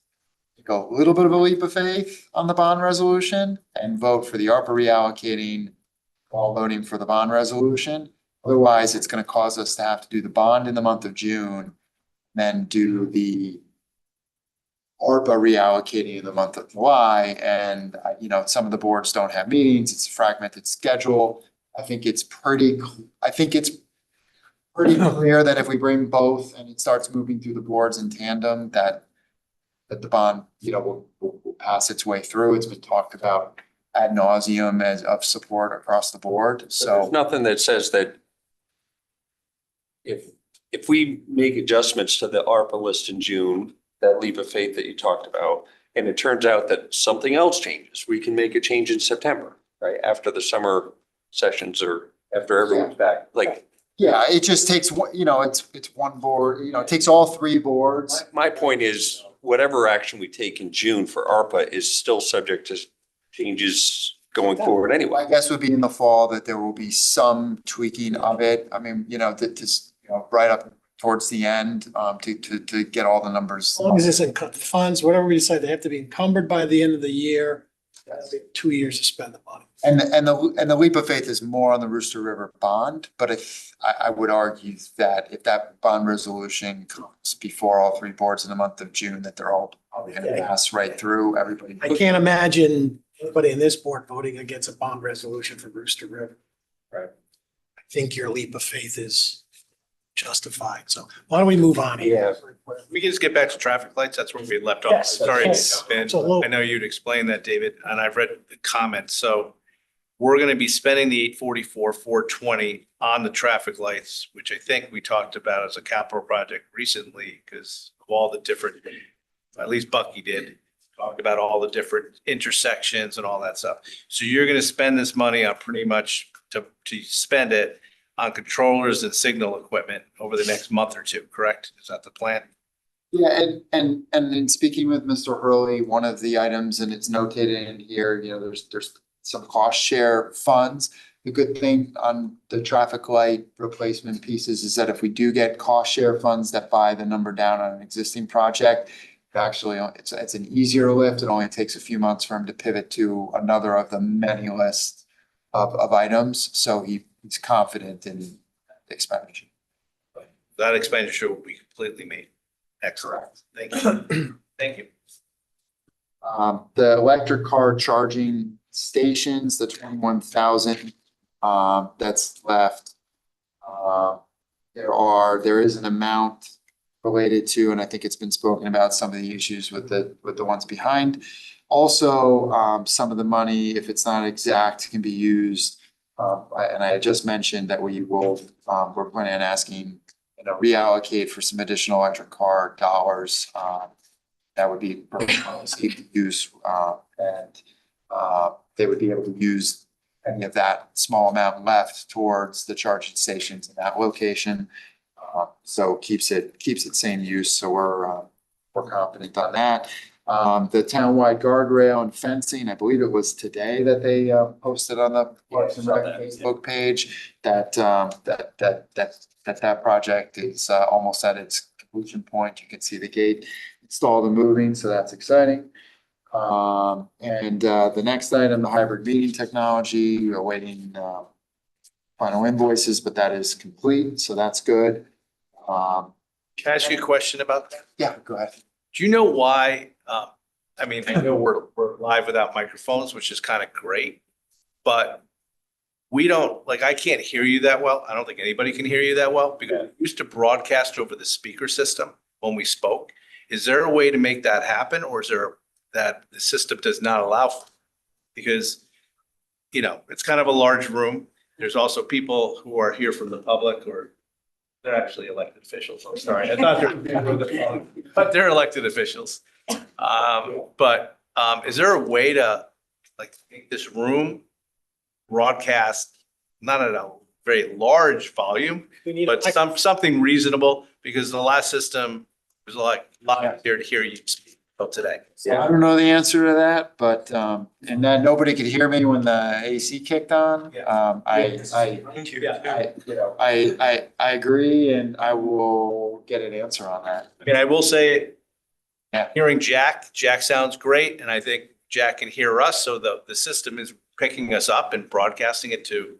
[SPEAKER 1] take a little bit of a leap of faith on the bond resolution and vote for the ARPA reallocating while voting for the bond resolution. Otherwise, it's gonna cause us to have to do the bond in the month of June, then do the ARPA reallocating in the month of July. And, some of the boards don't have meetings. It's a fragmented schedule. I think it's pretty clear that if we bring both and it starts moving through the boards in tandem, that the bond, will pass its way through. It's been talked about ad nauseum as of support across the board. So
[SPEAKER 5] There's nothing that says that if we make adjustments to the ARPA list in June, that leap of faith that you talked about, and it turns out that something else changes, we can make a change in September, right? After the summer sessions or after everyone's back, like.
[SPEAKER 1] yeah, it just takes one, it's one board, it takes all three boards.
[SPEAKER 5] My point is, whatever action we take in June for ARPA is still subject to changes going forward anyway.
[SPEAKER 1] I guess would be in the fall that there will be some tweaking of it. I mean, right up towards the end, to get all the numbers.
[SPEAKER 4] As long as it's in funds, whatever we decide, they have to be encumbered by the end of the year. 2 years to spend the money.
[SPEAKER 1] And the leap of faith is more on the Rooster River bond, but I would argue that if that bond resolution comes before all three boards in the month of June, that they're all probably gonna pass right through everybody.
[SPEAKER 4] I can't imagine anybody in this board voting against a bond resolution for Rooster River.
[SPEAKER 1] Right.
[SPEAKER 4] I think your leap of faith is justified. So why don't we move on here?
[SPEAKER 13] We can just get back to traffic lights. That's where we left off.
[SPEAKER 4] Yes,
[SPEAKER 13] Sorry to
[SPEAKER 4] yes.
[SPEAKER 13] jump in.
[SPEAKER 4] Absolutely.
[SPEAKER 13] I know you'd explained that, David, and I've read the comments. So we're gonna be spending the 844, 420 on the traffic lights, which I think we talked about as a capital project recently because of all the different, at least Bucky did, talked about all the different intersections and all that stuff. So you're gonna spend this money on pretty much to spend it on controllers and signal equipment over the next month or two, correct? Is that the plan?
[SPEAKER 1] Yeah, and in speaking with Mr. Hurley, one of the items, and it's notated in here, there's some cost share funds. The good thing on the traffic light replacement pieces is that if we do get cost share funds that buy the number down on an existing project, actually, it's an easier lift. It only takes a few months for him to pivot to another of the many lists of items. So he's confident in the expenditure.
[SPEAKER 13] That expenditure will be completely made. Excellent. Thank you. Thank you.
[SPEAKER 1] The electric car charging stations, the 21,000 that's left. There is an amount related to, and I think it's been spoken about, some of the issues with the ones behind. Also, some of the money, if it's not exact, can be used. And I just mentioned that we're planning on asking, reallocate for some additional electric car dollars. That would be to use, and they would be able to use any of that small amount left towards the charging stations in that location. So keeps it same use. So we're confident on that. The townwide guardrail and fencing, I believe it was today that they posted on the Parks and Rec Facebook page that project is almost at its conclusion point. You can see the gate installed and moving, so that's exciting. And the next item, the hybrid meeting technology, we're awaiting final invoices, but that is complete, so that's good.
[SPEAKER 13] Can I ask you a question about that?
[SPEAKER 1] Yeah, go ahead.
[SPEAKER 13] Do you know why, I mean, I know we're live without microphones, which is kind of great, but we don't, I can't hear you that well. I don't think anybody can hear you that well because we used to broadcast over the speaker system when we spoke. Is there a way to make that happen, or is there that the system does not allow? Because, it's kind of a large room. There's also people who are here from the public, or they're actually elected officials. I'm sorry. I thought they were but they're elected officials. But is there a way to make this room broadcast, not at a very large volume, but something reasonable? Because the last system was a lot easier to hear you speak about today.
[SPEAKER 1] So I don't know the answer to that, but, and then nobody could hear me when the AC kicked on. I agree, and I will get an answer on that.
[SPEAKER 13] I mean, I will say,
[SPEAKER 1] Yeah.
[SPEAKER 13] hearing Jack sounds great, and I think Jack can hear us, so the system is picking us up and broadcasting it to,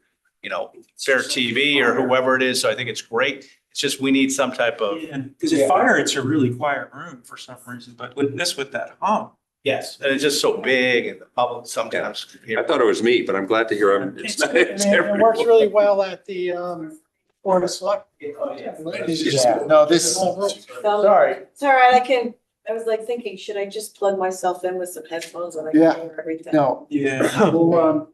[SPEAKER 13] FairTV or whoever it is, so I think it's great. It's just, we need some type of.
[SPEAKER 15] Because at fire, it's a really quiet room for some reason, but with that hum.
[SPEAKER 13] Yes, and it's just so big, and the public sometimes.
[SPEAKER 5] I thought it was me, but I'm glad to hear him.
[SPEAKER 4] And it works really well at the, Board of Select.
[SPEAKER 1] Yeah, no, this,
[SPEAKER 13] Sorry.
[SPEAKER 16] It's all right, I was like thinking, should I just plug myself in with some headphones and I can
[SPEAKER 1] Yeah.
[SPEAKER 16] hear everything?
[SPEAKER 1] no,
[SPEAKER 15] Yeah.
[SPEAKER 1] well,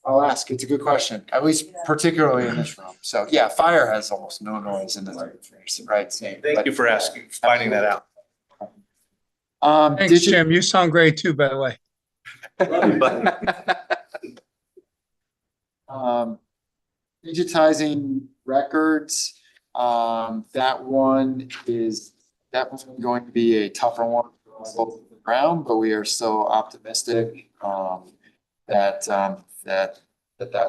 [SPEAKER 1] I'll ask. It's a good question, at least particularly in this room. So yeah, fire has almost no noise in the right? Same.
[SPEAKER 13] Thank you for asking, finding that out.
[SPEAKER 10] Thanks, Jim. You sound great too, by the way.
[SPEAKER 1] Digitizing records, that one is definitely going to be a tougher one for us both on the ground, but we are still optimistic, that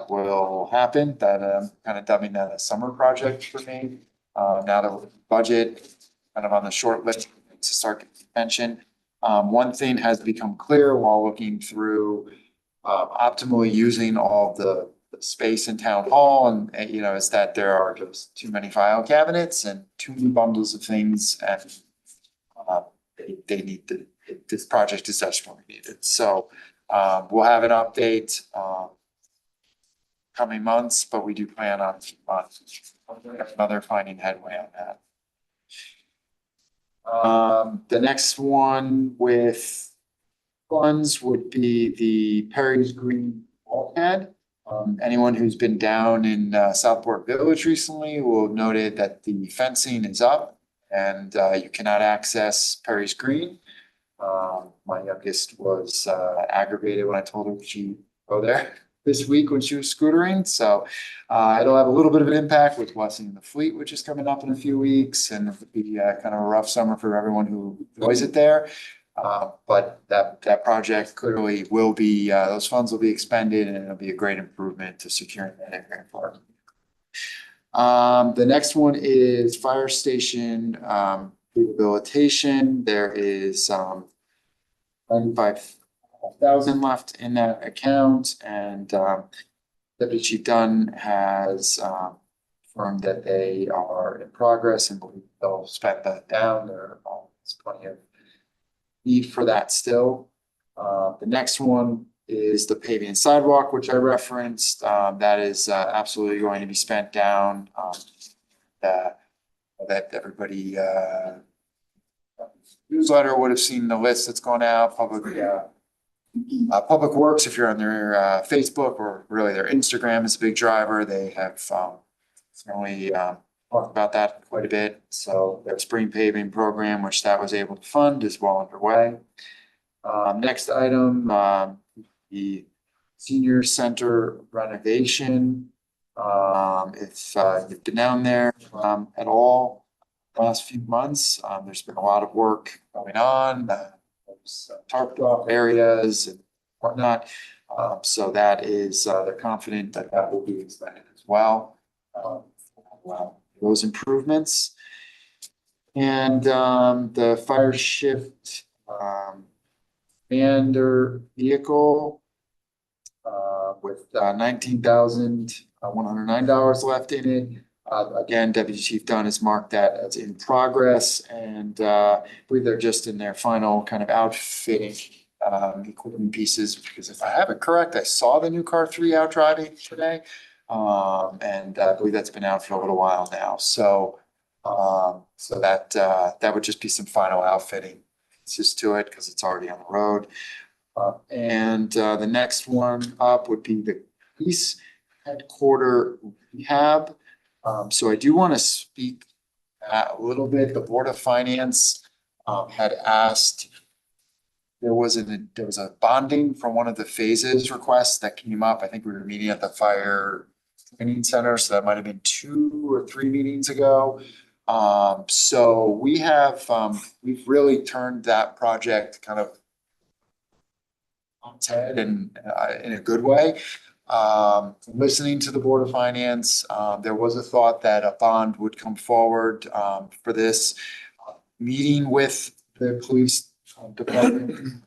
[SPEAKER 1] will happen, that kind of dubbing that a summer project for me. Now that with the budget kind of on the short list to start getting attention. One thing has become clear while looking through optimally using all the space in town hall and, is that there are just too many file cabinets and too many bundles of things, and they need this project is desperately needed. So we'll have an update coming months, but we do plan on another finding headway on that. The next one with funds would be the Perry's Green bulkhead. Anyone who's been down in Southport Village recently will have noted that the fencing is up and you cannot access Perry's Green. My youngest was aggravated when I told her she'd go there this week when she was scootering. So it'll have a little bit of an impact with Blessing the Fleet, which is coming up in a few weeks, and it'll be kind of a rough summer for everyone who enjoys it there. But that project clearly will be, those funds will be expended, and it'll be a great improvement to securing that area for the next one is fire station rehabilitation. There is 95,000 left in that account, and Deputy Chief Dunn has confirmed that they are in progress and believe they'll spend that down. There's plenty of need for that still. The next one is the paving and sidewalk, which I referenced. That is absolutely going to be spent down. That everybody newsletter would have seen the list that's going out. Public Works, if you're on their Facebook or really their Instagram, is a big driver. They have certainly talked about that quite a bit. So their spring paving program, which that was able to fund, is well underway. Next item, the senior center renovation. If you've been down there at all the last few months, there's been a lot of work going on. There's tarped off areas and whatnot. So that is, they're confident that that will be expanded as well. Those improvements. And the fire shift Commander vehicle with $19,109 left in it. Again, Deputy Chief Dunn has marked that as in progress, and I believe they're just in their final kind of outfitting equipment pieces, because if I have it correct, I saw the new car 3 out driving today. And I believe that's been out for a little while now. So that would just be some final outfitting just to it, because it's already on the road. And the next one up would be the police headquarter rehab. So I do want to speak a little bit. The Board of Finance had asked, there was a bonding for one of the phases requests that came up. I think we were meeting at the fire training center, so that might have been 2 or 3 meetings ago. So we have, we've really turned that project kind of on its head and in a good way. Listening to the Board of Finance, there was a thought that a bond would come forward for this. Meeting with the police department.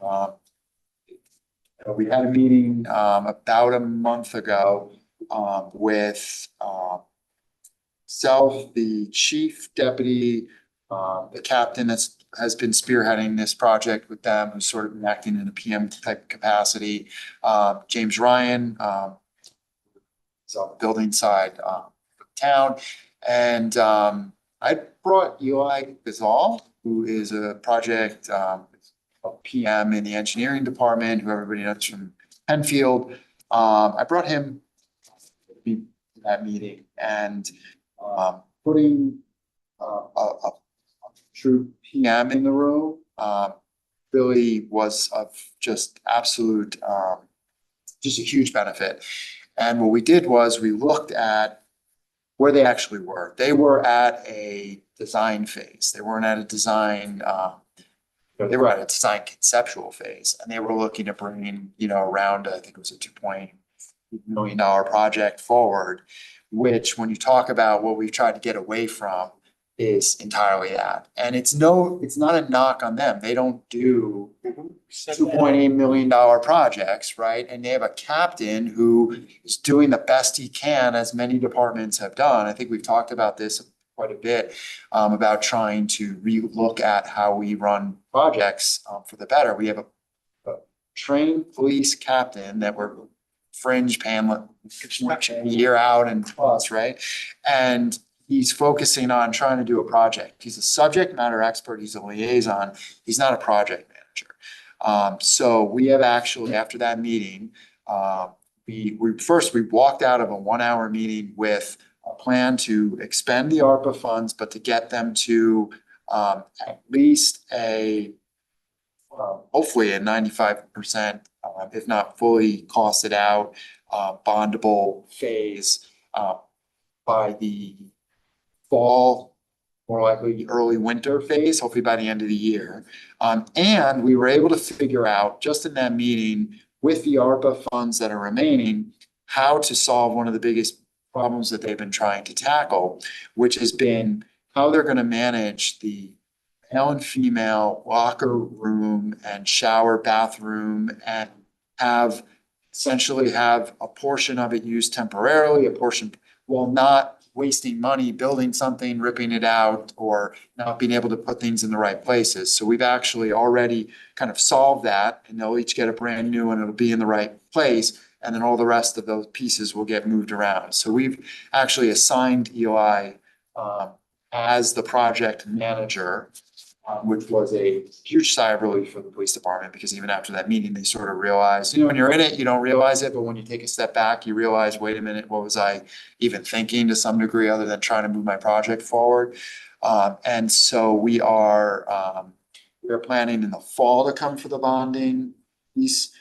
[SPEAKER 1] We had a meeting about a month ago with self, the chief deputy, the captain has been spearheading this project with them, who's sort of been acting in a PM type capacity. James Ryan, is on the building side of town. And I brought Eli Gazal, who is a project PM in the engineering department, who everybody knows from Penfield. I brought him to that meeting and putting a true PM in the room really was of just absolute, just a huge benefit. And what we did was we looked at where they actually were. They were at a design phase. They weren't at a design, they were at a design conceptual phase, and they were looking to bring, around, I think it was a $2.8 million project forward, which when you talk about what we've tried to get away from is entirely that. And it's not a knock on them. They don't do $2.8 million projects, right? And they have a captain who is doing the best he can, as many departments have done. I think we've talked about this quite a bit, about trying to relook at how we run projects for the better. We have a trained police captain that we're fringe paying a year out and plus, right? And he's focusing on trying to do a project. He's a subject matter expert. He's a liaison. He's not a project manager. So we have actually, after that meeting, we walked out of a 1-hour meeting with a plan to expend the ARPA funds, but to get them to at least hopefully a 95%, if not fully costed out, bondable phase by the fall, more likely early winter phase, hopefully by the end of the year. And we were able to figure out, just in that meeting, with the ARPA funds that are remaining, how to solve one of the biggest problems that they've been trying to tackle, which has been how they're going to manage the male and female locker room and shower bathroom, and essentially have a portion of it used temporarily, a portion, while not wasting money building something, ripping it out, or not being able to put things in the right places. So we've actually already kind of solved that, and they'll each get a brand new and it'll be in the right place. And then all the rest of those pieces will get moved around. So we've actually assigned Eli as the project manager, which was a huge sigh of relief for the police department, because even after that meeting, they sort of realized, when you're in it, you don't realize it, but when you take a step back, you realize, wait a minute, what was I even thinking to some degree, other than trying to move my project forward? And so we're planning in the fall to come for the bonding piece.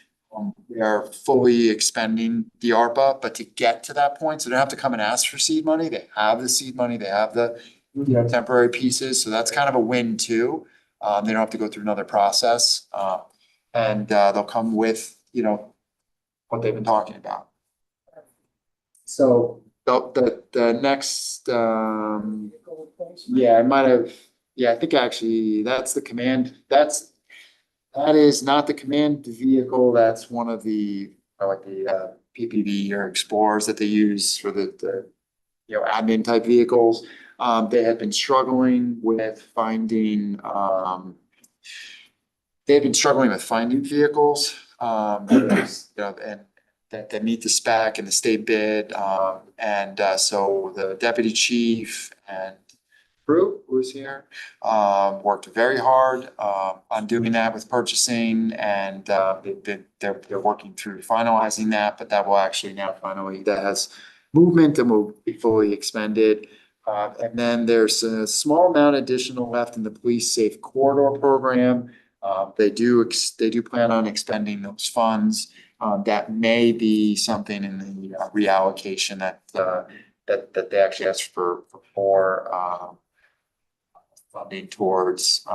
[SPEAKER 1] We are fully expending the ARPA, but to get to that point, so they don't have to come and ask for seed money. They have the seed money, they have the temporary pieces. So that's kind of a win too. They don't have to go through another process. And they'll come with, what they've been talking about. So the next, I think actually that's the command. That is not the command vehicle. That's one of the, PPV or Explorers that they use for the admin type vehicles. They had been struggling with finding vehicles, and that meet the spec and the state bid. So the deputy chief and crew who was here worked very hard on doing that with purchasing, and they're working through finalizing that, but that will actually now finally, that has movement and will be fully expended. And then there's a small amount additional left in the police safe corridor program. They do plan on expending those funds. That may be something in the reallocation that they actually asked for more funding towards,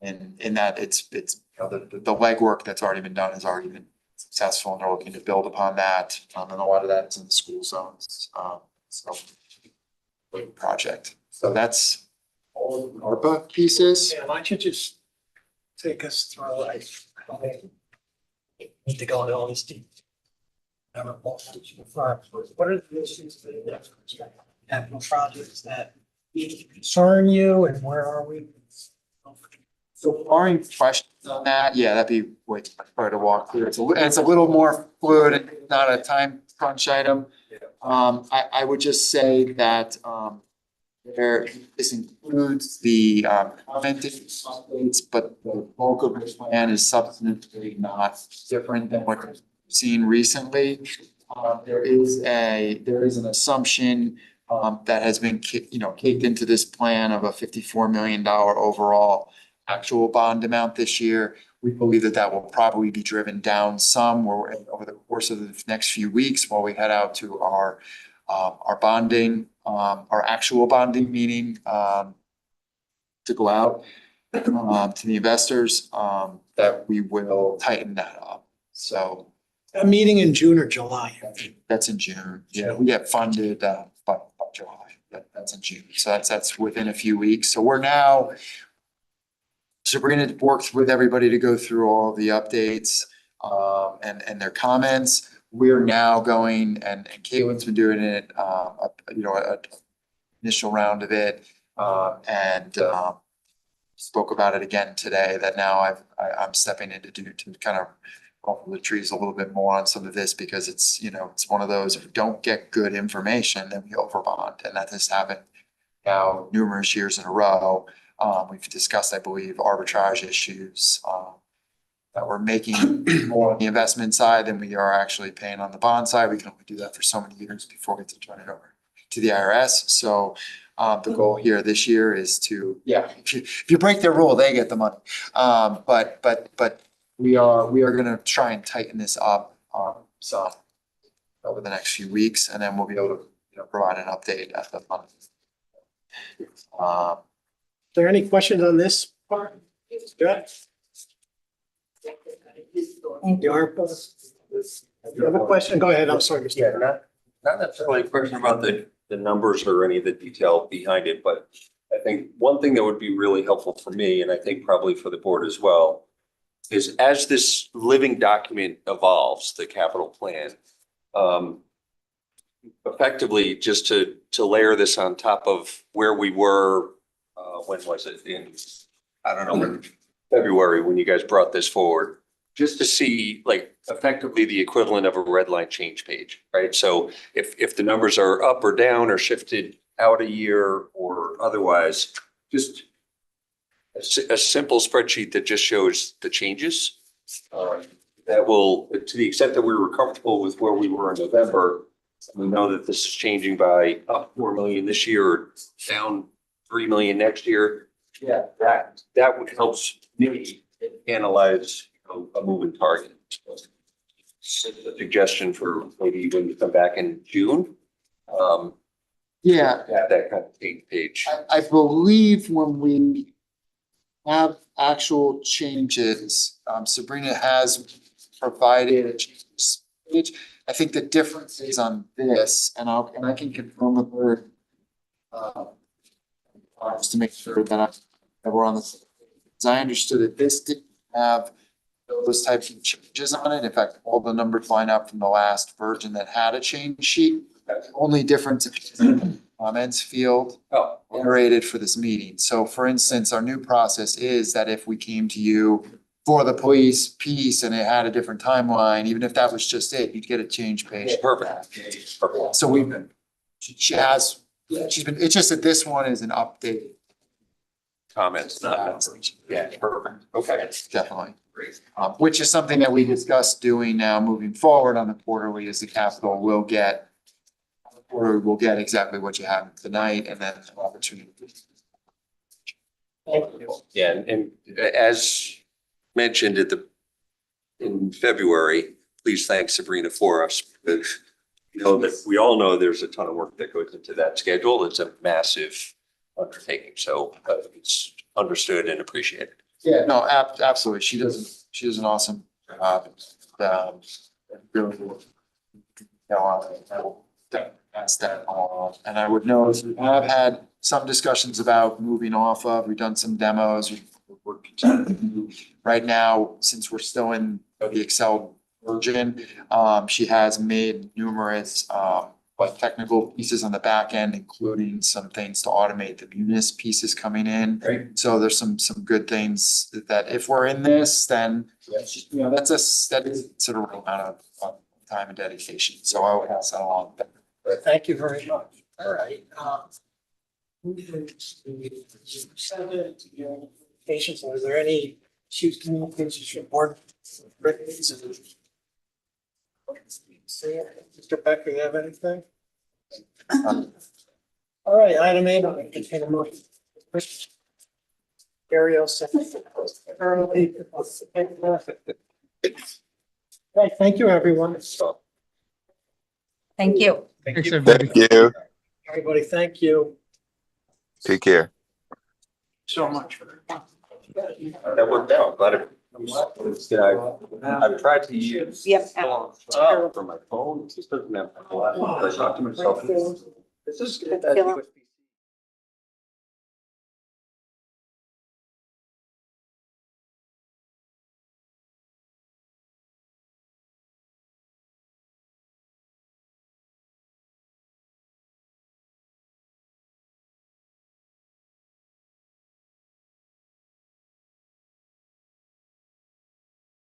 [SPEAKER 1] and in that it's, you know, the legwork that's already been done has already been successful, and they're looking to build upon that. And a lot of that is in the school zones. So great project. So that's all of the ARPA pieces.
[SPEAKER 4] Yeah, why don't you just take us through, I need to go into all these details. What are the issues that capital projects that concern you, and where are we?
[SPEAKER 1] So barring questions on that, yeah, that'd be way too much further to walk through. It's a little more fluid and not a time crunch item. I would just say that, this includes the, commented updates, but the bulk of the plan is substantively not different than what you've seen recently. There is an assumption, that has been caked into this plan of a $54 million overall actual bond amount this year. We believe that that will probably be driven down some over the course of the next few weeks while we head out to our bonding, our actual bonding meeting, to go out, to the investors, that we will tighten that up. So
[SPEAKER 4] A meeting in June or July?
[SPEAKER 1] that's in June. Yeah, we get funded, by July. That's in June. So that's within a few weeks. So we're now, Sabrina worked with everybody to go through all of the updates, and their comments. We're now going, and Caitlin's been doing it, an initial round of it, and spoke about it again today, that now I'm stepping in to kind of ruffle the trees a little bit more on some of this, because it's one of those, if we don't get good information, then we overbond, and that has happened now numerous years in a row. We've discussed, I believe, arbitrage issues, that we're making more on the investment side than we are actually paying on the bond side. We can only do that for so many years before we have to turn it over to the IRS. So the goal here this year is to, if you break their rule, they get the money. But we are gonna try and tighten this up, some over the next few weeks, and then we'll be able to, provide an update at the month.
[SPEAKER 4] Are there any questions on this part? Good. The ARPA. You have a question? Go ahead. I'm sorry, Mr.
[SPEAKER 5] Yeah, not necessarily a question about the numbers or any of the detail behind it, but I think one thing that would be really helpful for me, and I think probably for the board as well, is as this living document evolves, the capital plan, effectively just to layer this on top of where we were, when was it, in, I don't know, February, when you guys brought this forward, just to see like effectively the equivalent of a red line change page, right? So if the numbers are up or down or shifted out a year or otherwise, just a simple spreadsheet that just shows the changes. That will, to the extent that we were comfortable with where we were in November, we know that this is changing by up 4 million this year, or down 3 million next year. Yeah, that would help me analyze, a moving target. A suggestion for maybe when you come back in June.
[SPEAKER 1] Yeah,
[SPEAKER 5] Have that kind of page.
[SPEAKER 1] I believe when we have actual changes, Sabrina has provided a changes page. I think the difference is on this, and I can confirm with her, just to make sure that we're on the, as I understood it, this didn't have those types of changes on it. In fact, all the numbers line up from the last version that had a change sheet. The only difference is the comments field generated for this meeting. So for instance, our new process is that if we came to you for the police piece and it had a different timeline, even if that was just it, you'd get a change page.
[SPEAKER 5] Perfect.
[SPEAKER 1] So she's been, it's just that this one is an update.
[SPEAKER 5] Comments, not numbers. Yeah, perfect. Okay.
[SPEAKER 1] Definitely. Which is something that we discussed doing now moving forward on the quarterly, is the capital will get exactly what you have tonight, and then an opportunity.
[SPEAKER 5] Yeah, and as mentioned in February, please thank Sabrina for us, because that we all know there's a ton of work that goes into that schedule. It's a massive undertaking, so it's understood and appreciated.
[SPEAKER 1] Yeah, no, absolutely. She does an awesome job. Really, that's that all. And I would know, I've had some discussions about moving off of, we've done some demos. We're continuing. Right now, since we're still in the Excel version, she has made numerous, like technical pieces on the back end, including some things to automate the munis pieces coming in.
[SPEAKER 5] Great.
[SPEAKER 1] So there's some good things that if we're in this, then, you know, that is a considerable amount of time and dedication. So I would pass that along.
[SPEAKER 4] Thank you very much. All right. Moving to 7, communications. Was there any issues communications from board? Mr. Becker, you have anything? All right, item 8, I'll entertain a motion. Gary, second. Early. Okay, thank you, everyone.
[SPEAKER 6] Thank you.
[SPEAKER 10] Thanks, everybody.
[SPEAKER 14] Thank you.
[SPEAKER 4] Everybody, thank you
[SPEAKER 14] Take care.
[SPEAKER 4] so much.
[SPEAKER 5] That worked out, glad it. I've tried to use.
[SPEAKER 6] Yep.
[SPEAKER 5] For my phone, it just doesn't have. I thought to myself, this is good.